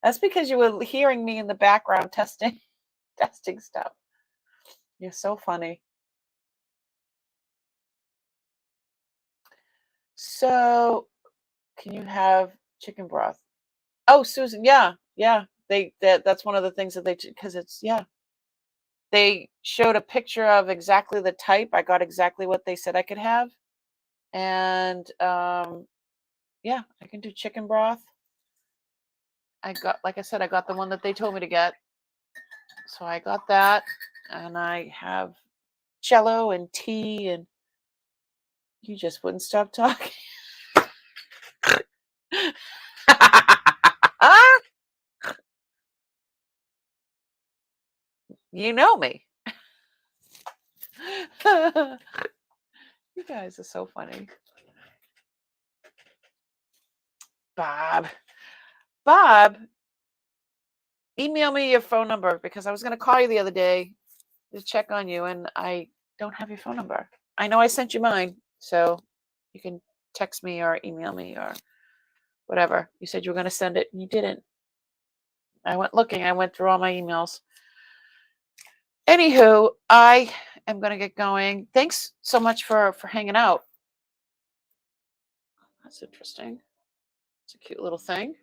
That's because you were hearing me in the background testing stuff. You're so funny. So, can you have chicken broth? Oh, Susan, yeah, yeah. That's one of the things that because it's yeah. They showed a picture of exactly the type. I got exactly what they said I could have, and yeah, I can do chicken broth. Like I said, I got the one that they told me to get, so I got that, and I have Jello and tea, and you just wouldn't stop talking. You know me. You guys are so funny. Bob, email me your phone number because I was going to call you the other day to check on you, and I don't have your phone number. I know I sent you mine, so you can text me or email me or whatever. You said you were going to send it, and you didn't. I went looking. I went through all my emails. Anywho, I am going to get going. Thanks so much for hanging out. That's interesting. It's a cute little thing.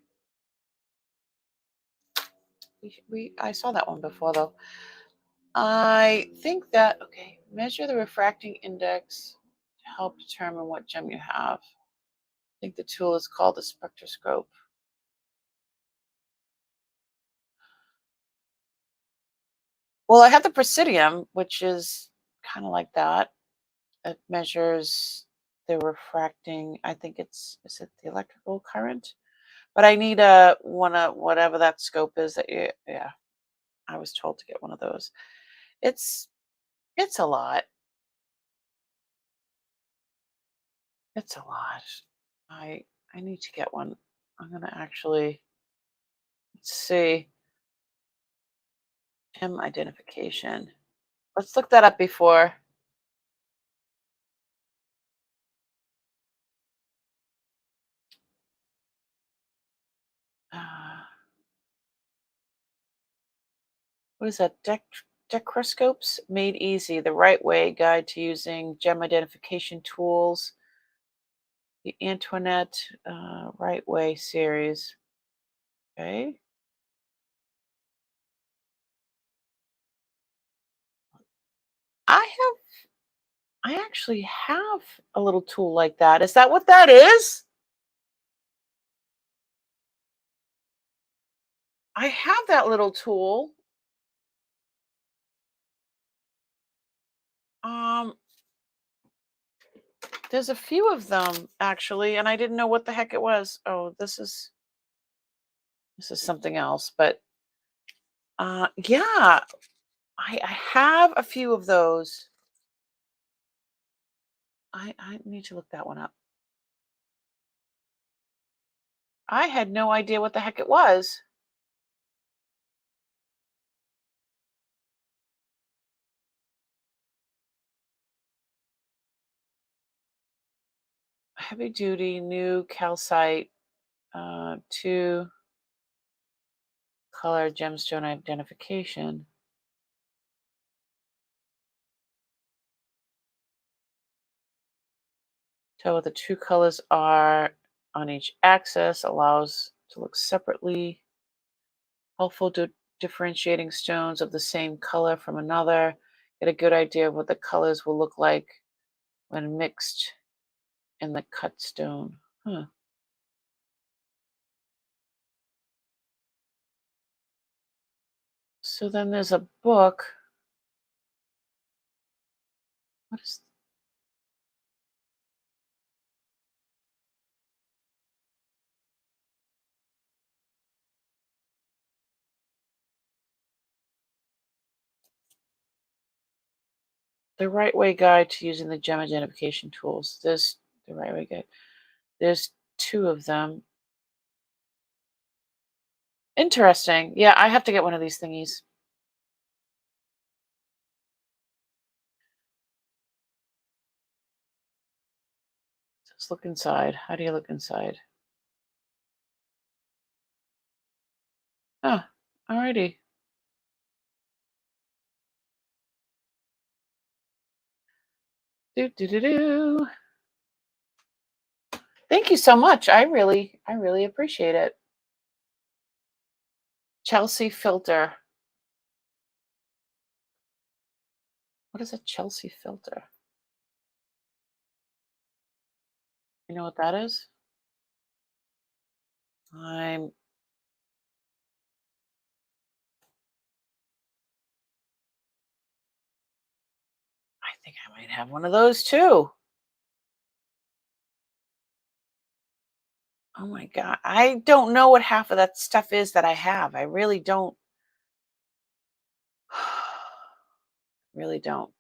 I saw that one before though. I think that okay. Measure the refracting index to help determine what gem you have. I think the tool is called a spectroscope. Well, I have the Presidium, which is kind of like that. It measures the refracting. I think is it the electrical current? But I need one of whatever that scope is that yeah. I was told to get one of those. It's a lot. It's a lot. I need to get one. I'm gonna actually let's see. Gem identification. Let's look that up before. Uh, what is that? Decroscopes made easy. The right way guide to using gem identification tools. The Antoinette Right Way series. Okay. I actually have a little tool like that. Is that what that is? I have that little tool. Um, there's a few of them actually, and I didn't know what the heck it was. Oh, this is something else, but yeah, I have a few of those. I need to look that one up. I had no idea what the heck it was. heavy duty new calcite 2 color gemstone identification. Tell what the 2 colors are on each axis, allows to look separately, helpful to differentiating stones of the same color from another, get a good idea of what the colors will look like when mixed in the cut stone. Huh. So then there's a book. What is the right way guide to using the gem identification tools? There's the right way guide. There's 2 of them. Interesting. Yeah, I have to get one of these thingies. Let's look inside. How do you look inside? Oh, alrighty. Do do do do. Thank you so much. I really appreciate it. Chelsea filter. What is a Chelsea filter? You know what that is? I'm I think I might have one of those too. Oh my god. I don't know what half of that stuff is that I have. I really don't. Really don't.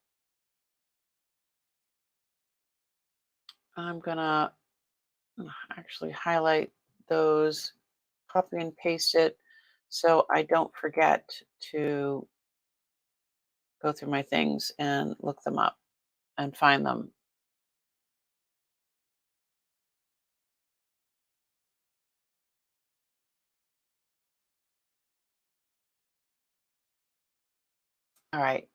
I'm gonna actually highlight those, copy and paste it so I don't forget to go through my things and look them up and find them. All right.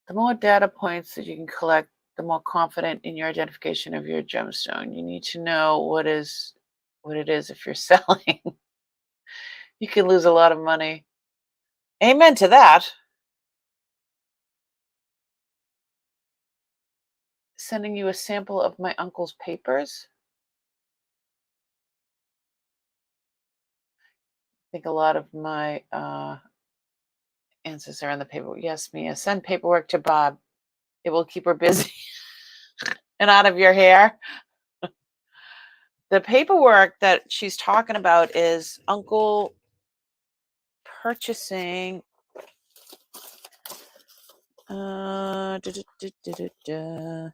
The more data points that you can collect, the more confident in your identification of your gemstone. You need to know what it is if you're selling. You can lose a lot of money. Amen to that. Sending you a sample of my uncle's papers. I think a lot of my answers are in the paperwork. Yes, Mia. Send paperwork to Bob. It will keep her busy and out of your hair. The paperwork that she's talking about is Uncle purchasing. Da, da, da, da, da, da.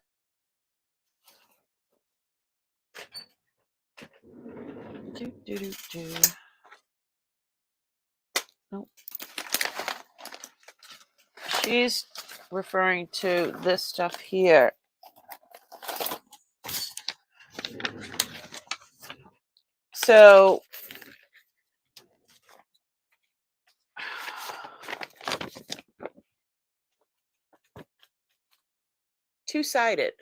Do, do, do, do. Nope. She's referring to this stuff here. So two-sided,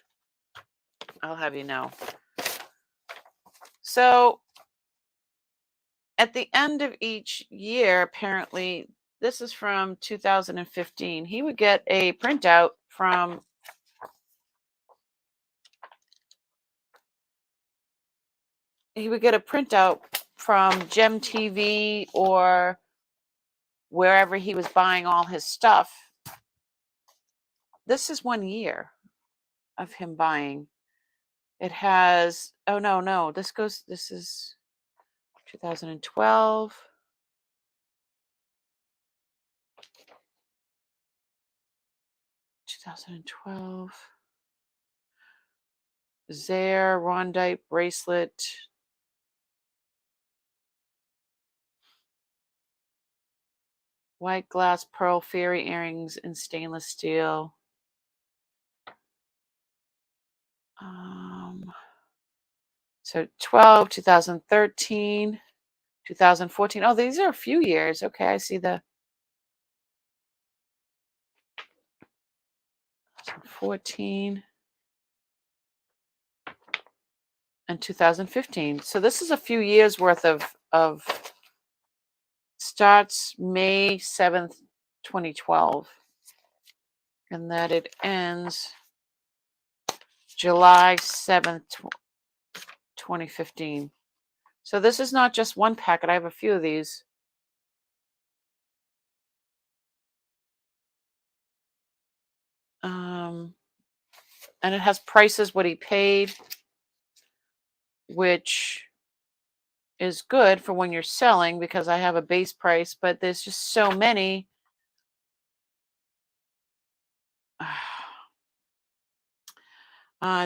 I'll have you know. So at the end of each year, apparently, this is from 2015, he would get a printout from Gem TV or wherever he was buying all his stuff. This is 1 year of him buying. It has, oh no, this is 2012. 2012. Zaire Rondite bracelet. White glass pearl fairy earrings in stainless steel. So 12, 2013, 2014. Oh, these are a few years. Okay, I see the 2014 and 2015. So this is a few years worth of starts May 7th, 2012. And that it ends July 7th, 2015. So this is not just one packet. I have a few of these. And it has prices, what he paid, which is good for when you're selling, because I have a base price, but there's just so many.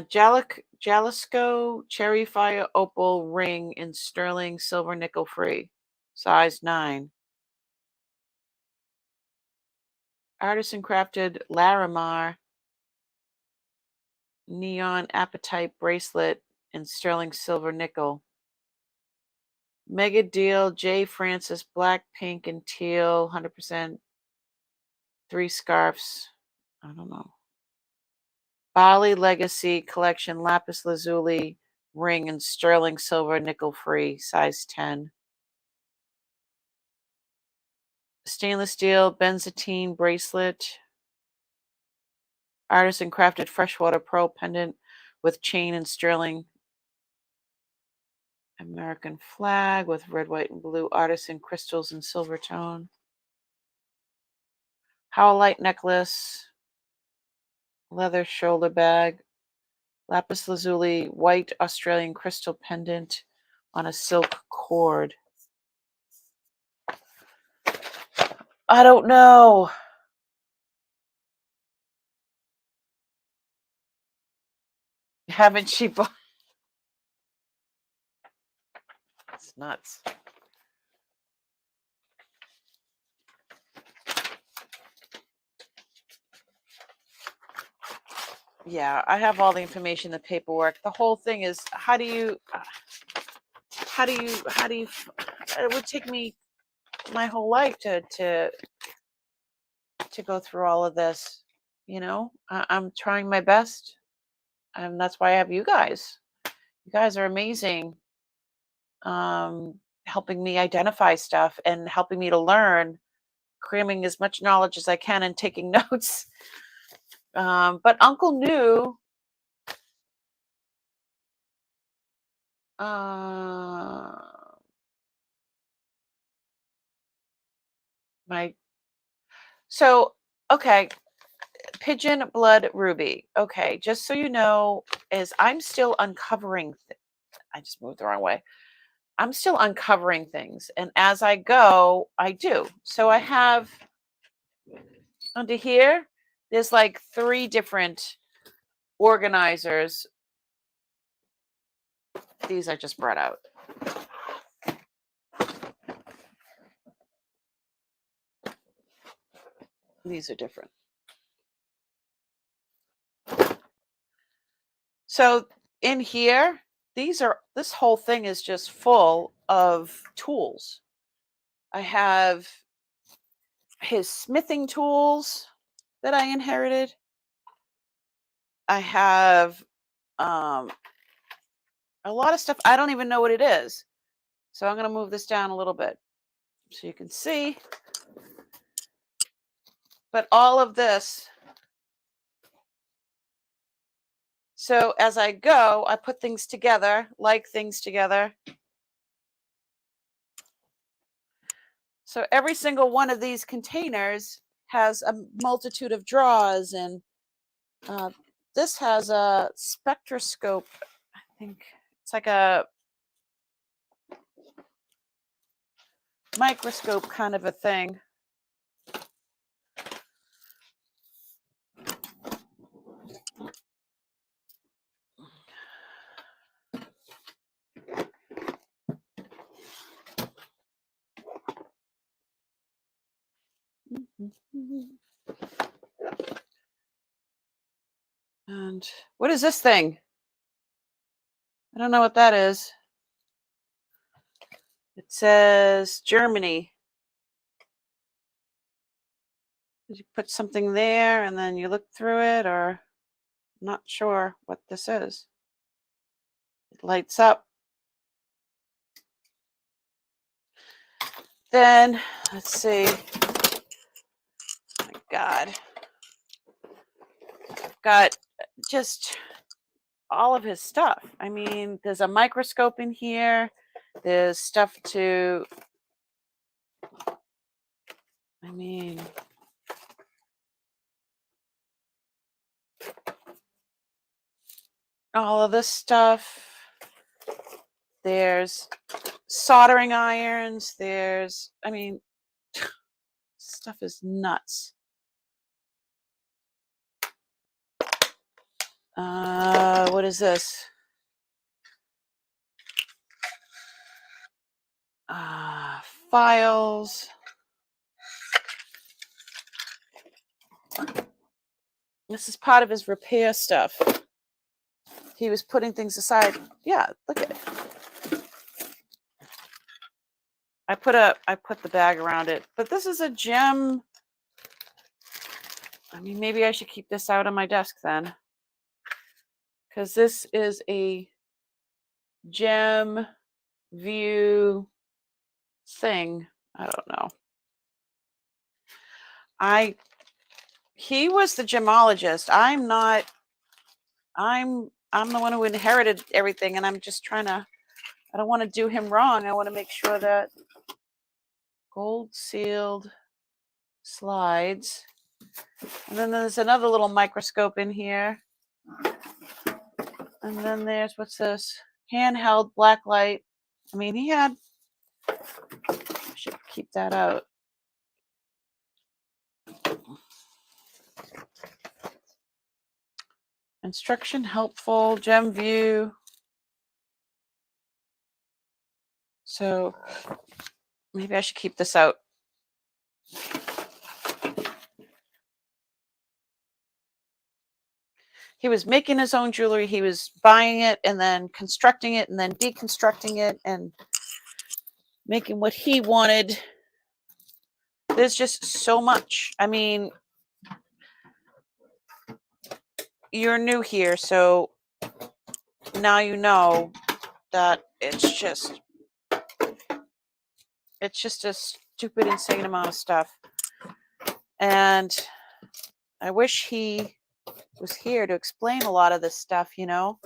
Jalisco Cherry Fire Opal ring in sterling silver nickel free, size 9. Artisan crafted Larimar neon apatite bracelet in sterling silver nickel. Mega deal J. Francis black, pink, and teal, 100%. 3 scarves. I don't know. Bali Legacy Collection lapis lazuli ring in sterling silver nickel free, size 10. Stainless steel benzoatine bracelet. Artisan crafted freshwater pearl pendant with chain and sterling American flag with red, white, and blue artisan crystals in silver tone. Howlite necklace. Leather shoulder bag. Lapis lazuli white Australian crystal pendant on a silk cord. I don't know. Haven't she bought? It's nuts. Yeah, I have all the information, the paperwork. The whole thing is, how do you, it would take me my whole life to go through all of this. You know, I'm trying my best. And that's why I have you guys. You guys are amazing. Helping me identify stuff and helping me to learn, cramming as much knowledge as I can and taking notes. But Uncle knew. Okay, pigeon blood ruby. Okay, just so you know, is I'm still uncovering. I just moved the wrong way. I'm still uncovering things, and as I go, I do. So I have under here. There's like 3 different organizers. These I just brought out. These are different. So in here, this whole thing is just full of tools. I have his smithing tools that I inherited. I have a lot of stuff. I don't even know what it is. So I'm going to move this down a little bit so you can see. But all of this. So as I go, I put things together, like things together. So every single one of these containers has a multitude of drawers, and this has a spectroscope. I think it's like a microscope kind of a thing. And what is this thing? I don't know what that is. It says Germany. Did you put something there and then you look through it, or I'm not sure what this is. It lights up. Then let's see. Oh my God. I've got just all of his stuff. I mean, there's a microscope in here. There's stuff to, I mean, all of this stuff. There's soldering irons. There's, I mean, stuff is nuts. What is this? Files. This is part of his repair stuff. He was putting things aside. Yeah, look at it. I put the bag around it, but this is a gem. I mean, maybe I should keep this out on my desk then, because this is a gem view thing. I don't know. He was the gemologist. I'm not. I'm the one who inherited everything, and I'm just trying to. I don't want to do him wrong. I want to make sure that gold sealed slides. And then there's another little microscope in here. And then there's, what's this? Handheld black light. I mean, he had, I should keep that out. Instruction helpful, gem view. So maybe I should keep this out. He was making his own jewelry. He was buying it and then constructing it and then deconstructing it and making what he wanted. There's just so much. I mean, you're new here, so now you know that it's just a stupid, insane amount of stuff. And I wish he was here to explain a lot of this stuff, you know.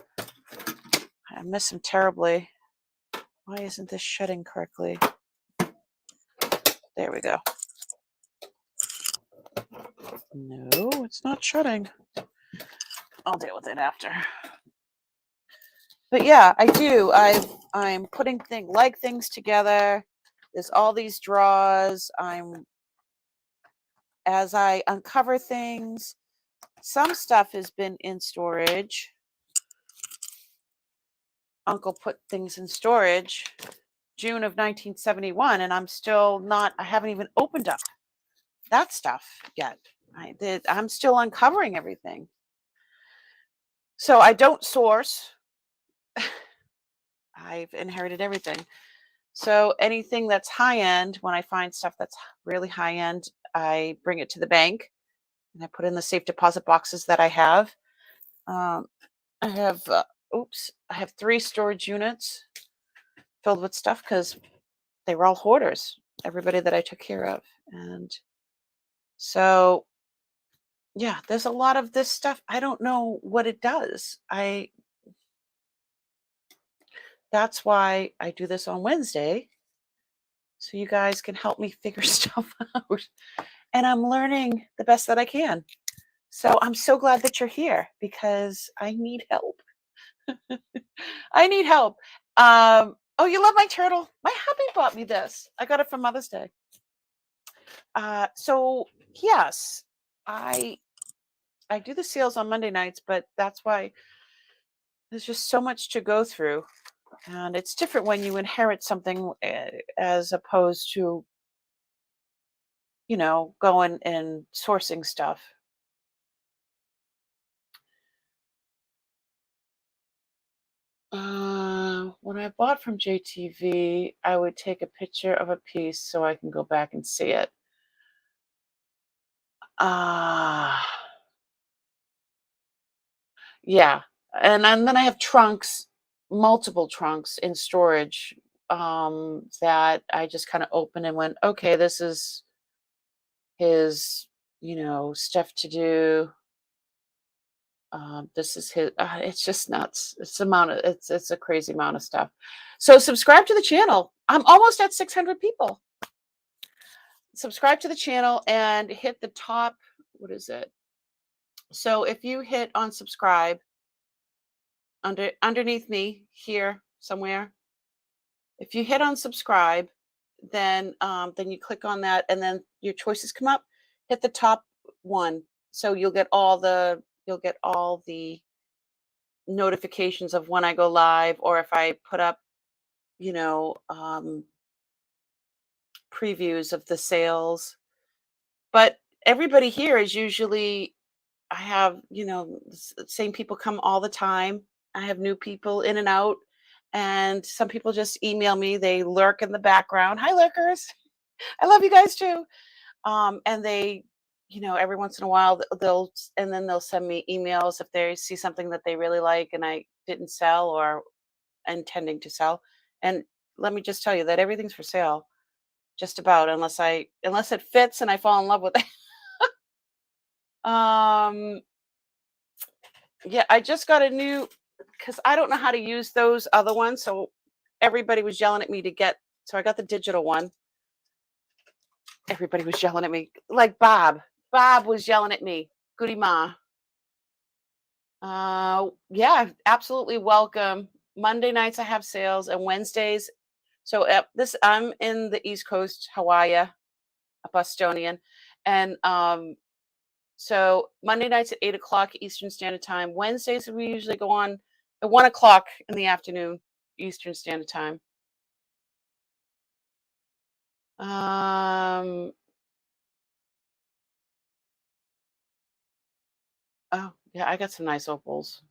I miss him terribly. Why isn't this shutting correctly? There we go. No, it's not shutting. I'll deal with it after. But yeah, I do. I'm putting things together. There's all these drawers. As I uncover things, some stuff has been in storage. Uncle put things in storage June of 1971, and I'm still not, I haven't even opened up that stuff yet. I'm still uncovering everything. So I don't source. I've inherited everything. So anything that's high end, when I find stuff that's really high end, I bring it to the bank and I put in the safe deposit boxes that I have. I have, I have 3 storage units filled with stuff because they were all hoarders, everybody that I took care of. And so, yeah, there's a lot of this stuff. I don't know what it does. That's why I do this on Wednesday, so you guys can help me figure stuff out. And I'm learning the best that I can. So I'm so glad that you're here because I need help. I need help. Oh, you love my turtle? My hubby bought me this. I got it for Mother's Day. So yes, I do the sales on Monday nights, but that's why there's just so much to go through. And it's different when you inherit something as opposed to going and sourcing stuff. When I bought from JTV, I would take a picture of a piece so I can go back and see it. Ah, yeah. And then I have trunks, multiple trunks in storage, that I just kind of opened and went, okay, this is his, stuff to do. This is his. It's just nuts. It's a crazy amount of stuff. So subscribe to the channel. I'm almost at 600 people. Subscribe to the channel and hit the top. What is it? So if you hit on subscribe underneath me here somewhere, if you hit on subscribe, then you click on that, and then your choices come up. Hit the top one, so you'll get all the notifications of when I go live, or if I put up, you know, previews of the sales. But everybody here is usually, I have, same people come all the time. I have new people in and out, and some people just email me. They lurk in the background. Hi, lurkers. I love you guys too. And they, every once in a while and then they'll send me emails if they see something that they really like and I didn't sell or intending to sell. And let me just tell you that everything's for sale, just about, unless it fits and I fall in love with it. um yeah, I just got a new, because I don't know how to use those other ones. So everybody was yelling at me so I got the digital one. Everybody was yelling at me, like Bob was yelling at me. Goody ma. Yeah, absolutely welcome. Monday nights I have sales, and Wednesdays. So I'm in the East Coast, Hawaii, a Bostonian, and so Monday nights at 8 o'clock Eastern Standard Time. Wednesdays we usually go on at 1 o'clock in the afternoon Eastern Standard Time. Um. Oh yeah, I got some nice opals.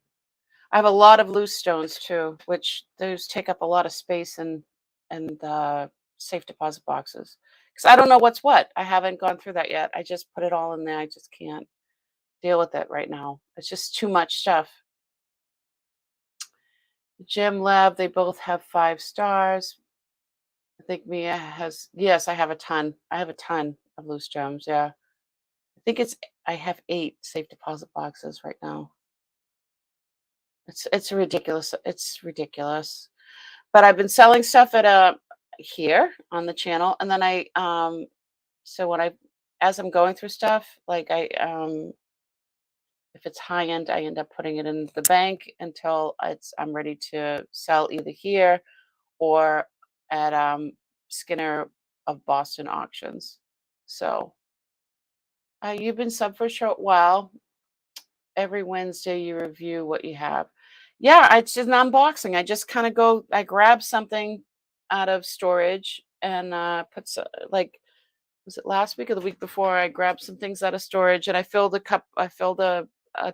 I have a lot of loose stones too, which those take up a lot of space and the safe deposit boxes. Because I don't know what's what. I haven't gone through that yet. I just put it all in there. I just can't deal with it right now. It's just too much stuff. The Gem Lab, they both have 5 stars. I think Mia has, yes, I have a ton. I have a ton of loose gems. Yeah. I have 8 safe deposit boxes right now. It's ridiculous. It's ridiculous. But I've been selling stuff at here on the channel, and then so when I as I'm going through stuff, like if it's high end, I end up putting it in the bank until I'm ready to sell either here or at Skinner of Boston auctions. So you've been sub for a short while. Every Wednesday you review what you have. Yeah, it's just an unboxing. I just kind of I grab something out of storage and like, was it last week or the week before? I grabbed some things out of storage and I filled a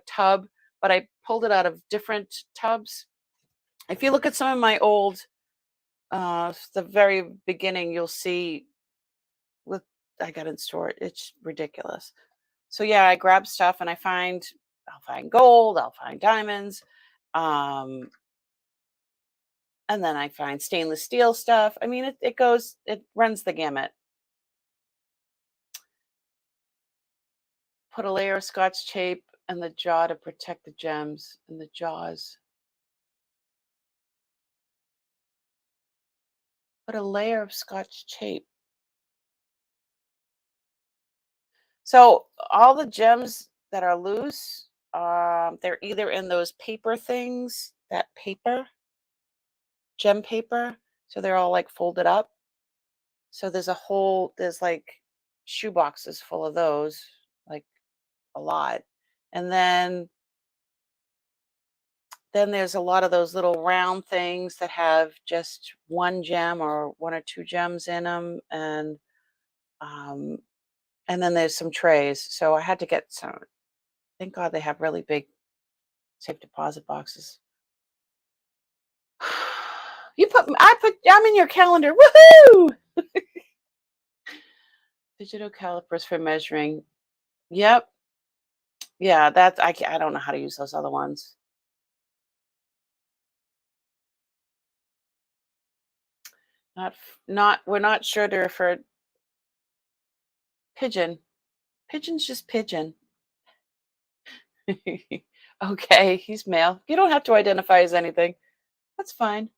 tub, but I pulled it out of different tubs. If you look at some of my old, the very beginning, you'll see what I got in storage. It's ridiculous. So yeah, I grab stuff and I'll find gold, I'll find diamonds, um, and then I find stainless steel stuff. I mean, it runs the gamut. Put a layer of Scotch tape in the jaw to protect the gems in the jaws. Put a layer of Scotch tape. So all the gems that are loose, they're either in those paper things, that paper, gem paper. So they're all like folded up. So there's like shoe boxes full of those, like a lot. And then there's a lot of those little round things that have just one gem or one or two gems in them. And um, And then there's some trays. So I had to get some. Thank God they have really big safe deposit boxes. I'm in your calendar. Woohoo! Digital calipers for measuring. Yep. Yeah, I don't know how to use those other ones. We're not sure to refer pigeon. Pigeon's just pigeon. Okay, he's male. You don't have to identify as anything. That's fine.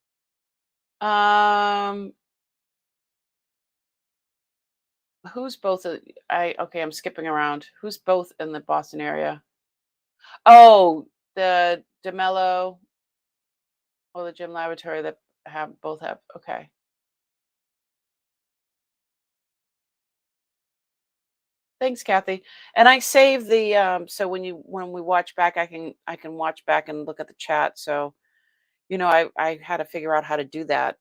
Who's both? Okay, I'm skipping around. Who's both in the Boston area? Oh, the DeMello or the Gym Laboratory that both have. Okay. Thanks, Kathy. And I save the so when we watch back, I can watch back and look at the chat. So I had to figure out how to do that.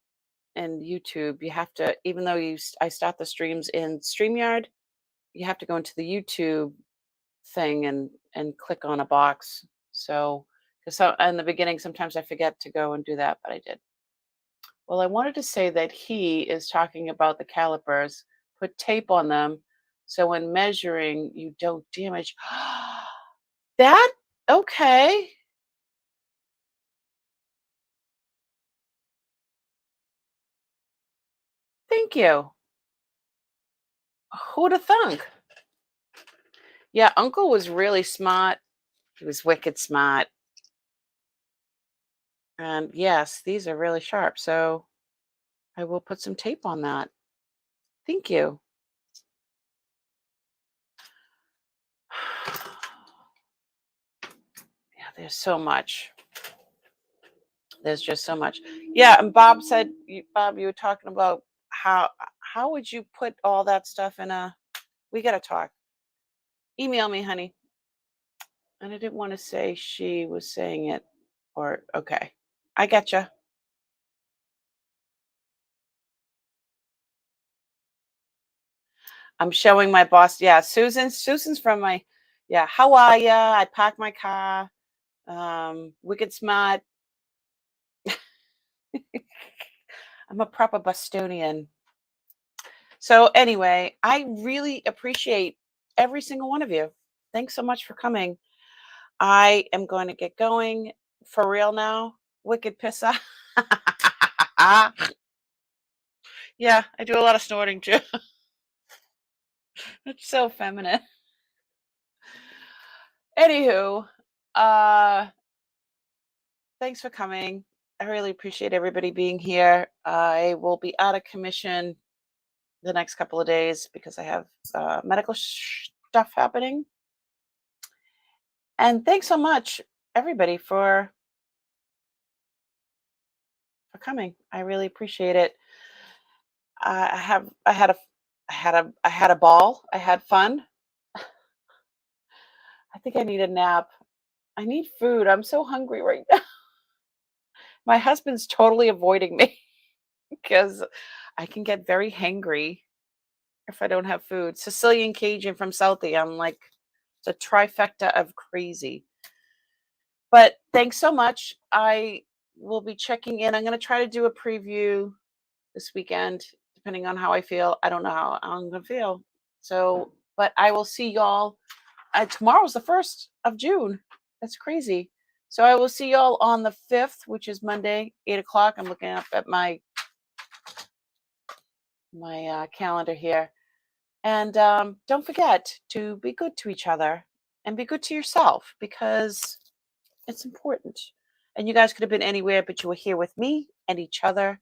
And YouTube, you have to, even though I start the streams in StreamYard, you have to go into the YouTube thing and click on a box. So, because in the beginning, sometimes I forget to go and do that, but I did. Well, I wanted to say that he is talking about the calipers. Put tape on them, so when measuring, you don't damage. That okay? Thank you. Who'd have thunk? Yeah, Uncle was really smart. He was wicked smart. And yes, these are really sharp. So I will put some tape on that. Thank you. Yeah, there's so much. There's just so much. Yeah, and Bob said, Bob, you were talking about how would you put all that stuff in a? We got to talk. Email me, honey. And I didn't want to say she was saying it, or okay, I getcha. I'm showing my boss. Yeah, Susan's from my. Yeah, how are ya? I parked my car. Wicked smart. I'm a proper Bostonian. So anyway, I really appreciate every single one of you. Thanks so much for coming. I am going to get going for real now. Wicked pissa. Yeah, I do a lot of snorting too. It's so feminine. Anywho, thanks for coming. I really appreciate everybody being here. I will be out of commission the next couple of days because I have medical stuff happening. And thanks so much, everybody, for coming. I really appreciate it. I had a ball. I had fun. I think I need a nap. I need food. I'm so hungry right now. My husband's totally avoiding me because I can get very hangry if I don't have food. Sicilian Cajun from Southie. I'm like the trifecta of crazy. But thanks so much. I will be checking in. I'm going to try to do a preview this weekend, depending on how I feel. I don't know how I'm going to feel. So, but I will see y'all. Tomorrow's the 1st of June. That's crazy. So I will see y'all on the 5th, which is Monday, 8 o'clock. I'm looking up at my calendar here. And don't forget to be good to each other and be good to yourself because it's important. And you guys could have been anywhere, but you were here with me and each other.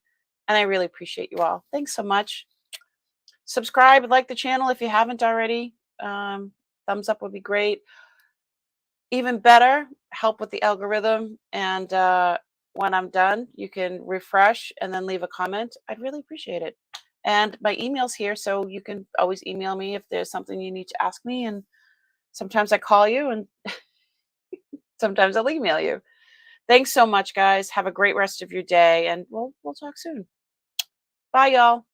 And I really appreciate you all. Thanks so much. Subscribe and like the channel if you haven't already. Thumbs up would be great. Even better, help with the algorithm. And when I'm done, you can refresh and then leave a comment. I'd really appreciate it. And my email's here, so you can always email me if there's something you need to ask me. And sometimes I call you and sometimes I'll email you. Thanks so much, guys. Have a great rest of your day, and we'll talk soon. Bye, y'all.